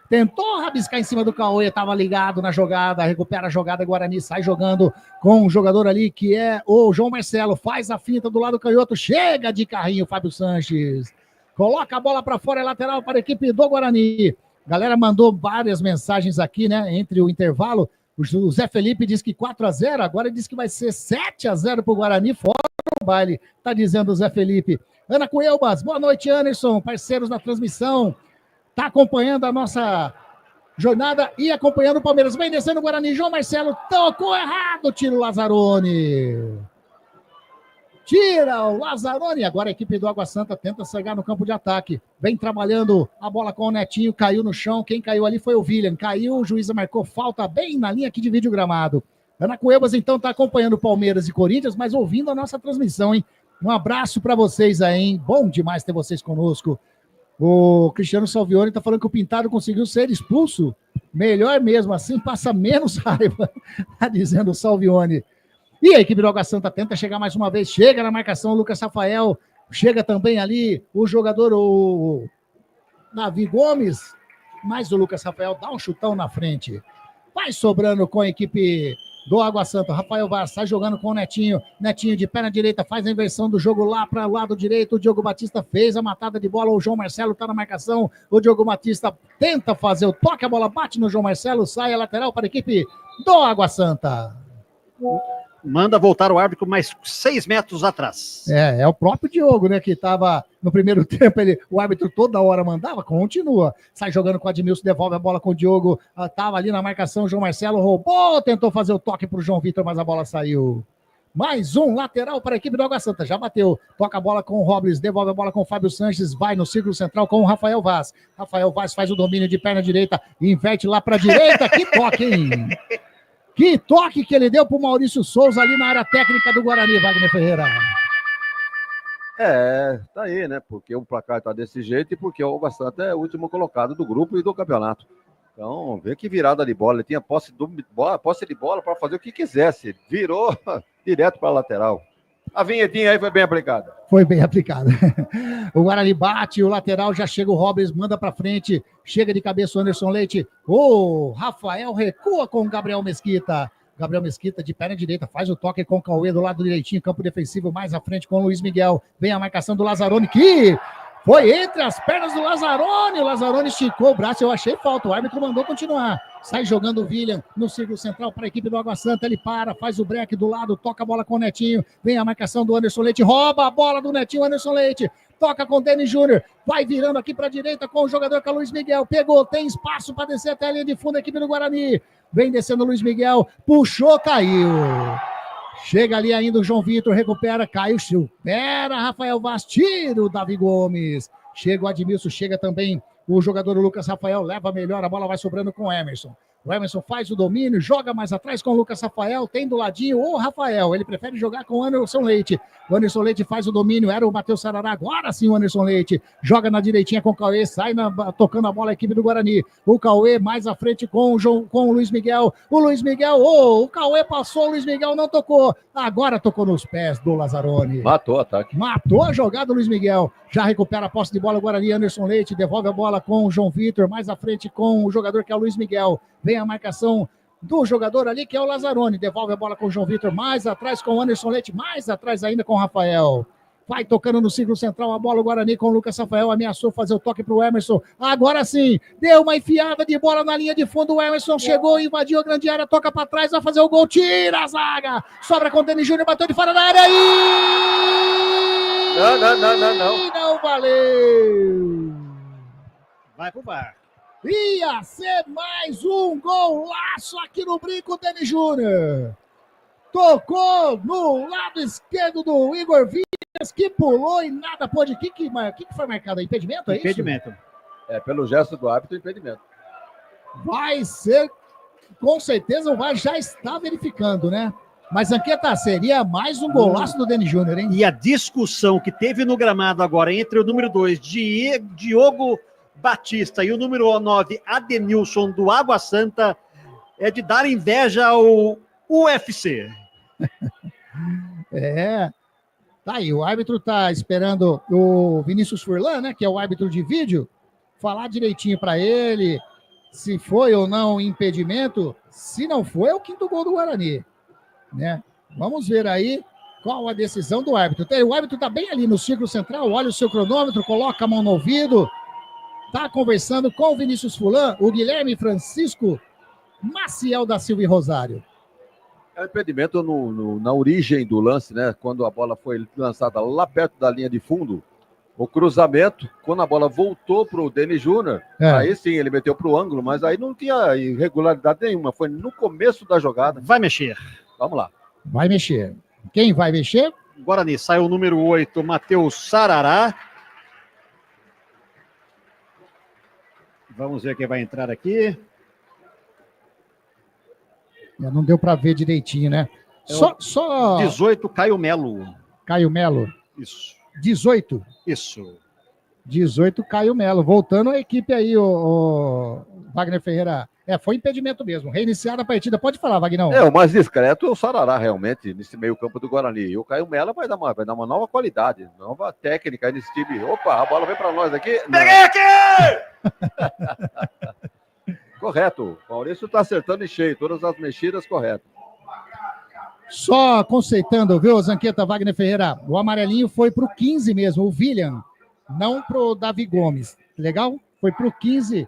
tentou rabiscar em cima do Cauê, estava ligado na jogada, recupera a jogada, Guarani sai jogando com o jogador ali que é o João Marcelo, faz a finta do lado canhoto, chega de carrinho, Fábio Sanches, coloca a bola para fora, é lateral para a equipe do Guarani. Galera mandou várias mensagens aqui, né, entre o intervalo. O Zé Felipe disse que 4-0, agora diz que vai ser 7-0 pro Guarani, fora o baile, tá dizendo o Zé Felipe. Ana Cuelbas, boa noite, Anderson, parceiros da transmissão, tá acompanhando a nossa jornada e acompanhando o Palmeiras. Vem descendo o Guarani, João Marcelo, tocou errado, tira o Lazzaroni. Tira o Lazzaroni, agora a equipe do Água Santa tenta chegar no campo de ataque, vem trabalhando a bola com o Netinho, caiu no chão, quem caiu ali foi o William, caiu, o juiz marcou falta bem na linha que divide o gramado. Ana Cuevas então tá acompanhando Palmeiras e Corinthians, mas ouvindo a nossa transmissão, hein? Um abraço para vocês aí, hein? Bom demais ter vocês conosco. O Cristiano Salvioni tá falando que o Pintado conseguiu ser expulso, melhor mesmo, assim passa menos raiva, tá dizendo o Salvioni. E a equipe do Água Santa tenta chegar mais uma vez, chega na marcação o Lucas Rafael, chega também ali o jogador, o Davi Gomes, mas o Lucas Rafael dá um chutão na frente. Vai sobrando com a equipe do Água Santa. Rafael Vaz sai jogando com o Netinho. Netinho de perna direita faz a inversão do jogo lá para o lado direito. O Diogo Batista fez a matada de bola. O João Marcelo está na marcação. O Diogo Batista tenta fazer o toque. A bola bate no João Marcelo. Sai a lateral para a equipe do Água Santa. Manda voltar o árbitro mais 6 metros atrás. É o próprio Diogo, né, que estava no primeiro tempo, o árbitro toda hora mandava, continua. Sai jogando com o Admilson, devolve a bola com o Diogo, estava ali na marcação, o João Marcelo roubou, tentou fazer o toque para o João Vitor, mas a bola saiu. Mais um lateral para a equipe do Água Santa, já bateu, toca a bola com o Robles, devolve a bola com o Fábio Sanches, vai no círculo central com o Rafael Vaz. Rafael Vaz faz o domínio de perna direita, inverte lá para a direita, que toque, hein? Que toque que ele deu pro Maurício Souza ali na área técnica do Guarani, Wagner Ferreira. Tá aí, né? Porque o placar tá desse jeito e porque o Água Santa é o último colocado do grupo e do campeonato. Então, vê que virada de bola. Ele tinha posse de bola para fazer o que quisesse. Virou direto para a lateral. A vinhetinha aí foi bem aplicada. Foi bem aplicada. O Guarani bate, o lateral já chega, o Robles manda para frente, chega de cabeça o Anderson Leite. O Rafael recua com o Gabriel Mesquita. Gabriel Mesquita de perna direita faz o toque com o Cauê do lado direitinho, campo defensivo mais à frente com o Luiz Miguel. Vem a marcação do Lazzaroni, que foi entre as pernas do Lazzaroni. O Lazzaroni esticou o braço, eu achei falta. O árbitro mandou continuar. Sai jogando o William no círculo central para a equipe do Água Santa. Ele para, faz o break do lado, toca a bola com o Netinho. Vem a marcação do Anderson Leite, rouba a bola do Netinho, Anderson Leite. Toca com o Denis Júnior, vai virando aqui para a direita com o jogador que é o Luiz Miguel. Pegou, tem espaço para descer até a linha de fundo a equipe do Guarani. Vem descendo o Luiz Miguel, puxou, caiu. Chega ali ainda o João Vitor, recupera, caiu, supera Rafael Vaz, tira o Davi Gomes. Chega o Admilson, chega também o jogador Lucas Rafael, leva melhor, a bola vai sobrando com o Emerson. O Emerson faz o domínio, joga mais atrás com o Lucas Rafael, tem do ladinho o Rafael, ele prefere jogar com o Anderson Leite. O Anderson Leite faz o domínio, era o Matheus Sarará, agora sim o Anderson Leite, joga na direitinha com o Cauê, sai tocando a bola a equipe do Guarani. O Cauê mais à frente com o Luiz Miguel. O Luiz Miguel, o Cauê passou, o Luiz Miguel não tocou, agora tocou nos pés do Lazzaroni. Matou o ataque. Matou a jogada do Luiz Miguel, já recupera a posse de bola o Guarani, Anderson Leite, devolve a bola com o João Vitor, mais à frente com o jogador que é o Luiz Miguel. Vem a marcação do jogador ali, que é o Lazzaroni. Devolve a bola com o João Vitor, mais atrás com o Anderson Leite, mais atrás ainda com o Rafael. Vai tocando no círculo central a bola, o Guarani com o Lucas Rafael, ameaçou fazer o toque para o Emerson. Agora sim, deu uma enfiada de bola na linha de fundo, o Emerson chegou, invadiu a grande área, toca para trás, vai fazer o gol, tira a zaga. Sobra com o Denis Júnior, bateu de fora da área e... Não. Não valeu. Vai pro VAR. Ia ser mais um golaço aqui no Brinco, Denis Júnior. Tocou no lado esquerdo do Igor Vias, que pulou e nada pôde. O que foi marcado aí? Impedimento, é Impedimento. isso? É, pelo gesto do árbitro, impedimento. Vai ser, com certeza o VAR já está verificando, né? Mas, Anqueta, seria mais um golaço do Denis Júnior, hein? E a discussão que teve no gramado agora entre o número 2, Diogo Batista, e o número 9, Adenilson, do Água Santa, é de dar inveja ao UFC. Tá aí, o árbitro tá esperando o Vinícius Furlan, né, que é o árbitro de vídeo, falar direitinho para ele se foi ou não impedimento. Se não foi, é o 5º gol do Guarani, né? Vamos ver aí qual a decisão do árbitro. O árbitro tá bem ali no círculo central, olha o seu cronômetro, coloca a mão no ouvido, tá conversando com o Vinícius Furlan, o Guilherme Francisco, Maciel da Silva e Rosário. É um impedimento na origem do lance, né? Quando a bola foi lançada lá perto da linha de fundo, o cruzamento, quando a bola voltou para o Denis Júnior, aí sim, ele meteu para o ângulo, mas aí não tinha irregularidade nenhuma, foi no começo da jogada. Vai mexer. Vamos lá. Vai mexer. Quem vai mexer? Guarani, sai o número 8, Matheus Sarará. Vamos ver quem vai entrar aqui. Não deu para ver direitinho, né? Só 18, Caio Melo. Caio Melo. Isso. 18. Isso. 18, Caio Melo. Voltando a equipe aí, o Wagner Ferreira. Foi impedimento mesmo. Reiniciada a partida. Pode falar, Wagner. O mais discreto é o Sarará, realmente, nesse meio campo do Guarani. E o Caio Melo vai dar uma nova qualidade, nova técnica nesse time. Opa, a bola vem para nós aqui. Peguei aqui! Correto. O Maurício está acertando em cheio. Todas as mexidas corretas. Só conceitando, viu, Zanqueta, Wagner Ferreira? O amarelinho foi pro 15 mesmo, o William. Não pro Davi Gomes. Legal? Foi pro 15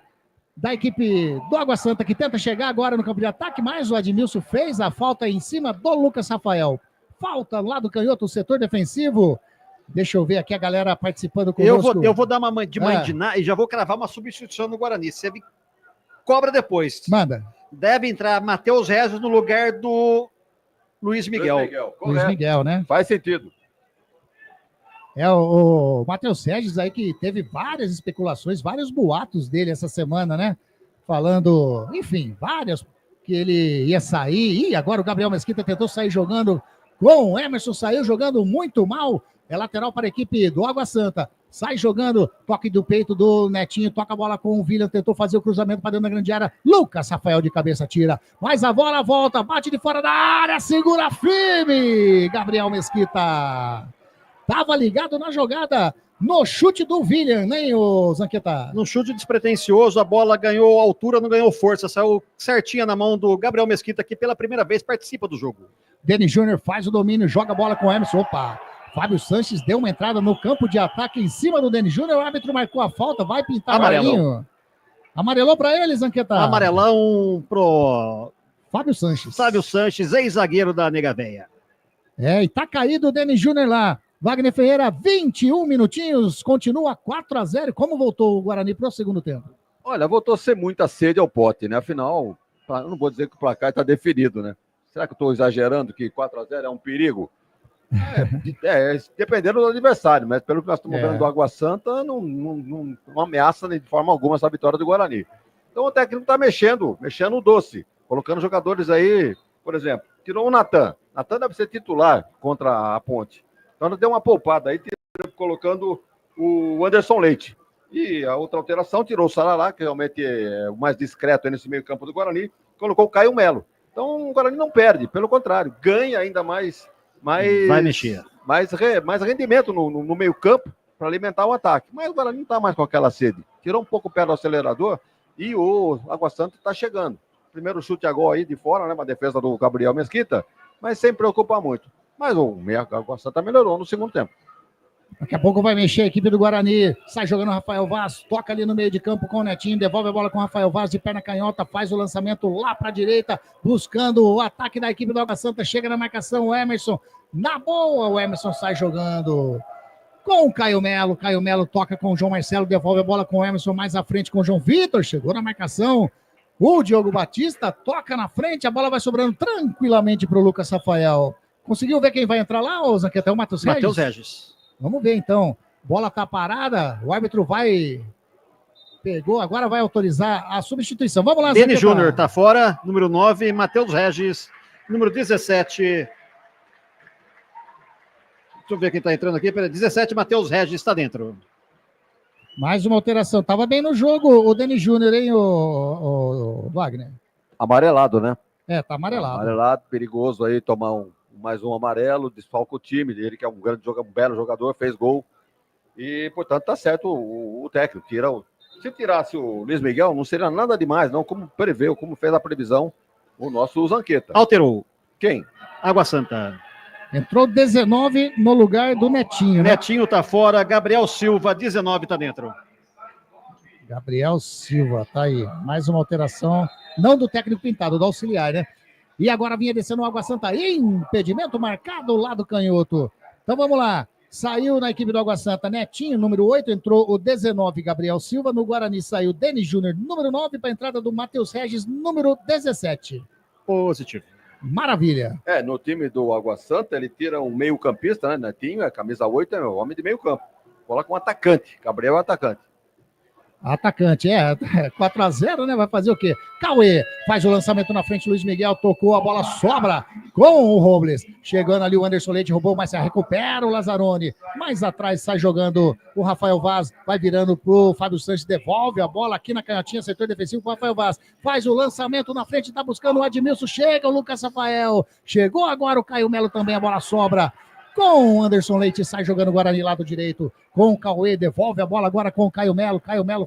da equipe do Água Santa, que tenta chegar agora no campo de ataque, mas o Admilson fez a falta em cima do Lucas Rafael. Falta lá do canhoto, o setor defensivo. Deixa eu ver aqui a galera participando conosco. Eu vou dar uma de mandinar e já vou cravar uma substituição no Guarani. Você cobra depois. Manda. Deve entrar Matheus Rezos no lugar do Luiz Miguel. Luiz Miguel, né? Faz sentido. O Matheus Regis aí que teve várias especulações, vários boatos dele essa semana, né? Falando, enfim, várias, que ele ia sair. E agora o Gabriel Mesquita tentou sair jogando com o Emerson, saiu jogando muito mal. É lateral para a equipe do Água Santa. Sai jogando, toque do peito do Netinho, toca a bola com o William, tentou fazer o cruzamento para dentro da grande área. Lucas Rafael de cabeça tira, mas a bola volta, bate de fora da área, segura firme. Gabriel Mesquita estava ligado na jogada, no chute do William, né, o Zanqueta? No chute despretensioso, a bola ganhou altura, não ganhou força, saiu certinha na mão do Gabriel Mesquita, que pela primeira vez participa do jogo. Denis Júnior faz o domínio, joga a bola com o Emerson, opa! Fábio Sanches deu uma entrada no campo de ataque em cima do Denis Júnior, o árbitro marcou a falta, vai pintar amarelinho. Amarelou para ele, Zanqueta? Amarelão pro Fábio Sanches. Fábio Sanches, ex-zagueiro da Nega Véia. E tá caído o Denis Júnior lá. Wagner Ferreira, 21 minutinhos, continua 4-0. Como voltou o Guarani para o segundo tempo? Olha, voltou a ser muita sede ao pote, né? Afinal, eu não vou dizer que o placar está definido, né? Será que eu estou exagerando que 4-0 é um perigo? Dependendo do adversário, mas pelo que nós estamos vendo do Água Santa, não ameaça de forma alguma essa vitória do Guarani. Então o técnico está mexendo o doce, colocando jogadores aí, por exemplo, tirou o Natan. Natan deve ser titular contra a Ponte. Então deu uma poupada aí, colocando o Anderson Leite. E a outra alteração, tirou o Sarará, que realmente é o mais discreto aí nesse meio campo do Guarani, colocou o Caio Melo. Então o Guarani não perde, pelo contrário, ganha ainda mais vai mexer. Mais rendimento no meio campo para alimentar o ataque. Mas o Guarani não está mais com aquela sede. Tirou um pouco o pé do acelerador e o Água Santa está chegando. Primeiro chute a gol aí de fora, né? Uma defesa do Gabriel Mesquita, mas sem preocupar muito. Mas o Água Santa melhorou no segundo tempo. Daqui a pouco vai mexer a equipe do Guarani. Sai jogando o Rafael Vaz. Toca ali no meio de campo com o Netinho. Devolve a bola com o Rafael Vaz de perna canhota. Faz o lançamento lá para a direita. Buscando o ataque da equipe do Água Santa. Chega na marcação o Emerson. Na boa, o Emerson sai jogando com o Caio Melo. Caio Melo toca com o João Marcelo. Devolve a bola com o Emerson mais à frente com o João Vitor. Chegou na marcação. O Diogo Batista toca na frente. A bola vai sobrando tranquilamente para o Lucas Rafael. Conseguiu ver quem vai entrar lá, ô Zanqueta? É o Matheus Regis. Vamos ver, então. Bola tá parada. O árbitro pegou, agora vai autorizar a substituição. Vamos lá, Denis Júnior tá fora. Número 9, Matheus Regis. Número 17. Deixa eu ver quem tá entrando aqui. 17, Matheus Regis está dentro. Mais uma alteração. Tava bem no jogo o Denis Júnior, hein, o Wagner? Amarelado, né? Tá amarelado. Amarelado, perigoso aí tomar mais um amarelo, desfalca o time. Ele que é um grande jogador, um belo jogador, fez gol. E, portanto, tá certo o técnico. Se tirasse o Luiz Miguel, não seria nada demais, não. Como preveu, como fez a previsão o nosso Zanqueta. Alterou. Quem? Água Santa. Entrou 19 no lugar do Netinho, né? Netinho tá fora, Gabriel Silva, 19 tá dentro. Gabriel Silva, tá aí. Mais uma alteração, não do técnico pintado, do auxiliar, né? E agora vinha descendo o Água Santa. Impedimento marcado lá do canhoto. Então vamos lá. Saiu na equipe do Água Santa Netinho, número 8. Entrou o 19, Gabriel Silva. No Guarani saiu Denis Júnior, número 9. Para a entrada do Matheus Regis, número 17. Positivo. Maravilha. No time do Água Santa, ele tira um meio campista, né? Netinho, a camisa 8, é o homem de meio campo. Coloca um atacante. Gabriel é o atacante. Atacante, 4-0, né? Vai fazer o quê? Cauê faz o lançamento na frente, Luiz Miguel tocou, a bola sobra com o Robles. Chegando ali o Anderson Leite, roubou, mas recupera o Lazzaroni. Mais atrás sai jogando o Rafael Vaz, vai virando pro Fábio Sanches, devolve a bola aqui na canhotinha, setor defensivo pro Rafael Vaz. Faz o lançamento na frente, tá buscando o Admilson, chega o Lucas Rafael. Chegou agora o Caio Melo também, a bola sobra com o Anderson Leite, sai jogando o Guarani lado direito, com o Cauê, devolve a bola agora com o Caio Melo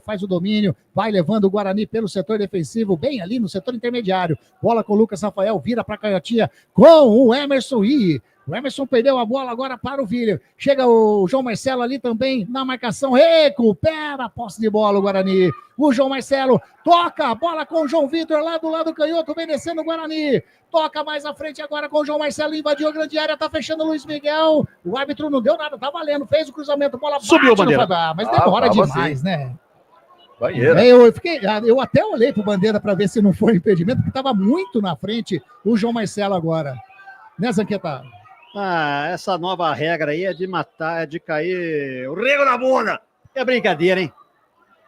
faz o domínio, vai levando o Guarani pelo setor defensivo, bem ali no setor intermediário, bola com o Lucas Rafael, vira para a canhotinha, com o Emerson, o Emerson perdeu a bola agora para o William, chega o João Marcelo ali também na marcação, recupera a posse de bola o Guarani, o João Marcelo toca a bola com o João Vitor lá do lado canhoto, vem descendo o Guarani, toca mais à frente agora com o João Marcelo, invadiu a grande área, tá fechando o Luiz Miguel, o árbitro não deu nada, tá valendo, fez o cruzamento, bola subiu a bandeira, mas demora demais, assim, né? Banheira. Eu até olhei pro Bandeira para ver se não foi impedimento, porque estava muito na frente o João Marcelo agora, né, Zanqueta? Essa nova regra aí é de matar, é de cair o rego na bunda. É brincadeira, hein?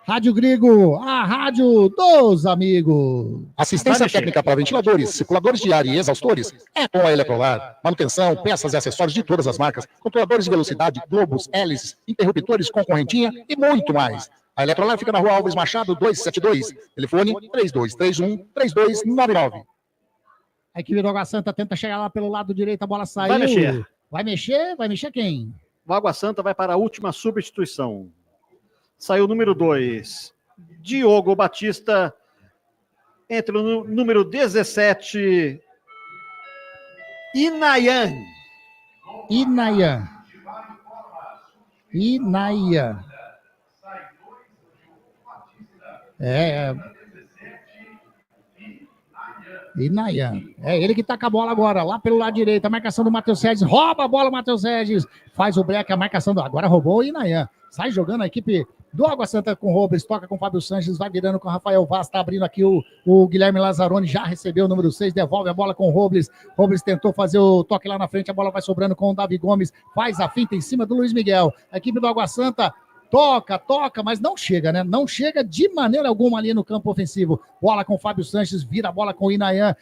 Rádio Grigo, a rádio dos amigos. Assistência técnica para ventiladores, circuladores de ar e exaustores é com a Eletrolar. Manutenção, peças e acessórios de todas as marcas, controladores de velocidade, globos, hélices, interruptores com correntinha e muito mais. A Eletrolar fica na rua Alves Machado 272, telefone 3231-3299. A equipe do Água Santa tenta chegar lá pelo lado direito, a bola saiu. Vai mexer quem? O Água Santa vai para a última substituição. Saiu o número 2, Diogo Batista. Entra o número 17, Inayan. Inayan. É ele que tá com a bola agora, lá pelo lado direito, a marcação do Matheus Regis, rouba a bola, Matheus Regis, faz o break, a marcação agora roubou o Inayan, sai jogando a equipe do Água Santa com o Robles, toca com o Fábio Sanches, vai virando com o Rafael Vaz, tá abrindo aqui o Guilherme Lazzaroni, já recebeu o número 6, devolve a bola com o Robles. Robles tentou fazer o toque lá na frente, a bola vai sobrando com o Davi Gomes, faz a finta em cima do Luiz Miguel. A equipe do Água Santa toca, mas não chega, né? Não chega de maneira alguma ali no campo ofensivo. Bola com o Fábio Sanches, vira a bola com o Inayan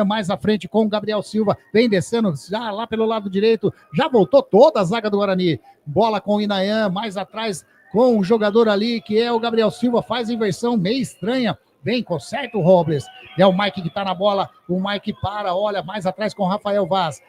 mais à frente com o Gabriel Silva, vem descendo já lá pelo lado direito, já voltou toda a zaga do Guarani. Bola com o Inayan mais atrás, com o jogador ali, que é o Gabriel Silva, faz inversão meio estranha, vem, conserta o Robles, é o Mike que tá na bola, o Mike para, olha, mais atrás com o Rafael Vaz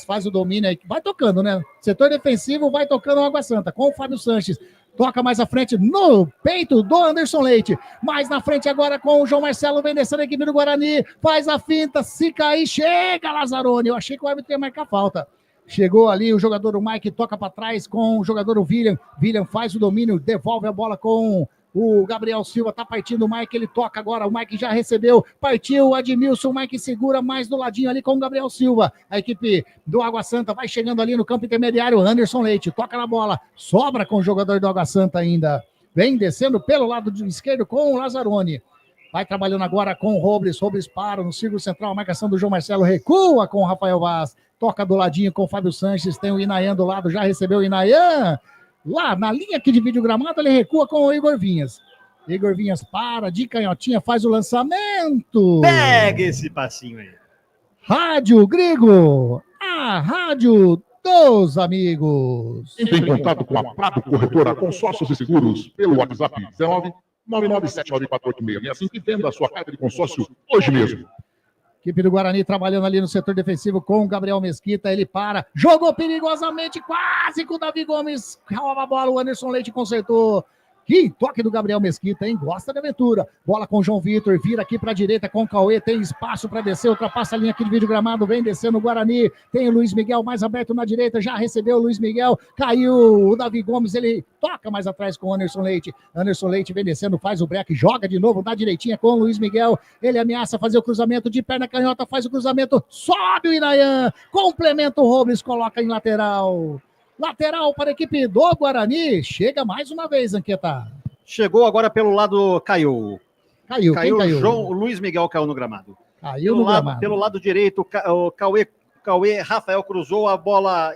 faz o domínio aí, vai tocando, né, setor defensivo, vai tocando o Água Santa, com o Fábio Sanches, toca mais à frente no peito do Anderson Leite, mais na frente agora com o João Marcelo, vem descendo a equipe do Guarani, faz a finta, se cair, chega Lazzaroni, eu achei que o árbitro ia marcar falta. Chegou ali o jogador, o Mike, toca para trás com o jogador, o William. William faz o domínio, devolve a bola com o Gabriel Silva. Tá partindo o Mike, ele toca agora. O Mike já recebeu, partiu o Admilson. O Mike segura mais do ladinho ali com o Gabriel Silva. A equipe do Água Santa vai chegando ali no campo intermediário. Anderson Leite toca na bola, sobra com o jogador do Água Santa ainda. Vem descendo pelo lado esquerdo com o Lazzaroni. Vai trabalhando agora com o Robles. Robles para no círculo central. A marcação do João Marcelo recua com o Rafael Vaz. Toca do ladinho com o Fábio Sanches. Tem o Inayan do lado. Já recebeu o Inayan. Lá na linha aqui de vídeo gramado, ele recua com o Igor Vinhas. Igor Vinhas para de canhotinha. Faz o lançamento. Pega esse passinho aí. Rádio Grigo. A rádio dos amigos. Entre em contato com a Prado Corretora Consórcios e Seguros pelo WhatsApp 1999794865 e venda a sua carta de consórcio hoje mesmo. Equipe do Guarani trabalhando ali no setor defensivo com o Gabriel Mesquita, ele para, jogou perigosamente, quase com o Davi Gomes, rouba a bola, o Anderson Leite consertou. Que toque do Gabriel Mesquita, hein? Gosta de aventura. Bola com o João Vitor, vira aqui para a direita com o Cauê, tem espaço para descer, ultrapassa a linha aqui de vídeo gramado, vem descendo o Guarani, tem o Luiz Miguel mais aberto na direita, já recebeu o Luiz Miguel, caiu o Davi Gomes, ele toca mais atrás com o Anderson Leite. Anderson Leite vem descendo, faz o break, joga de novo na direitinha com o Luiz Miguel, ele ameaça fazer o cruzamento de perna canhota, faz o cruzamento, sobe o Inayan, complementa o Robles, coloca em lateral. Lateral para a equipe do Guarani. Chega mais uma vez, Anqueta. Chegou agora pelo lado, caiu. Quem caiu? O Luiz Miguel caiu no gramado. Caiu no gramado. Pelo lado direito, o Cauê Rafael cruzou a bola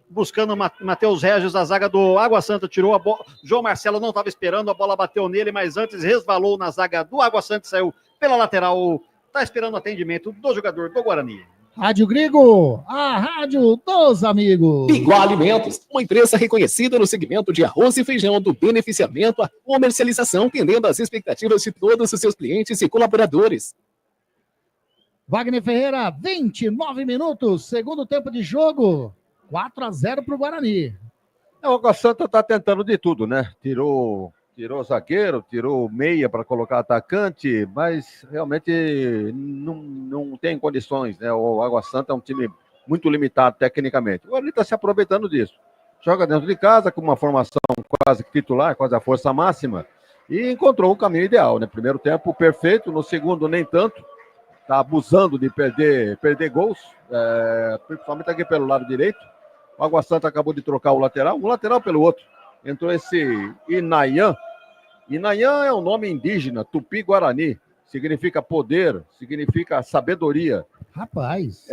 buscando Matheus Regis, a zaga do Água Santa, tirou a bola. João Marcelo não estava esperando, a bola bateu nele, mas antes resvalou na zaga do Água Santa, saiu pela lateral. Está esperando o atendimento do jogador do Guarani. Rádio Grigo, a rádio dos amigos. Igual Alimentos, uma empresa reconhecida no segmento de arroz e feijão, do beneficiamento à comercialização, atendendo às expectativas de todos os seus clientes e colaboradores. Wagner Ferreira, 29 minutos, segundo tempo de jogo, 4-0 para o Guarani. O Água Santa está tentando de tudo, né? Tirou zagueiro, tirou meia para colocar atacante, mas realmente não tem condições, né? O Água Santa é um time muito limitado tecnicamente. O Guarani está se aproveitando disso. Joga dentro de casa com uma formação quase titular, quase a força máxima, e encontrou o caminho ideal, né? Primeiro tempo perfeito, no segundo nem tanto. Está abusando de perder gols, principalmente aqui pelo lado direito. O Água Santa acabou de trocar um lateral pelo outro. Entrou esse Inayan. Inayan é um nome indígena, Tupi-Guarani. Significa poder, significa sabedoria. Rapaz.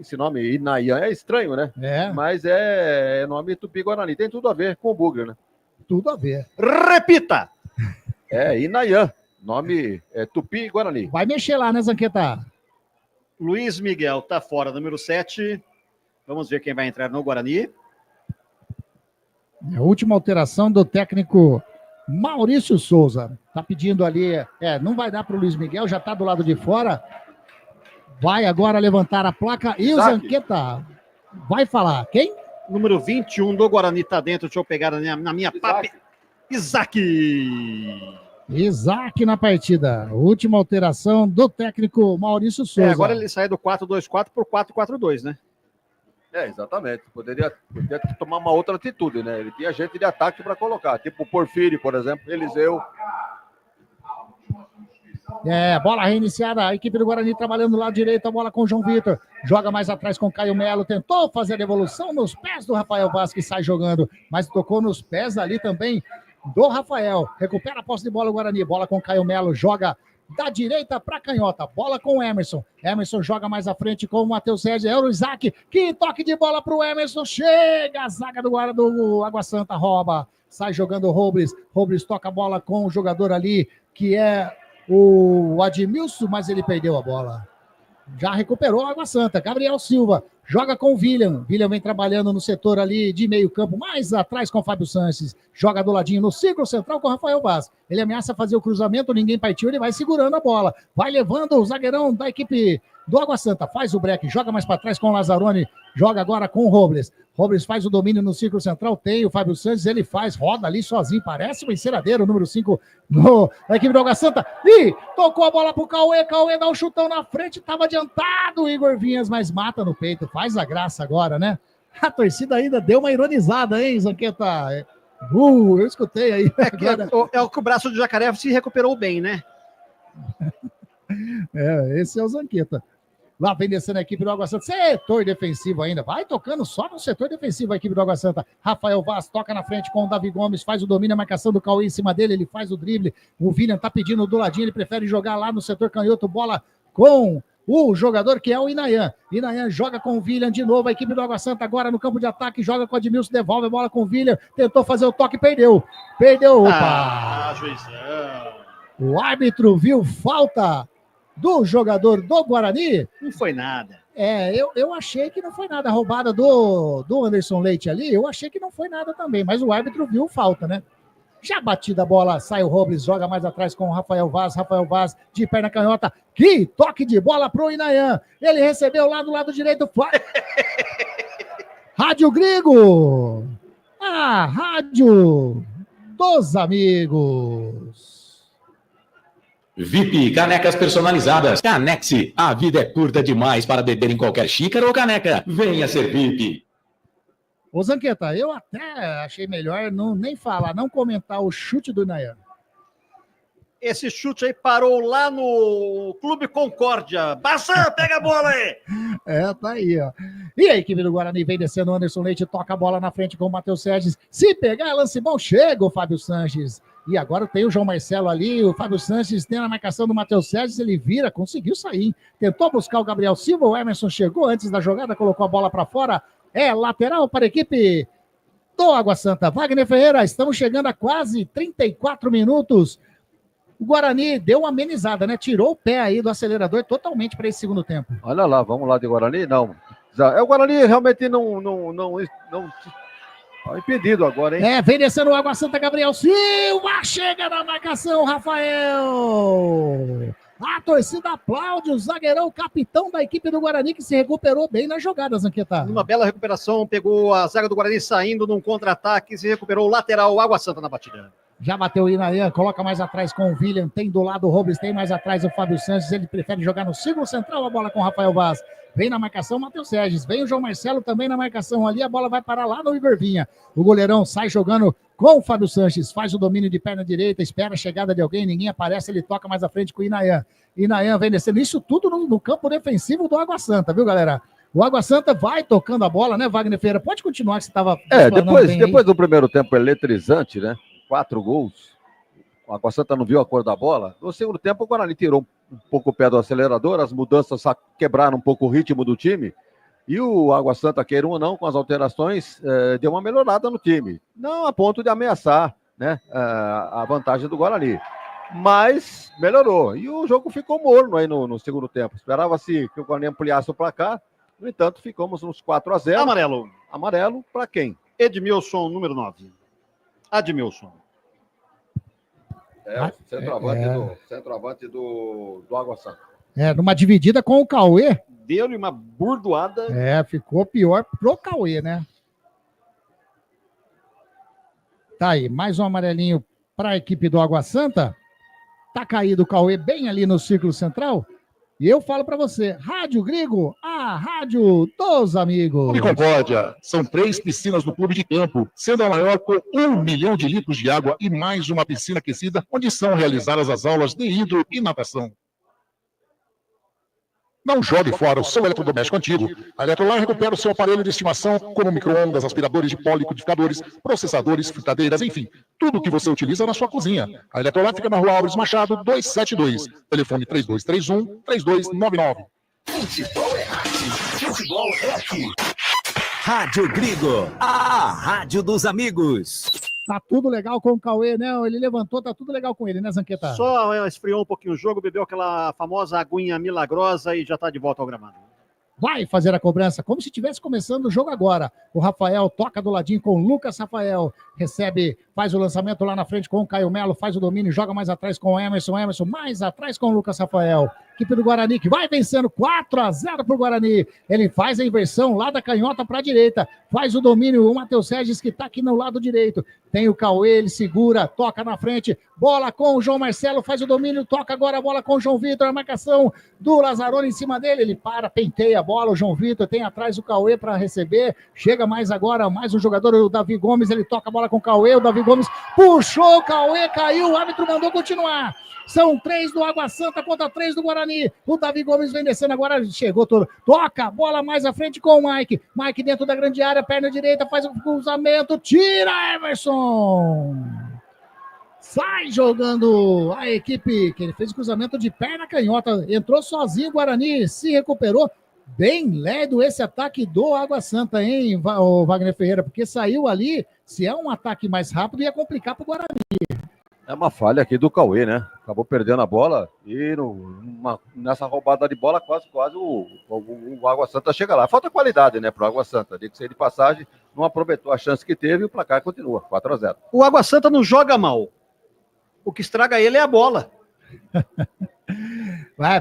Esse nome Inayan é estranho, né? Mas é nome Tupi-Guarani. Tem tudo a ver com o Bugre, né? Tudo a ver. Repita! Inayan. Nome é Tupi-Guarani. Vai mexer lá, né, Zanqueta? Luiz Miguel tá fora, número 7. Vamos ver quem vai entrar no Guarani. A última alteração do técnico Maurício Souza. Tá pedindo ali, não vai dar para o Luiz Miguel, já tá do lado de fora. Vai agora levantar a placa e o Zanqueta vai falar. Quem? Número 21 do Guarani tá dentro, deixa eu pegar na minha pape. Isaac na partida. Última alteração do técnico Maurício Souza. Agora ele sai do 4-2-4 por 4-4-2, né? Exatamente. Poderia tomar uma outra atitude, né? Ele tinha gente de ataque para colocar, tipo o Porfírio, por exemplo, Eliseu. Bola reiniciada, a equipe do Guarani trabalhando do lado direito, a bola com o João Vitor, joga mais atrás com o Caio Melo, tentou fazer a devolução nos pés do Rafael Vaz, que sai jogando, mas tocou nos pés ali também do Rafael. Recupera a posse de bola o Guarani. Bola com Caio Melo. Joga da direita para canhota. Bola com o Emerson. Emerson joga mais à frente com o Matheus Regis. É o Isaac. Que toque de bola para o Emerson. Chega a zaga do Água Santa. Rouba. Sai jogando o Robles. Robles toca a bola com o jogador ali, que é o Admilson, mas ele perdeu a bola. Já recuperou a Água Santa. Gabriel Silva joga com o William. William vem trabalhando no setor ali de meio campo, mais atrás com o Fábio Sanches. Joga do ladinho no círculo central com o Rafael Vaz. Ele ameaça fazer o cruzamento, ninguém partiu, ele vai segurando a bola. Vai levando o zagueirão da equipe do Água Santa. Faz o break, joga mais para trás com o Lazzaroni. Joga agora com o Robles. Robles faz o domínio no círculo central, tem o Fábio Santos, ele faz, roda ali sozinho, parece uma enceradeira, o número 5 da equipe do Água Santa. E tocou a bola pro Cauê, Cauê dá um chutão na frente, estava adiantado o Igor Vinhas, mas mata no peito, faz a graça agora, né? A torcida ainda deu uma ironizada, hein, Zanqueta? Eu escutei aí. É que o braço do Jacaré se recuperou bem, né? Esse é o Zanqueta. Lá vem descendo a equipe do Água Santa. Setor defensivo ainda. Vai tocando só no setor defensivo a equipe do Água Santa. Rafael Vaz toca na frente com o Davi Gomes. Faz o domínio, a marcação do Cauê em cima dele. Ele faz o drible. O William tá pedindo do ladinho. Ele prefere jogar lá no setor canhoto. Bola com o jogador que é o Inayan. Inayan joga com o William de novo. A equipe do Água Santa agora no campo de ataque. Joga com o Admilson. Devolve a bola com o William. Tentou fazer o toque. Perdeu. Opa! Juizão. O árbitro viu falta do jogador do Guarani. Não foi nada. Eu achei que não foi nada. A roubada do Anderson Leite ali, eu achei que não foi nada também, mas o árbitro viu falta, né? Já batida a bola, sai o Robles, joga mais atrás com o Rafael Vaz de perna canhota, que toque de bola pro Inayan. Ele recebeu lá do lado direito. Rádio Grigo, a rádio dos amigos. VIP Canecas Personalizadas. Canexe. A vida é curta demais para beber em qualquer xícara ou caneca. Venha ser VIP. Ô Zanqueta, eu até achei melhor nem falar, não comentar o chute do Inayan. Esse chute aí parou lá no Clube Concórdia. Bassan, pega a bola aí! Tá aí, ó. E a equipe do Guarani vem descendo, o Anderson Leite toca a bola na frente com o Matheus Regis. Se pegar, é lance bom, chega o Fábio Sanches. E agora tem o João Marcelo ali, o Fábio Sanches tem a marcação do Matheus Regis, ele vira, conseguiu sair, hein? Tentou buscar o Gabriel Silva, o Emerson chegou antes da jogada, colocou a bola para fora. Lateral para a equipe do Água Santa. Wagner Ferreira, estamos chegando a quase 34 minutos. O Guarani deu uma amenizada, né? Tirou o pé aí do acelerador totalmente para esse segundo tempo. Olha lá, vamos lá de Guarani? Não. O Guarani realmente não tá impedido agora, hein? Vem descendo o Água Santa, Gabriel Silva, chega na marcação, Rafael. A torcida aplaude o zagueirão, o capitão da equipe do Guarani, que se recuperou bem na jogada, Zanqueta. Numa bela recuperação, pegou a zaga do Guarani saindo num contra-ataque, se recuperou o lateral, o Água Santa na batida. Já bateu o Inayan, coloca mais atrás com o William, tem do lado o Robles, tem mais atrás o Fábio Sanches, ele prefere jogar no círculo central, a bola com o Rafael Vaz. Vem na marcação o Matheus Regis, vem o João Marcelo também na marcação ali, a bola vai parar lá no Igor Vinha. O goleirão sai jogando com o Fábio Sanches, faz o domínio de perna direita, espera a chegada de alguém, ninguém aparece, ele toca mais à frente com o Inayan. Inayan vem descendo, isso tudo no campo defensivo do Água Santa, viu, galera? O Água Santa vai tocando a bola, né, Wagner Ferreira? Pode continuar que você estava depois do primeiro tempo eletrizante, né? 4 gols. O Água Santa não viu a cor da bola. No segundo tempo, o Guarani tirou um pouco o pé do acelerador, as mudanças quebraram um pouco o ritmo do time. E o Água Santa, queira ou não, com as alterações, deu uma melhorada no time. Não a ponto de ameaçar, né, a vantagem do Guarani. Mas melhorou. E o jogo ficou morno aí no segundo tempo. Esperava-se que o Guarani ampliasse o placar. No entanto, ficamos nos 4-0. Amarelo. Amarelo para quem? Edmilson, número 9. Admilson. Centroavante do Água Santa. Numa dividida com o Cauê. Deu-lhe uma burdoada. Ficou pior pro Cauê, né? Tá aí, mais um amarelinho para a equipe do Água Santa. Tá caído o Cauê bem ali no círculo central. E eu falo para você, Rádio Grigo, a rádio dos amigos. Clube Concórdia, são 3 piscinas no clube de campo, sendo a maior com 1 milhão de litros de água e mais uma piscina aquecida, onde são realizadas as aulas de hidro e natação. Não jogue fora o seu eletrodoméstico antigo. A Eletrolar recupera o seu aparelho de estimação, como micro-ondas, aspiradores de pó, liquidificadores, processadores, fritadeiras, enfim, tudo o que você utiliza na sua cozinha. A Eletrolar fica na Rua Álvares Machado, 272. Telefone 3231-3299. Futebol é arte. Futebol é aqui. Rádio Grigo, a rádio dos amigos. Tá tudo legal com o Cauê, né? Ele levantou, tá tudo legal com ele, né, Zanqueta? Só esfriou um pouquinho o jogo, bebeu aquela famosa aguinha milagrosa e já tá de volta ao gramado. Vai fazer a cobrança, como se estivesse começando o jogo agora. O Rafael toca do ladinho com o Lucas Rafael. Recebe, faz o lançamento lá na frente com o Caio Melo, faz o domínio, joga mais atrás com o Emerson. Emerson mais atrás com o Lucas Rafael. Equipe do Guarani que vai vencendo 4-0 pro Guarani. Ele faz a inversão lá da canhota para a direita. Faz o domínio, o Matheus Regis que tá aqui no lado direito. Tem o Cauê, ele segura, toca na frente. Bola com o João Marcelo, faz o domínio, toca agora a bola com o João Vitor. A marcação do Lazzaroni em cima dele. Ele para, penteia a bola. O João Vitor tem atrás o Cauê para receber. Chega mais agora, mais um jogador, o Davi Gomes. Ele toca a bola com o Cauê. O Davi Gomes puxou, o Cauê caiu. O árbitro mandou continuar. São 3 do Água Santa contra 3 do Guarani. O Davi Gomes vem descendo agora, chegou todo. Toca a bola mais à frente com o Mike. Mike dentro da grande área, perna direita, faz o cruzamento, tira Emerson. Sai jogando a equipe, que ele fez o cruzamento de perna canhota. Entrou sozinho o Guarani, se recuperou. Bem ledo esse ataque do Água Santa, hein, o Wagner Ferreira? Porque saiu ali, se é um ataque mais rápido, ia complicar pro Guarani. É uma falha aqui do Cauê, né? Acabou perdendo a bola e nessa roubada de bola quase o Água Santa chega lá. Falta qualidade, né, pro Água Santa. De que sair de passagem, não aproveitou a chance que teve e o placar continua, 4-0. O Água Santa não joga mal. O que estraga ele é a bola.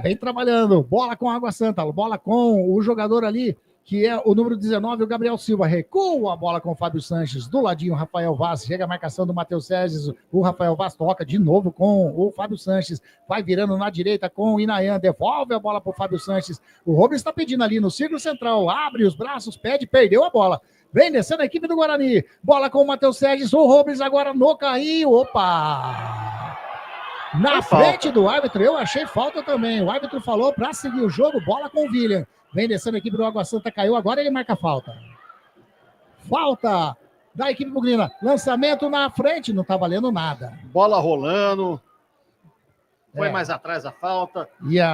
Vem trabalhando. Bola com a Água Santa, bola com o jogador ali, que é o número 19, o Gabriel Silva. Recua a bola com o Fábio Sanches. Do ladinho, o Rafael Vaz. Chega a marcação do Matheus Sérgio. O Rafael Vaz toca de novo com o Fábio Sanches. Vai virando na direita com o Inayan. Devolve a bola para o Fábio Sanches. O Rubens está pedindo ali no círculo central. Abre os braços, pede, perdeu a bola. Vem descendo a equipe do Guarani. Bola com o Matheus Sérgio. O Rubens agora no carrinho. Opa! Na frente do árbitro, eu achei falta também. O árbitro falou para seguir o jogo, bola com o William. Vem descendo a equipe do Água Santa, caiu, agora ele marca falta. Falta da equipe bugrina. Lançamento na frente, não tá valendo nada. Bola rolando. Foi mais atrás a falta.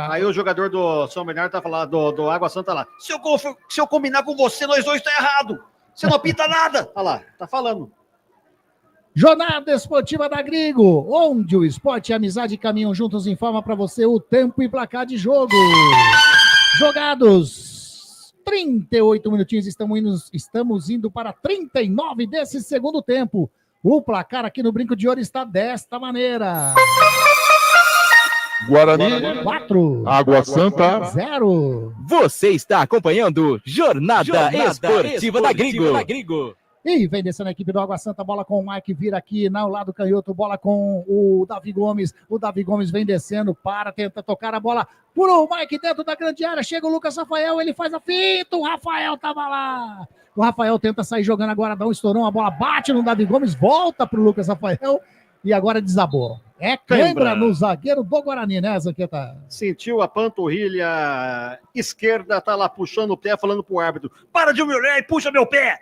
Aí o jogador do São Bernardo tá falando, do Água Santa lá. Se eu combinar com você, nós dois tá errado. Você não apita nada. Olha lá, tá falando. Jornada Esportiva da Grigo, onde o esporte e a amizade caminham juntos, informa para você o tempo e placar de jogo. Jogados 38 minutinhos, estamos indo para 39 desse segundo tempo. O placar aqui no Brinco de Ouro está desta maneira. Guarani 4, Água Santa 0. Você está acompanhando Jornada Esportiva da Grigo. E vem descendo a equipe do Água Santa, bola com o Mike, vira aqui no lado canhoto, bola com o Davi Gomes. O Davi Gomes vem descendo, tenta tocar a bola pro Mike dentro da grande área. Chega o Lucas Rafael, ele faz a finta, o Rafael tava lá. O Rafael tenta sair jogando agora, dá um estourão, a bola bate no Davi Gomes, volta pro Lucas Rafael e agora desabou. É cãibra no zagueiro do Guarani, né, Zanqueta? Sentiu a panturrilha esquerda, tá lá puxando o pé, falando pro árbitro, para de me olhar e puxa meu pé.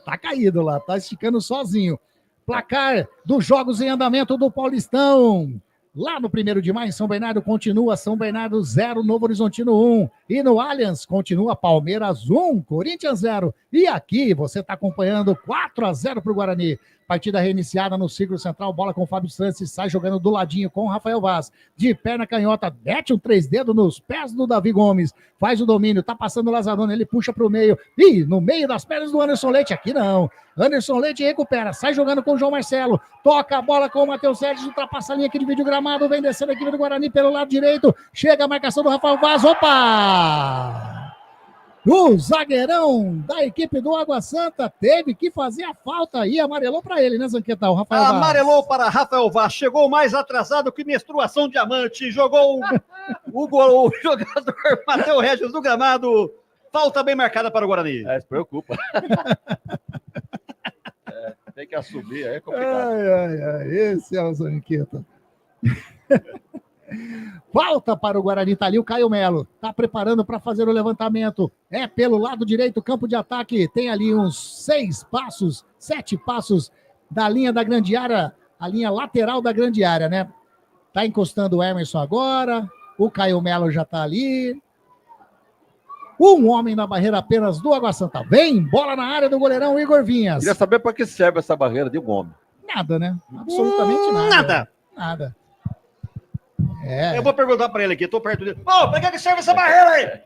Tá caído lá, tá esticando sozinho. Placar dos jogos em andamento do Paulistão. Lá no 1º de maio, São Bernardo continua São Bernardo 0, Novo Horizontino 1. E no Allianz continua Palmeiras 1, Corinthians 0. E aqui você está acompanhando 4-0 para o Guarani. Partida reiniciada no círculo central, bola com o Fábio Santos, sai jogando do ladinho com o Rafael Vaz. De perna canhota, mete um 3-dedo nos pés do Davi Gomes. Faz o domínio, tá passando o Lazzaroni, ele puxa pro meio. E no meio das pernas do Anderson Leite, aqui não. Anderson Leite recupera, sai jogando com o João Marcelo. Toca a bola com o Matheus Sérgio, ultrapassa a linha aqui de vídeo gramado, vem descendo a equipe do Guarani pelo lado direito. Chega a marcação do Rafael Vaz, opa! O zagueirão da equipe do Água Santa teve que fazer a falta e amarelou para ele, né, Zanqueta? O Rafael Vaz. Amarelou para Rafael Vaz, chegou mais atrasado que menstruação diamante, jogou o jogador Matheus Regis do gramado, falta bem marcada para o Guarani. Se preocupa. Tem que assumir, é complicado. Ai, esse é o Zanqueta. Falta para o Guarani, tá ali o Caio Melo, tá preparando para fazer o levantamento, é pelo lado direito, campo de ataque, tem ali uns 7 passos da linha da grande área, a linha lateral da grande área, né? Tá encostando o Emerson agora, o Caio Melo já tá ali, um homem na barreira apenas do Água Santa, vem, bola na área do goleirão Igor Vinhas. Queria saber para que serve essa barreira de um homem. Nada, né? Absolutamente nada. Nada. Eu vou perguntar pra ele aqui, tô perto dele. Ô, pra que serve essa barreira aí?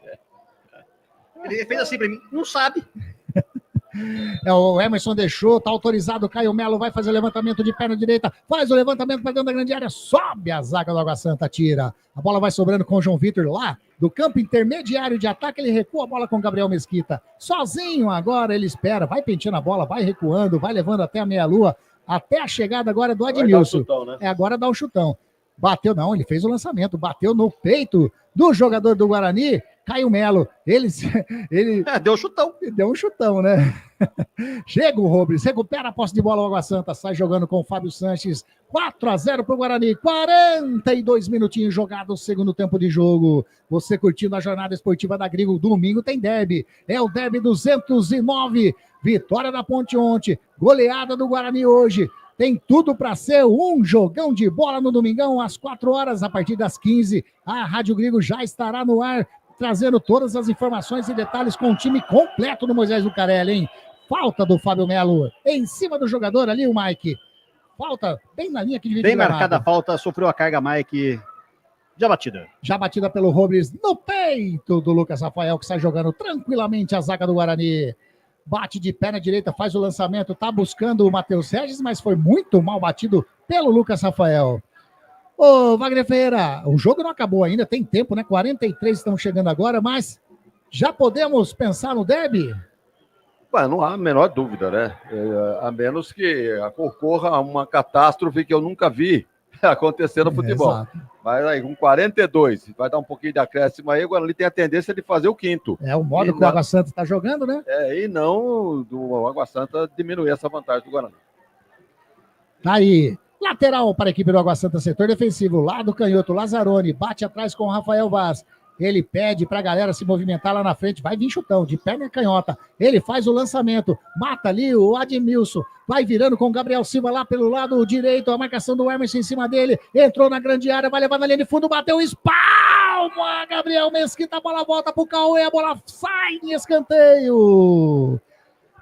Ele fez assim pra mim, não sabe. O Emerson deixou, tá autorizado, o Caio Melo vai fazer o levantamento de perna direita, faz o levantamento para dentro da grande área, sobe a zaga do Água Santa, tira. A bola vai sobrando com o João Vitor lá, do campo intermediário de ataque, ele recua a bola com o Gabriel Mesquita. Sozinho agora, ele espera, vai penteando a bola, vai recuando, vai levando até a meia-lua, até a chegada agora do Admilson. Chutão, né? Agora dá um chutão. Bateu, não, ele fez o lançamento, bateu no peito do jogador do Guarani, Caio Melo. Ele deu um chutão. Deu um chutão, né? Chega o Robles, recupera a posse de bola, o Água Santa sai jogando com o Fábio Sanches. 4-0 para o Guarani, 42 minutinhos jogados, segundo tempo de jogo. Você curtindo a jornada esportiva da Grigo, domingo tem derby, é o derby 209, vitória da Ponte ontem, goleada do Guarani hoje. Tem tudo para ser um jogão de bola no domingão, às 4 horas, a partir das 15. A Rádio Grigo já estará no ar, trazendo todas as informações e detalhes com o time completo do Moisés Lucarelli, hein? Falta do Fábio Melo, em cima do jogador ali, o Mike. Falta bem na linha que divide. Bem marcada a falta, sofreu a carga, Mike. Já batida. Já batida pelo Robles no peito do Lucas Rafael, que sai jogando tranquilamente a zaga do Guarani. Bate de perna direita, faz o lançamento, tá buscando o Matheus Regis, mas foi muito mal batido pelo Lucas Rafael. Ô, Wagner Ferreira, o jogo não acabou ainda, tem tempo, né? 43 estão chegando agora, mas já podemos pensar no derby? Não há a menor dúvida, né? A menos que ocorra uma catástrofe que eu nunca vi acontecer no futebol. Exato. Mas aí, com 42, vai dar um pouquinho de acréscimo aí, o Guarani tem a tendência de fazer o quinto. É o modo que o Água Santa está jogando, né? E não do Água Santa diminuir essa vantagem do Guarani. Tá aí. Lateral para a equipe do Água Santa, setor defensivo, lado canhoto, Lazzaroni, bate atrás com o Rafael Vaz. Ele pede para a galera se movimentar lá na frente, vai vir chutão, de perna canhota. Ele faz o lançamento, mata ali o Admilson, vai virando com o Gabriel Silva lá pelo lado direito, a marcação do Emerson em cima dele, entrou na grande área, vai levar na linha de fundo, bateu, espalma, Gabriel Mesquita, a bola volta pro Cauê, a bola sai em escanteio.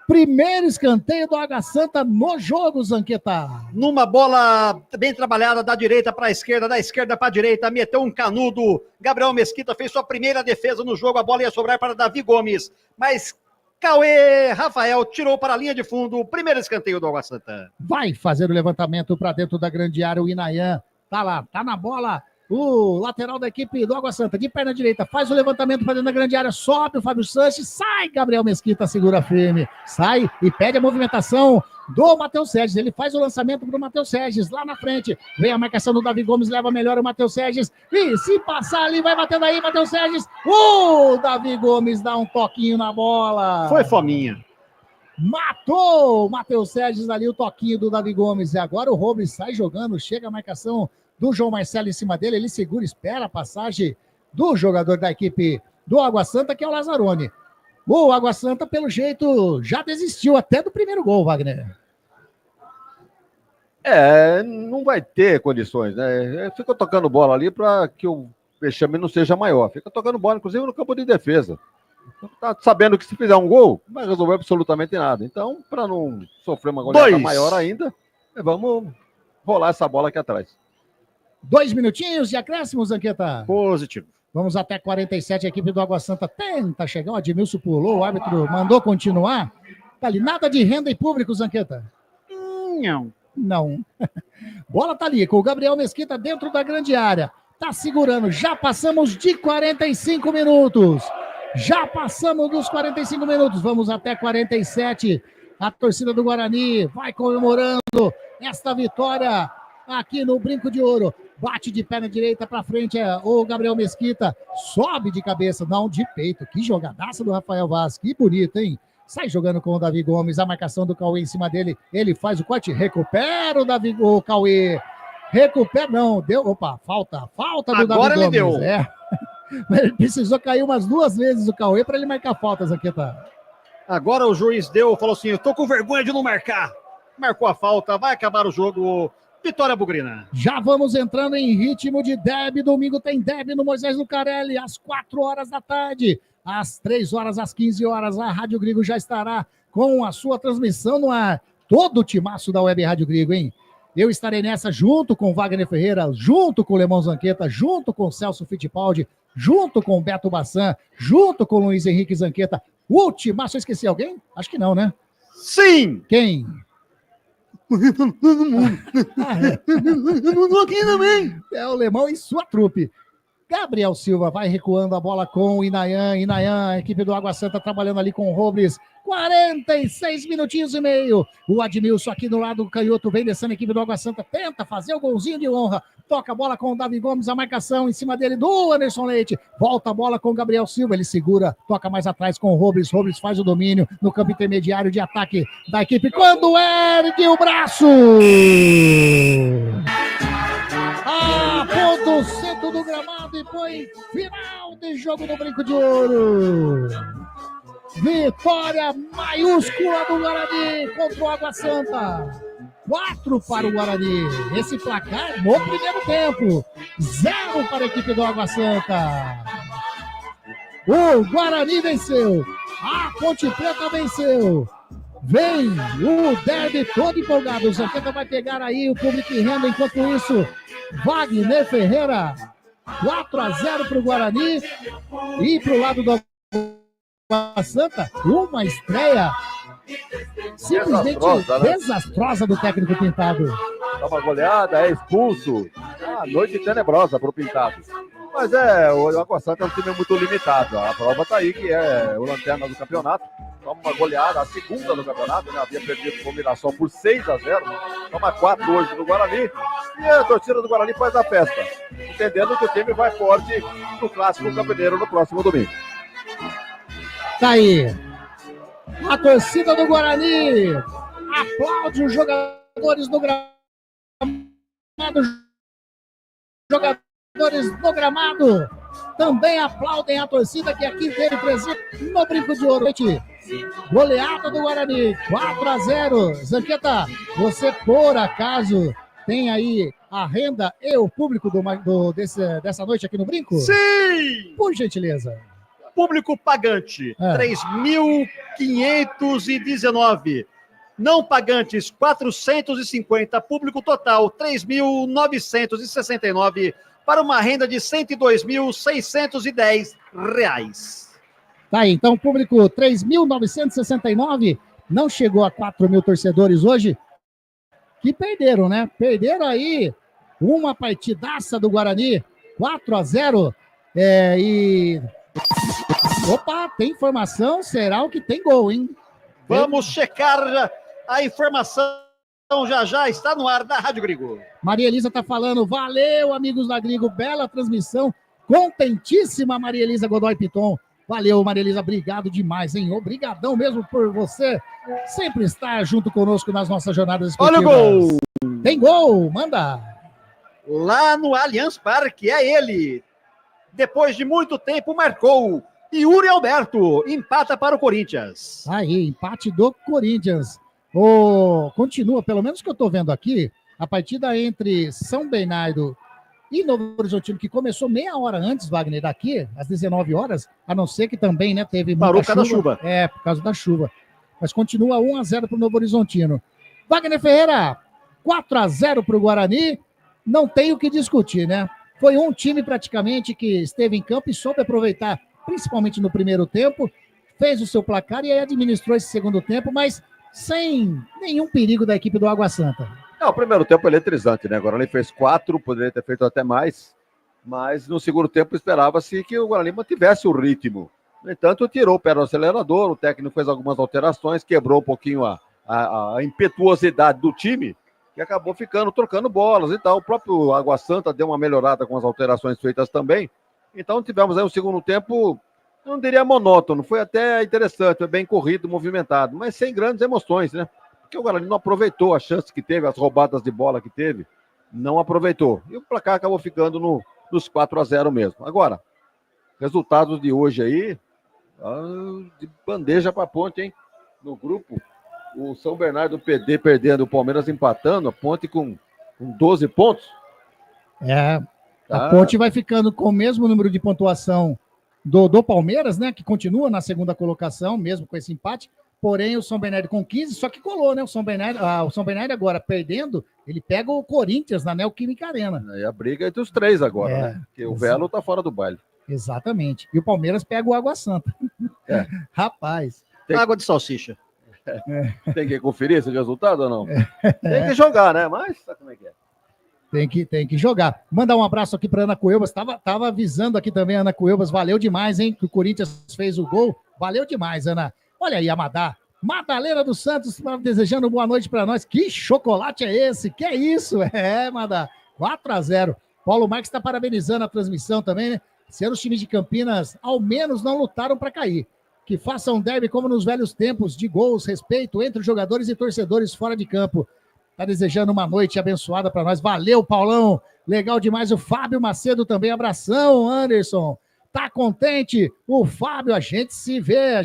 Primeiro escanteio do Água Santa no jogo, Zanqueta. Numa bola bem trabalhada da direita para a esquerda, da esquerda para a direita, meteu um canudo. Gabriel Mesquita fez sua primeira defesa no jogo, a bola ia sobrar para Davi Gomes. Mas Cauê Rafael tirou para a linha de fundo, primeiro escanteio do Água Santa. Vai fazer o levantamento para dentro da grande área, o Inayan. Tá lá, tá na bola. O lateral da equipe do Água Santa, de perna direita, faz o levantamento para dentro da grande área, sobe o Fábio Sanches, sai Gabriel Mesquita, segura firme, sai e pede a movimentação do Matheus Sérgio. Ele faz o lançamento para o Matheus Sérgio, lá na frente, vem a marcação do Davi Gomes, leva melhor o Matheus Sérgio, e se passar ali, vai batendo aí, Matheus Sérgio, o Davi Gomes dá um toquinho na bola. Foi fominha. Matou o Matheus Sérgio ali, o toquinho do Davi Gomes, e agora o Robles sai jogando, chega a marcação do João Marcelo em cima dele, ele segura, espera a passagem do jogador da equipe do Água Santa, que é o Lazzaroni. O Água Santa, pelo jeito, já desistiu até do primeiro gol, Wagner. Não vai ter condições, né? Fica tocando bola ali para que o vexame não seja maior. Fica tocando bola, inclusive, no campo de defesa. Tá sabendo que se fizer um gol, não vai resolver absolutamente nada. Então, para não sofrer uma goleada maior ainda, vamos rolar essa bola aqui atrás. 2 minutinhos de acréscimo, Zanqueta. Positivo. Vamos até 47, a equipe do Água Santa tenta chegar, o Admilson pulou, o árbitro mandou continuar. Tá ali, nada de renda em público, Zanqueta. Não. Bola tá ali, com o Gabriel Mesquita dentro da grande área. Tá segurando, já passamos de 45 minutos. Já passamos dos 45 minutos, vamos até 47. A torcida do Guarani vai comemorando esta vitória aqui no Brinco de Ouro. Bate de perna direita para frente o Gabriel Mesquita. Sobe de cabeça, não, de peito. Que jogadaça do Rafael Vaz. Que bonito, hein? Sai jogando com o Davi Gomes. A marcação do Cauê em cima dele. Ele faz o corte, recupera o Cauê. Recupera, não, deu, opa, falta do Davi Agora ele Gomes. deu. É. Ele precisou cair umas 2 vezes o Cauê para ele marcar falta, Zanqueta. Agora o juiz falou assim, eu tô com vergonha de não marcar. Marcou a falta, vai acabar o jogo. Vitória bugrina. Já vamos entrando em ritmo de derby. Domingo tem derby no Moisés Lucarelli, às 4 horas da tarde. Às 3 horas, às 15 horas, a Rádio Grigo já estará com a sua transmissão no ar. Todo o timaço da Web Rádio Grigo, hein? Eu estarei nessa junto com Wagner Ferreira, junto com o Lemão Zanqueta, junto com o Celso Fittipaldi, junto com o Beto Bassan, junto com o Luiz Henrique Zanqueta. O timaço, eu esqueci alguém? Acho que não, né? Sim! Quem? Todo mundo. Eu não aqui também. É o Lemão e sua trupe. Gabriel Silva vai recuando a bola com o Inayan. Inayan, a equipe do Água Santa trabalhando ali com o Robles. 46 minutinhos e meio. O Admilson aqui do lado do canhoto vem descendo a equipe do Água Santa. Tenta fazer o golzinho de honra. Toca a bola com o Davi Gomes. A marcação em cima dele do Anderson Leite. Volta a bola com o Gabriel Silva. Ele segura. Toca mais atrás com o Robles. Robles faz o domínio no campo intermediário de ataque da equipe. Quando ergue o braço. Ponto do centro do gramado e foi final de jogo no Brinco de Ouro. Vitória maiúscula do Guarani contra o Água Santa. 4 para o Guarani. Esse placar no primeiro tempo. 0 para a equipe do Água Santa. O Guarani venceu. A Ponte Preta venceu. Vem o derby todo empolgado. O Zanqueta vai pegar aí o público em renda. Enquanto isso, Wagner Ferreira, 4-0 para o Guarani. E para o lado do Água Santa, uma estreia simplesmente desastrosa do técnico Pintado. Dá uma goleada, é expulso. Noite tenebrosa para o Pintado. Mas o Água Santa é um time muito limitado. A prova está aí, que é o lanterna do campeonato. Toma uma goleada, a segunda do campeonato, né? Havia perdido com o Mirassol por 6-0. Toma 4 hoje do Guarani. E a torcida do Guarani faz a festa, entendendo que o time vai forte no Clássico Campineiro no próximo domingo. Tá aí. A torcida do Guarani aplaude os jogadores do gramado. Jogadores do gramado também aplaudem a torcida que aqui teve presente no Brinco de Ouro. Goleada do Guarani, 4-0. Zanqueta, você por acaso tem aí a renda e o público dessa noite aqui no Brinco? Sim! Por gentileza. Público pagante, 3.519. Não pagantes, 450. Público total, 3.969. Para uma renda de R$ 102.610. Tá aí, então público 3.969. Não chegou a 4.000 torcedores hoje. Que perderam, né? Perderam aí uma partidaça do Guarani, 4-0. Opa, tem informação, será o que tem gol, hein? Vamos checar a informação, já está no ar da Rádio Grigo. Maria Elisa tá falando, valeu amigos da Grigo, bela transmissão, contentíssima Maria Elisa Godoy Piton. Valeu, Maria Elisa, obrigado demais, hein? Obrigadão mesmo por você sempre estar junto conosco nas nossas jornadas esportivas. Olha o gol! Tem gol, manda! Lá no Allianz Parque, é ele. Depois de muito tempo, marcou. Yuri Alberto empata para o Corinthians. Aí, empate do Corinthians. Continua, pelo menos que eu estou vendo aqui, a partida entre São Bernardo e Novo Horizontino, que começou meia hora antes, Wagner, daqui, às 19 horas, a não ser que também, né, teve muita chuva. Parou por causa da chuva. É, por causa da chuva. Mas continua 1-0 para o Novo Horizontino. Wagner Ferreira, 4-0 para o Guarani, não tem o que discutir, né? Foi um time praticamente que esteve em campo e soube aproveitar, principalmente no primeiro tempo, fez o seu placar e aí administrou esse segundo tempo, mas sem nenhum perigo da equipe do Água Santa. O primeiro tempo eletrizante, né? O Guarani fez 4, poderia ter feito até mais, mas no segundo tempo esperava-se que o Guarani mantivesse o ritmo. No entanto, tirou o pé do acelerador, o técnico fez algumas alterações, quebrou um pouquinho a impetuosidade do time, que acabou trocando bolas e tal. O próprio Água Santa deu uma melhorada com as alterações feitas também. Então tivemos aí um segundo tempo, eu não diria monótono, foi até interessante, foi bem corrido, movimentado, mas sem grandes emoções, né? Porque o Guarani não aproveitou a chance que teve, as roubadas de bola que teve. não aproveitou. E o placar acabou ficando nos 4-0 mesmo. Agora, resultados de hoje aí, de bandeja para a Ponte, hein? No grupo, o São Bernardo PD perdendo, o Palmeiras empatando, a Ponte com 12 pontos. A Ponte vai ficando com o mesmo número de pontuação do Palmeiras, né? Que continua na segunda colocação, mesmo com esse empate. Porém, o São Bernardo com 15, só que colou, né? O São Bernardo agora perdendo, ele pega o Corinthians na Neoquímica Arena. É a briga entre os três agora, né? Porque o Velo tá fora do baile. Exatamente. E o Palmeiras pega o Água Santa. Rapaz. Água de salsicha. Tem que conferir esse resultado ou não? Tem que jogar, né? Mas sabe como é que é? Tem que jogar. Mandar um abraço aqui para Ana Cuevas. Tava avisando aqui também, Ana Cuevas. Valeu demais, hein? Que o Corinthians fez o gol. Valeu demais, Ana. Olha aí a Madalena dos Santos desejando boa noite para nós. Que chocolate é esse? Que é isso? Madá. 4-0. Paulo Marques está parabenizando a transmissão também, né? Esse ano os times de Campinas, ao menos, não lutaram para cair. Que façam um derby como nos velhos tempos, de gols, respeito entre os jogadores e torcedores fora de campo. Tá desejando uma noite abençoada para nós. Valeu, Paulão. Legal demais. O Fábio Macedo também. Abração, Anderson. Tá contente? O Fábio, a gente se vê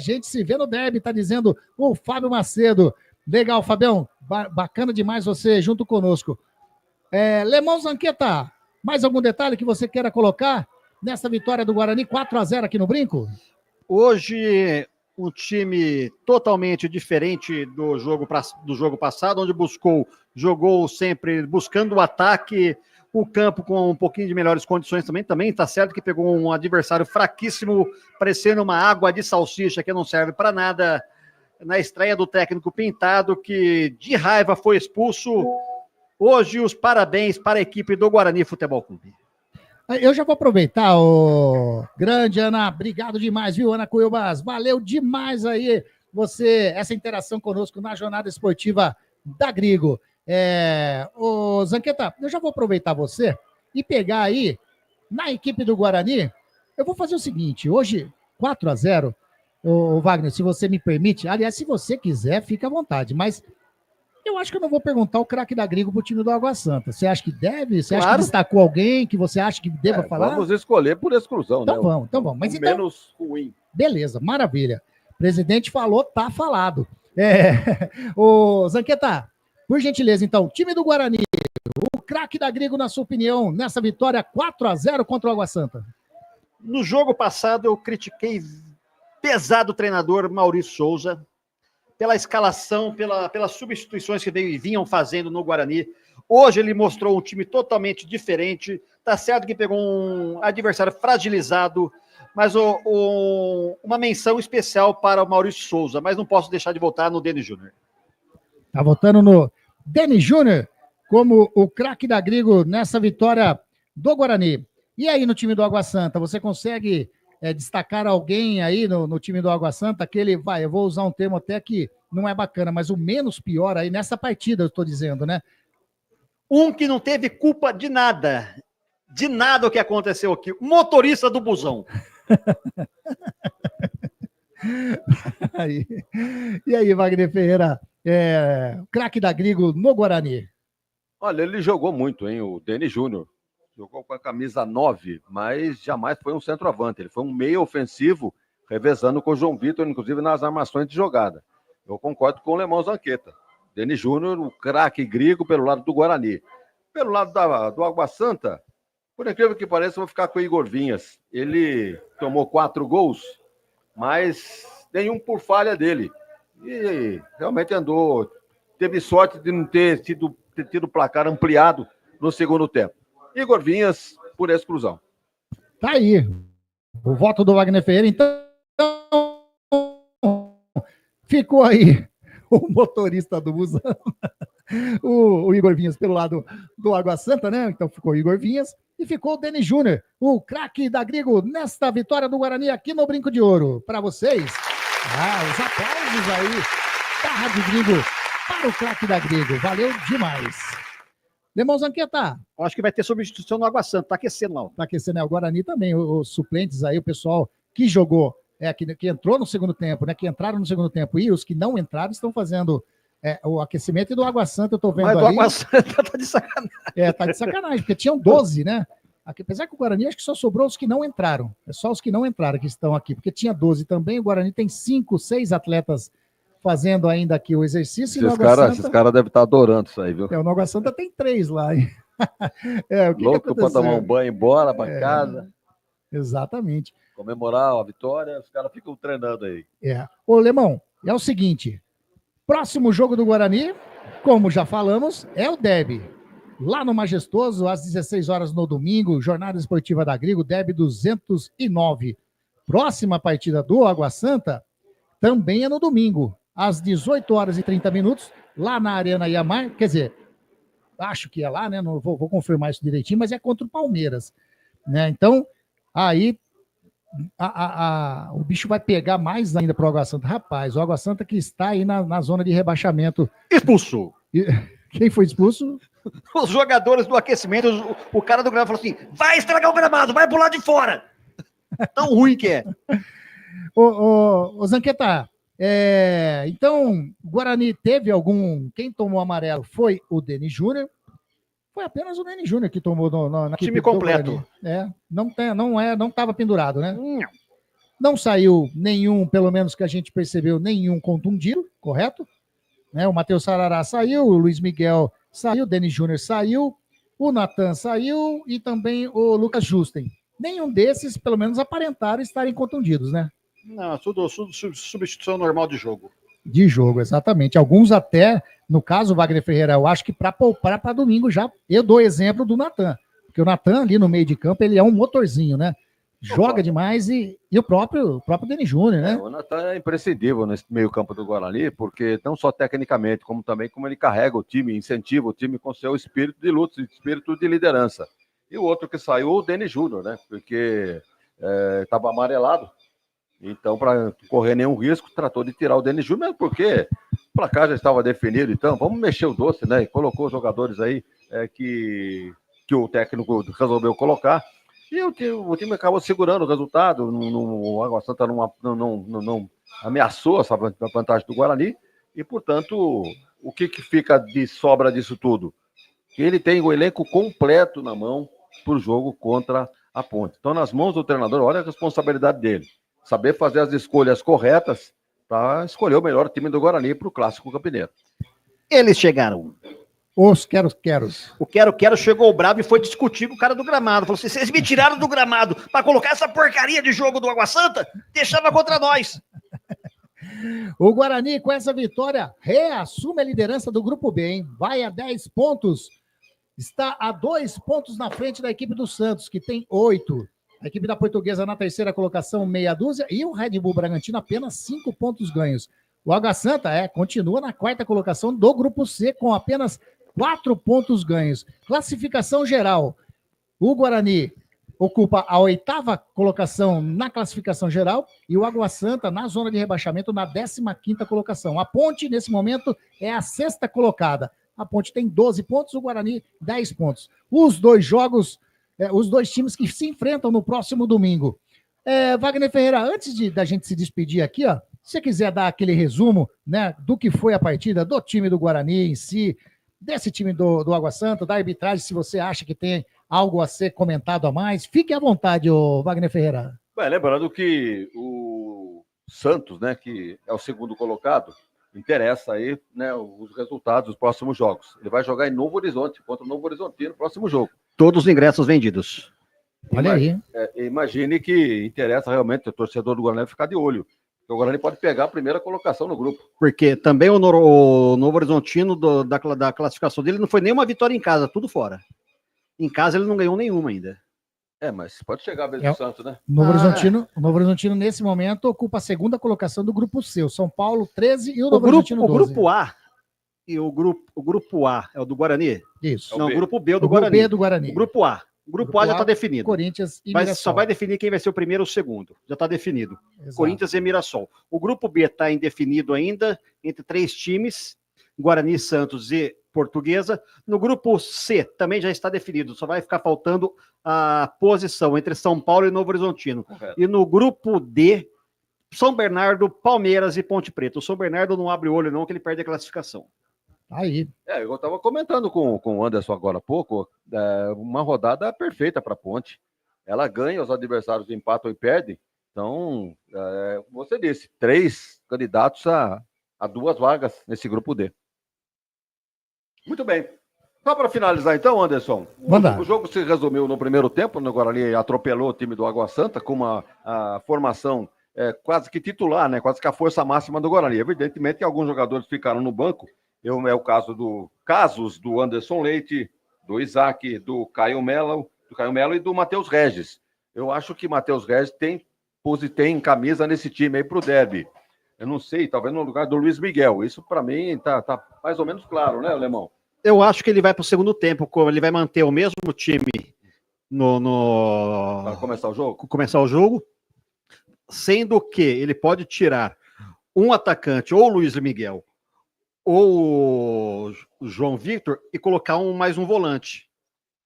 no derby, tá dizendo o Fábio Macedo. Legal, Fabião. Bacana demais você junto conosco. Lemão Zanqueta, mais algum detalhe que você queira colocar nessa vitória do Guarani 4-0 aqui no Brinco? Hoje, um time totalmente diferente do jogo passado, onde jogou sempre buscando o ataque, o campo com um pouquinho de melhores condições também tá certo que pegou um adversário fraquíssimo, parecendo uma água de salsicha que não serve para nada, na estreia do técnico Pintado, que de raiva foi expulso. Hoje, os parabéns para a equipe do Guarani Futebol Clube. Eu já vou aproveitar, grande Ana, obrigado demais, viu, Ana Cuevas? Valeu demais aí essa interação conosco na jornada esportiva da Grigo. Zanqueta, eu já vou aproveitar você e pegar aí, na equipe do Guarani, eu vou fazer o seguinte, hoje, 4-0, Wagner, se você me permite, aliás, se você quiser, fica à vontade, mas eu acho que eu não vou perguntar o craque da Grigo pro time do Água Santa. Você acha que deve? Você acha que destacou alguém que você acha que deva falar? Vamos escolher por exclusão, então, né? Então vamos. Mas então, menos ruim. Beleza, maravilha. O presidente falou, tá falado. Zanqueta, por gentileza, então, time do Guarani, o craque da Grigo, na sua opinião, nessa vitória 4-0 contra o Água Santa. No jogo passado, eu critiquei pesado o treinador Maurício Souza, pela escalação, pelas substituições que vinham fazendo no Guarani. Hoje ele mostrou um time totalmente diferente. Tá certo que pegou um adversário fragilizado, mas uma menção especial para o Maurício Souza, mas não posso deixar de votar no Denis Júnior. Tá votando no Denis Júnior como o craque da Grigo nessa vitória do Guarani. E aí no time do Água Santa, você consegue destacar alguém aí no time do Água Santa, eu vou usar um termo até que não é bacana, mas o menos pior aí nessa partida, eu estou dizendo, né? Um que não teve culpa de nada o que aconteceu aqui, o motorista do busão. E aí, Wagner Ferreira, craque da Grigo no Guarani? Olha, ele jogou muito, hein, o Denis Júnior. Jogou com a camisa 9, mas jamais foi um centroavante. Ele foi um meio ofensivo, revezando com o João Vitor, inclusive nas armações de jogada. Eu concordo com o Lemão Zanqueta. Denis Júnior, o craque Grigo pelo lado do Guarani. Pelo lado do Água Santa, por incrível que pareça, eu vou ficar com o Igor Vinhas. Ele tomou 4 gols, mas nenhum por falha dele. E realmente teve sorte de não ter tido placar ampliado no segundo tempo. Igor Vinhas, por exclusão. Tá aí. O voto do Wagner Ferreira, então, ficou aí o motorista do busão, o Igor Vinhas pelo lado do Água Santa, né? Então ficou o Igor Vinhas e ficou o Denis Júnior, o craque da Grigo, nesta vitória do Guarani aqui no Brinco de Ouro. Para vocês, os aplausos aí da Rádio Grigo para o craque da Grigo. Valeu demais. Lemão Zanqueta. Acho que vai ter substituição no Água Santa, tá aquecendo lá. Tá aquecendo, né? O Guarani também, os suplentes aí, o pessoal que jogou, que entrou no segundo tempo, né? Que entraram no segundo tempo e os que não entraram estão fazendo O aquecimento e do Água Santa, eu tô vendo Mas do ali. Água Santa tá de sacanagem. Tá de sacanagem, porque tinham 12, né? Apesar que o Guarani, acho que só sobrou os que não entraram. É só os que não entraram que estão aqui, porque tinha 12 também. O Guarani tem 5, 6 atletas fazendo ainda aqui o exercício. Esses caras devem estar adorando isso aí, viu? O Água Santa tem 3 lá. Louco para tomar um banho e ir embora para casa. Exatamente. Comemorar a vitória, os caras ficam treinando aí. Ô, Lemão, é o seguinte, próximo jogo do Guarani, como já falamos, é o derby. Lá no Majestoso, às 16 horas no domingo, Jornada Esportiva da Grigo, derby 209. Próxima partida do Água Santa também é no domingo, às 18 horas e 30 minutos, lá na Arena Iamar, quer dizer, acho que é lá, né? Não vou confirmar isso direitinho, mas é contra o Palmeiras, né? Então, aí o bicho vai pegar mais ainda pro Água Santa. Rapaz, o Água Santa que está aí na zona de rebaixamento. Expulso! Quem foi expulso? Os jogadores do aquecimento, o cara do gramado falou assim, vai estragar o gramado, vai pro lado de fora. Tão ruim que é. Ô Zanqueta, então, o Guarani teve quem tomou amarelo foi o Denis Júnior. Foi apenas o Denis Júnior que tomou na time completo. Não estava pendurado, né? Não saiu nenhum, pelo menos que a gente percebeu, nenhum contundido, correto? O Matheus Sarará saiu, o Luiz Miguel saiu, o Denis Júnior saiu, o Natan saiu e também o Lucas Justen. Nenhum desses, pelo menos, aparentaram estarem contundidos, né? Não, tudo substituição normal de jogo. De jogo, exatamente. Alguns até, no caso, Wagner Ferreira, eu acho que para poupar para domingo já, eu dou exemplo do Natan. Porque o Natan ali no meio de campo, ele é um motorzinho, né? Joga demais e o próprio Denis Júnior, né? O Natan é imprescindível nesse meio campo do Guarani, porque não só tecnicamente, como também como ele carrega o time, incentiva o time com seu espírito de luta, espírito de liderança. E o outro que saiu, o Denis Júnior, né? Porque estava amarelado. Então, para correr nenhum risco, tratou de tirar o Denis Júnior, mesmo porque o placar já estava definido. Então, vamos mexer o doce, né? E colocou os jogadores aí que o técnico resolveu colocar. E o time acabou segurando o resultado. O Água Santa não ameaçou essa vantagem do Guarani. E, portanto, o que fica de sobra disso tudo? Que ele tem o elenco completo na mão para o jogo contra a Ponte. Então, nas mãos do treinador, olha a responsabilidade dele. Saber fazer as escolhas corretas para escolher o melhor time do Guarani para o Clássico Campineiro. Eles chegaram. Os quero-queros. O quero-quero chegou bravo e foi discutir com o cara do gramado. Falou assim, vocês me tiraram do gramado para colocar essa porcaria de jogo do Água Santa? Deixava contra nós. O Guarani, com essa vitória, reassume a liderança do Grupo B, hein? Vai a 10 pontos. Está a 2 pontos na frente da equipe do Santos, que tem 8. A equipe da Portuguesa na terceira colocação, meia dúzia. E o Red Bull Bragantino apenas 5 pontos ganhos. O Água Santa continua na quarta colocação do Grupo C, com apenas 4 pontos ganhos. Classificação geral. O Guarani ocupa a 8ª colocação na classificação geral e o Água Santa na zona de rebaixamento na 15ª colocação. A Ponte, nesse momento, é a 6ª colocada. A Ponte tem 12 pontos, o Guarani 10 pontos. Os dois jogos, os dois times que se enfrentam no próximo domingo. Wagner Ferreira, antes da gente se despedir aqui, ó, se você quiser dar aquele resumo, né, do que foi a partida do time do Guarani em si, desse time do Água Santa, da arbitragem, se você acha que tem algo a ser comentado a mais, fique à vontade, Wagner Ferreira. Lembrando que o Santos, né, que é o segundo colocado, interessa aí, né, os resultados dos próximos jogos. Ele vai jogar em Novo Horizonte, contra o Novo Horizontino no próximo jogo. Todos os ingressos vendidos. Olha aí. Imagine que interessa realmente o torcedor do Guarani ficar de olho. O Guarani pode pegar a primeira colocação no grupo. Porque também o Novo Horizontino da classificação dele não foi nenhuma vitória em casa, tudo fora. Em casa ele não ganhou nenhuma ainda. Mas pode chegar a vez do Santos, né? O Novo Horizontino, nesse momento, ocupa a segunda colocação do grupo C. O São Paulo, 13 e o Novo Horizontino, 12. O grupo A e o grupo A é o do Guarani? Isso. Não, o grupo B é o do Guarani. O B é do Guarani. O grupo A. O grupo A já está definido. Corinthians e Mas Mirassol. só vai definir quem vai ser o primeiro ou o segundo. Já está definido. Exato. Corinthians e Mirassol. O grupo B está indefinido ainda, entre 3 times, Guarani, Santos e Portuguesa. No grupo C também já está definido, só vai ficar faltando a posição entre São Paulo e Novo Horizontino. Correto. E no grupo D, São Bernardo, Palmeiras e Ponte Preta. O São Bernardo não abre o olho não, que ele perde a classificação. Aí. Eu estava comentando com o Anderson agora há pouco, uma rodada perfeita para a Ponte. Ela ganha, os adversários empatam e perdem. Então, você disse, 3 candidatos a 2 vagas nesse grupo D. Muito bem. Só para finalizar então, Anderson, o jogo se resumiu no primeiro tempo, o Guarani atropelou o time do Água Santa com a formação quase que titular, né? Quase que a força máxima do Guarani. Evidentemente que alguns jogadores ficaram no banco, é o caso do Anderson Leite, do Isaac, do Caio Melo e do Matheus Regis. Eu acho que Matheus Regis tem camisa nesse time aí pro derby. Eu não sei, talvez no lugar do Luiz Miguel. Isso para mim tá mais ou menos claro, né, Alemão? Eu acho que ele vai para o segundo tempo, ele vai manter o mesmo time para começar o jogo, sendo que ele pode tirar um atacante, ou o Luiz Miguel, ou o João Victor, e colocar mais um volante.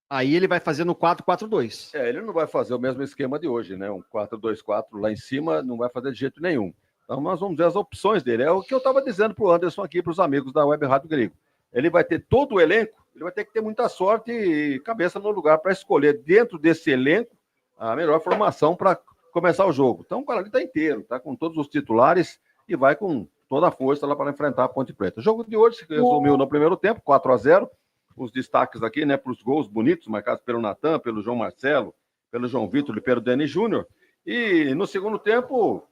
Aí ele vai fazer no 4-4-2. Ele não vai fazer o mesmo esquema de hoje, né? Um 4-2-4 lá em cima, não vai fazer de jeito nenhum. Então nós vamos ver as opções dele. É o que eu estava dizendo para o Anderson aqui, para os amigos da Web Rádio Grego. Ele vai ter todo o elenco, ele vai ter que ter muita sorte e cabeça no lugar para escolher dentro desse elenco a melhor formação para começar o jogo. Então o Guarani está inteiro, está com todos os titulares e vai com toda a força lá para enfrentar a Ponte Preta. O jogo de hoje se resumiu no primeiro tempo, 4-0. Os destaques aqui, né, para os gols bonitos marcados pelo Natan, pelo João Marcelo, pelo João Vitor e pelo Denis Júnior. E no segundo tempo,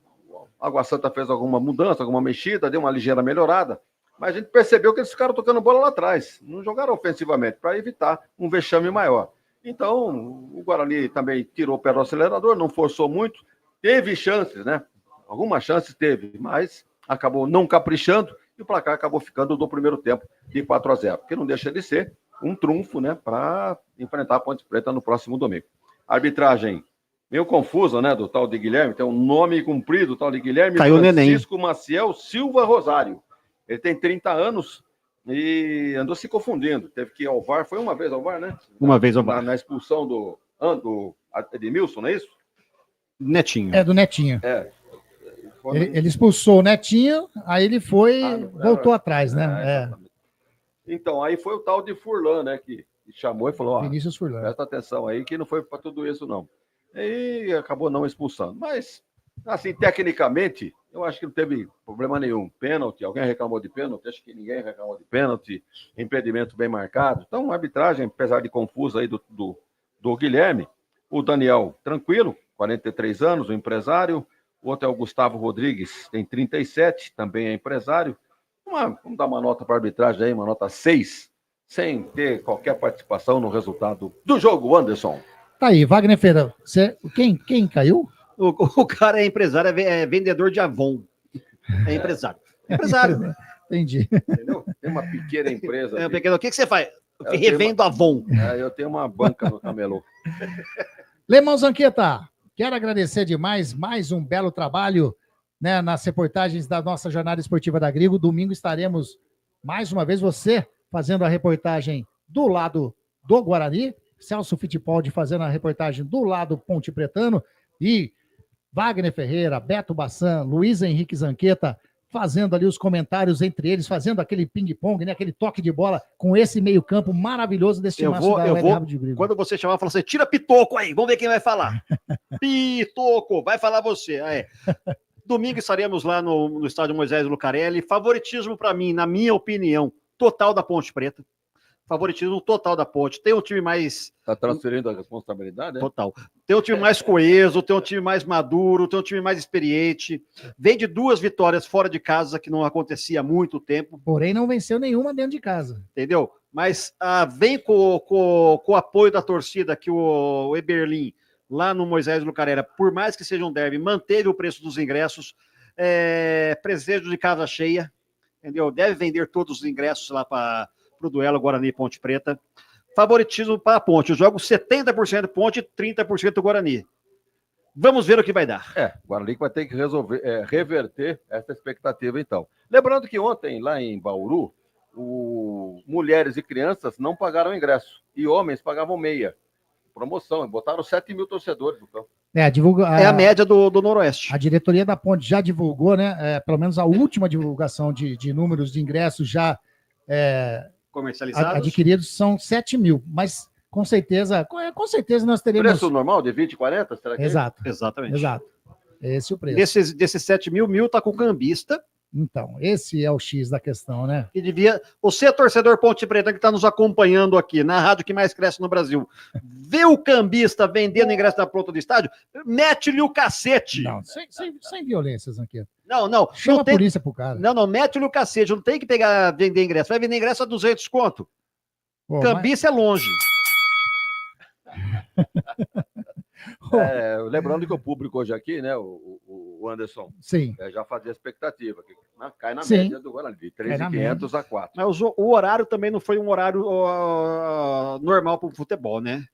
a Água Santa fez alguma mudança, alguma mexida, deu uma ligeira melhorada. Mas a gente percebeu que eles ficaram tocando bola lá atrás. Não jogaram ofensivamente, para evitar um vexame maior. Então, o Guarani também tirou o pé do acelerador, não forçou muito. Teve chances, né? Algumas chances teve, mas acabou não caprichando e o placar acabou ficando do primeiro tempo de 4-0. Que não deixa de ser um trunfo, né? Para enfrentar a Ponte Preta no próximo domingo. Arbitragem meio confusa, né? Do tal de Guilherme. Tem um nome comprido, o tal de Guilherme Francisco Maciel Silva Rosário. Ele tem 30 anos e andou se confundindo. Teve que ir ao VAR. Foi uma vez ao VAR, né? Uma vez ao VAR. Na expulsão do Edmilson, não é isso? Netinho. É, do Netinho. Ele expulsou o Netinho, aí ele voltou atrás, né? Então, aí foi o tal de Furlan, né? Que chamou e falou, Vinícius Furlan. Presta atenção aí que não foi para tudo isso, não. E acabou não expulsando. Mas, assim, tecnicamente, eu acho que não teve problema nenhum. Pênalti, alguém reclamou de pênalti? Acho que ninguém reclamou de pênalti. Impedimento bem marcado. Então, a arbitragem, apesar de confusa aí do Guilherme, o Daniel, tranquilo, 43 anos, o empresário. O outro é o Gustavo Rodrigues, tem 37, também é empresário. Vamos dar uma nota para a arbitragem aí, uma nota 6, sem ter qualquer participação no resultado do jogo, Anderson. Tá aí, Wagner Ferreira. Quem caiu? O cara é empresário, é vendedor de Avon. É empresário. Empresário. Entendi. Entendeu? Tem uma pequena empresa. O que você faz? Eu revendo Avon. Eu tenho uma banca no camelô. Lemão Zanqueta, quero agradecer demais, mais um belo trabalho, né, nas reportagens da nossa jornada esportiva da Grigo. Domingo estaremos, mais uma vez, você fazendo a reportagem do lado do Guarani, Celso Fittipaldi fazendo a reportagem do lado Ponte Pretano e Wagner Ferreira, Beto Bassan, Luiz Henrique Zanqueta fazendo ali os comentários entre eles, fazendo aquele ping-pong, né, aquele toque de bola com esse meio-campo maravilhoso desse time de Grigo. Quando você chamar, fala assim, tira Pitoco aí, vamos ver quem vai falar. Pitoco, vai falar você. Domingo estaremos lá no estádio Moisés Lucarelli. Favoritismo para mim, na minha opinião, total da Ponte Preta. Favoritismo total da Ponte. Tem um time mais... Está transferindo a responsabilidade, né? Total. Tem um time mais coeso, tem um time mais maduro, tem um time mais experiente. Vem de 2 vitórias fora de casa, que não acontecia há muito tempo. Porém, não venceu nenhuma dentro de casa. Entendeu? Mas vem com o apoio da torcida, que o Eberlin, lá no Moisés Lucarelli, por mais que seja um derby, manteve o preço dos ingressos. Presença de casa cheia. Entendeu? Deve vender todos os ingressos lá para o duelo Guarani e Ponte Preta. Favoritismo para a Ponte. Eu jogo 70% Ponte e 30% Guarani. Vamos ver o que vai dar. O Guarani vai ter que reverter essa expectativa, então. Lembrando que ontem, lá em Bauru, mulheres e crianças não pagaram ingresso. E homens pagavam meia. Promoção. Botaram 7 mil torcedores no campo. É a média do Noroeste. A diretoria da Ponte já divulgou, né? Pelo menos a última divulgação de números de ingressos já comercializados. Adquiridos são 7 mil, mas com certeza nós teremos... Preço normal de 20, 40? Será que Exato. Exatamente. Exato. Esse é o preço. Desses 7 mil tá com cambista. Então, esse é o X da questão, né? E devia... Você, torcedor Ponte Preta, que está nos acompanhando aqui, na rádio que mais cresce no Brasil, vê o cambista vendendo ingresso na ponta do estádio, mete-lhe o cacete. Não, sem violências aqui. Não. Chama a polícia pro cara. Não, mete-lhe o cacete, não tem que vender ingresso. Vai vender ingresso a 200 conto. Pô, cambista é longe. Lembrando que o público hoje aqui, né, o Anderson, sim. Já fazia expectativa, que cai na sim. média do Guarani, de 3.500 a 4. Mas o horário também não foi um horário normal para o futebol, né?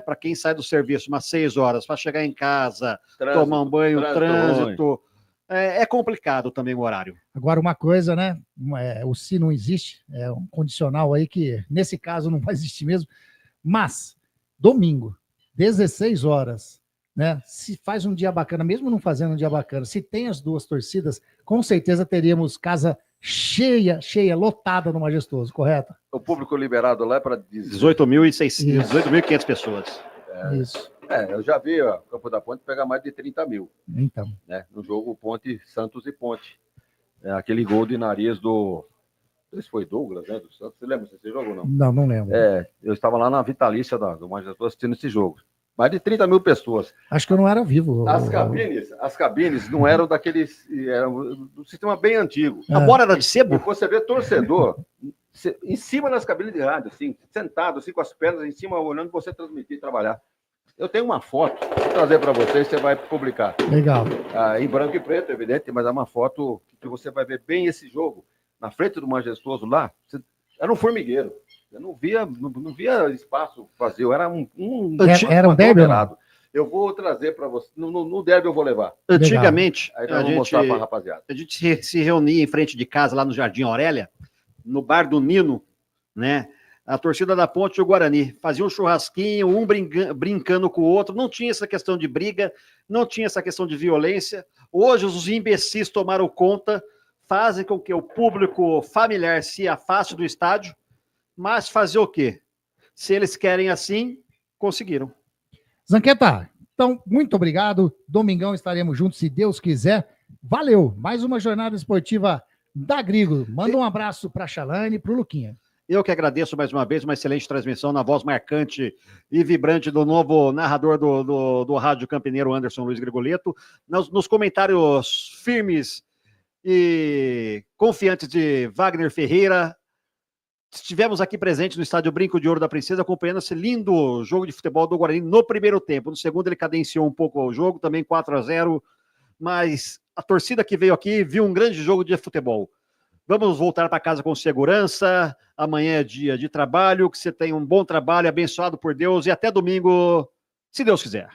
Para quem sai do serviço umas 6 horas, para chegar em casa, tomar um banho, trânsito, é complicado também o horário. Agora, uma coisa, né? O se não existe, é um condicional aí que, nesse caso, não vai existir mesmo, mas, domingo, 16 horas, né? Se faz um dia bacana, mesmo não fazendo um dia bacana, se tem as duas torcidas, com certeza teríamos casa cheia, lotada no Majestoso, correto? O público liberado lá é para 18.500 pessoas. Isso. Eu já vi o Campo da Ponte pegar mais de 30 mil. Então. Né? No jogo Santos e Ponte. Aquele gol de nariz do... Não sei se foi Douglas, né? Do Santos. Você lembra desse jogo ou não? Não lembro. Eu estava lá na Vitalícia do Majestoso assistindo esse jogo. Mais de 30 mil pessoas. Acho que eu não era vivo. As cabines não eram daqueles... Era um sistema bem antigo. A bola era de sebo? Você vê torcedor em cima das cabines de rádio, assim, sentado, assim, com as pernas em cima, olhando você transmitir e trabalhar. Eu tenho uma foto, vou trazer para vocês, você vai publicar. Legal. Em branco e preto, evidente, mas é uma foto que você vai ver bem esse jogo. Na frente do Majestoso lá, era um formigueiro. Eu não via espaço vazio, era era um derby? Eu vou trazer para você. No derby eu vou levar. Antigamente, aí eu vou mostrar para a rapaziada. A gente se reunia em frente de casa, lá no Jardim Aurélia, no bar do Nino, né? A torcida da Ponte e o Guarani fazia um churrasquinho, um brincando com o outro, não tinha essa questão de briga, não tinha essa questão de violência. Hoje os imbecis tomaram conta, fazem com que o público familiar se afaste do estádio, mas fazer o quê? Se eles querem assim, conseguiram. Zanqueta, então, muito obrigado. Domingão estaremos juntos, se Deus quiser. Valeu! Mais uma jornada esportiva da Grigo. Manda um abraço para a Chalane e para o Luquinha. Eu que agradeço mais uma vez, uma excelente transmissão na voz marcante e vibrante do novo narrador do Rádio Campineiro, Anderson Luiz Grigoleto, nos comentários firmes e confiantes de Wagner Ferreira. Estivemos aqui presentes no estádio Brinco de Ouro da Princesa, acompanhando esse lindo jogo de futebol do Guarani no primeiro tempo. No segundo ele cadenciou um pouco o jogo, também 4-0, mas a torcida que veio aqui viu um grande jogo de futebol. Vamos voltar para casa com segurança. Amanhã é dia de trabalho. Que você tenha um bom trabalho, abençoado por Deus. E até domingo, se Deus quiser.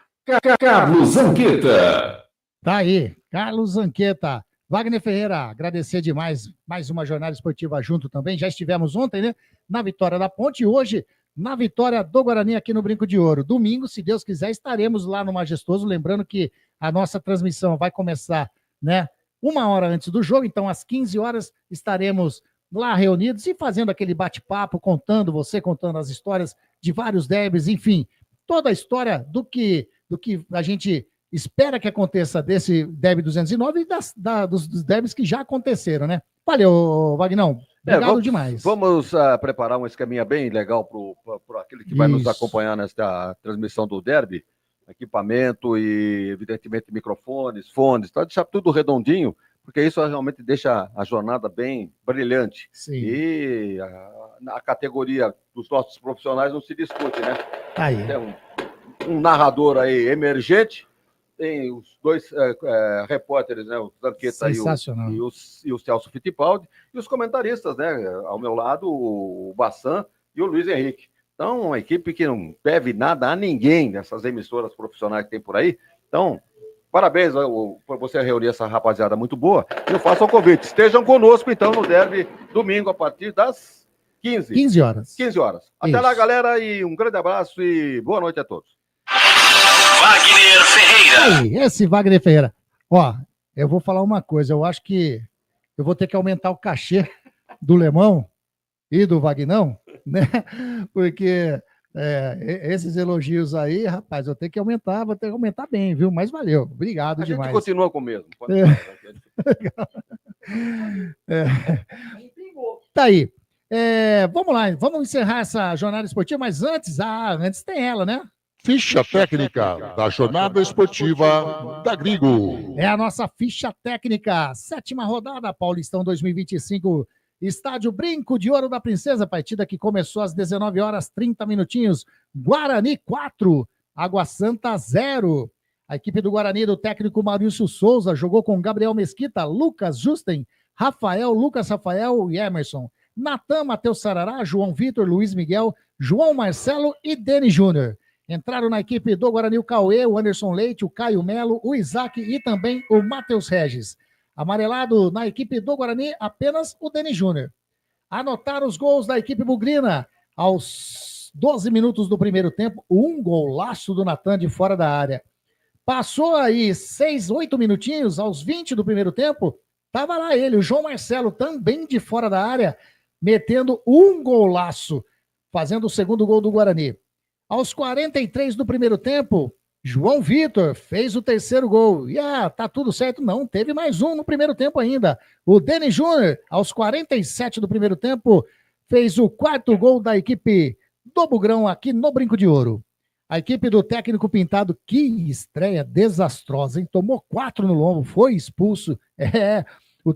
Carlos Zanqueta. Tá aí, Carlos Zanqueta. Wagner Ferreira, agradecer demais. Mais uma jornada esportiva junto também. Já estivemos ontem, né? Na vitória da Ponte. E hoje, na vitória do Guarani aqui no Brinco de Ouro. Domingo, se Deus quiser, estaremos lá no Majestoso. Lembrando que a nossa transmissão vai começar, né? 1 hora antes do jogo, então às 15 horas estaremos lá reunidos e fazendo aquele bate-papo, contando as histórias de vários derbys, enfim, toda a história do que a gente espera que aconteça desse derby 209 e dos derbys que já aconteceram, né? Valeu, Vagnão. Obrigado demais. Vamos preparar um esqueminha bem legal para aquele que vai nos acompanhar nesta transmissão do derby. Equipamento e, evidentemente, microfones, fones, tá? Deixar tudo redondinho, porque isso realmente deixa a jornada bem brilhante. Sim. E a categoria dos nossos profissionais não se discute, né? Aí. Tem um narrador aí emergente, tem os dois repórteres, né? O Zanqueta e o Celso Fittipaldi, e os comentaristas, né? Ao meu lado, o Bassan e o Luiz Henrique. Então, uma equipe que não deve nada a ninguém dessas emissoras profissionais que tem por aí. Então, parabéns por você reunir essa rapaziada muito boa. E eu faço o convite. Estejam conosco, então, no derby, domingo, a partir das 15 horas. 15 horas. Até lá, galera, e um grande abraço e boa noite a todos. Wagner Ferreira. Aí, esse Wagner Ferreira. Ó, eu vou falar uma coisa. Eu acho que eu vou ter que aumentar o cachê do Lemão e do Vagnão, né? Porque esses elogios aí, rapaz, eu tenho que aumentar, vou ter que aumentar bem, viu? Mas valeu. Obrigado demais. A gente continua com o mesmo. Tá aí. Vamos lá, vamos encerrar essa jornada esportiva, mas antes tem ela, né? Ficha técnica da jornada esportiva da Grigo. É a nossa ficha técnica, 7ª rodada, Paulistão 2025, Estádio Brinco de Ouro da Princesa, partida que começou às 19 horas 30 minutinhos, Guarani 4, Água Santa 0. A equipe do Guarani do técnico Maurício Souza jogou com Gabriel Mesquita, Lucas Justen, Lucas Rafael e Emerson. Natan, Matheus Sarará, João Vitor, Luiz Miguel, João Marcelo e Deni Júnior. Entraram na equipe do Guarani o Cauê, o Anderson Leite, o Caio Melo, o Isaac e também o Matheus Regis. Amarelado na equipe do Guarani, apenas o Deni Júnior. Anotaram os gols da equipe bugrina aos 12 minutos do primeiro tempo, um golaço do Natan de fora da área. Passou aí 8 minutinhos, aos 20 do primeiro tempo, tava lá ele, o João Marcelo, também de fora da área, metendo um golaço, fazendo o segundo gol do Guarani. Aos 43 do primeiro tempo, João Vitor fez o terceiro gol. E tá tudo certo? Não, teve mais um no primeiro tempo ainda. O Deni Júnior, aos 47 do primeiro tempo, fez o quarto gol da equipe do Bugrão aqui no Brinco de Ouro. A equipe do técnico Pintado, que estreia desastrosa, hein? Tomou 4 no lombo, foi expulso. O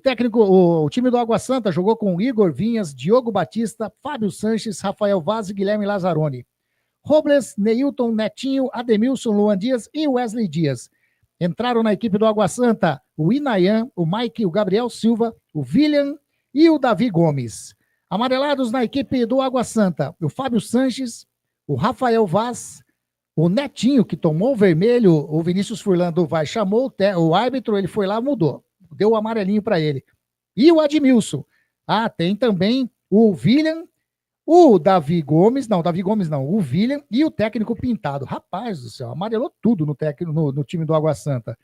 time do Água Santa jogou com Igor Vinhas, Diogo Batista, Fábio Sanches, Rafael Vaz e Guilherme Lazzaroni. Robles, Neilton, Netinho, Ademilson, Luan Dias e Wesley Dias. Entraram na equipe do Água Santa o Inayan, o Mike, o Gabriel Silva, o William e o Davi Gomes. Amarelados na equipe do Água Santa, o Fábio Sanches, o Rafael Vaz, o Netinho, que tomou o vermelho, o Vinícius Furlan do VAR chamou o árbitro, ele foi lá, mudou, deu o amarelinho para ele. E o Admilson. Tem também o William, o Davi Gomes, o William e o técnico Pintado. Rapaz do céu, amarelou tudo no time do Água Santa.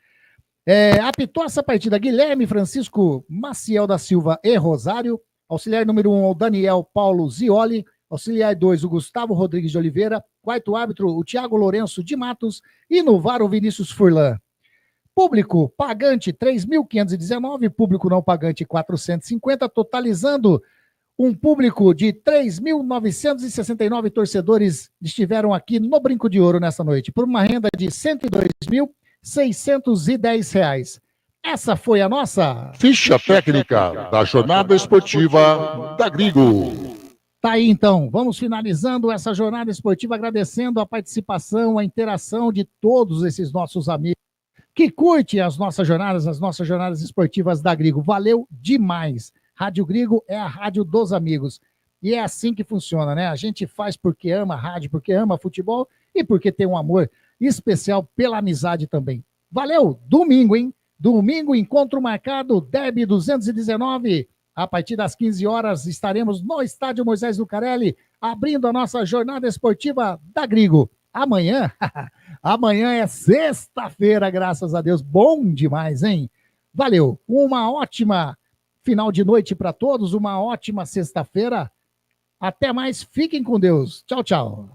Apitou essa partida Guilherme Francisco Maciel da Silva e Rosário, auxiliar número 1 o Daniel Paulo Zioli, auxiliar 2 o Gustavo Rodrigues de Oliveira, quarto árbitro o Thiago Lourenço de Matos e no VAR o Vinícius Furlan. Público pagante 3.519, público não pagante 450, totalizando um público de 3.969 torcedores estiveram aqui no Brinco de Ouro nessa noite, por uma renda de R$ 102.610. Essa foi a nossa ficha técnica da jornada esportiva da Grigo. Tá aí então, vamos finalizando essa jornada esportiva, agradecendo a participação, a interação de todos esses nossos amigos que curtem as nossas jornadas esportivas da Grigo. Valeu demais! Rádio Grigo é a rádio dos amigos. E é assim que funciona, né? A gente faz porque ama rádio, porque ama futebol e porque tem um amor especial pela amizade também. Valeu! Domingo, hein? Domingo, encontro marcado, Derby 219. A partir das 15 horas estaremos no Estádio Moisés Lucarelli, abrindo a nossa jornada esportiva da Grigo. Amanhã é sexta-feira, graças a Deus. Bom demais, hein? Valeu! Uma ótima final de noite para todos, uma ótima sexta-feira. Até mais, fiquem com Deus. Tchau, tchau.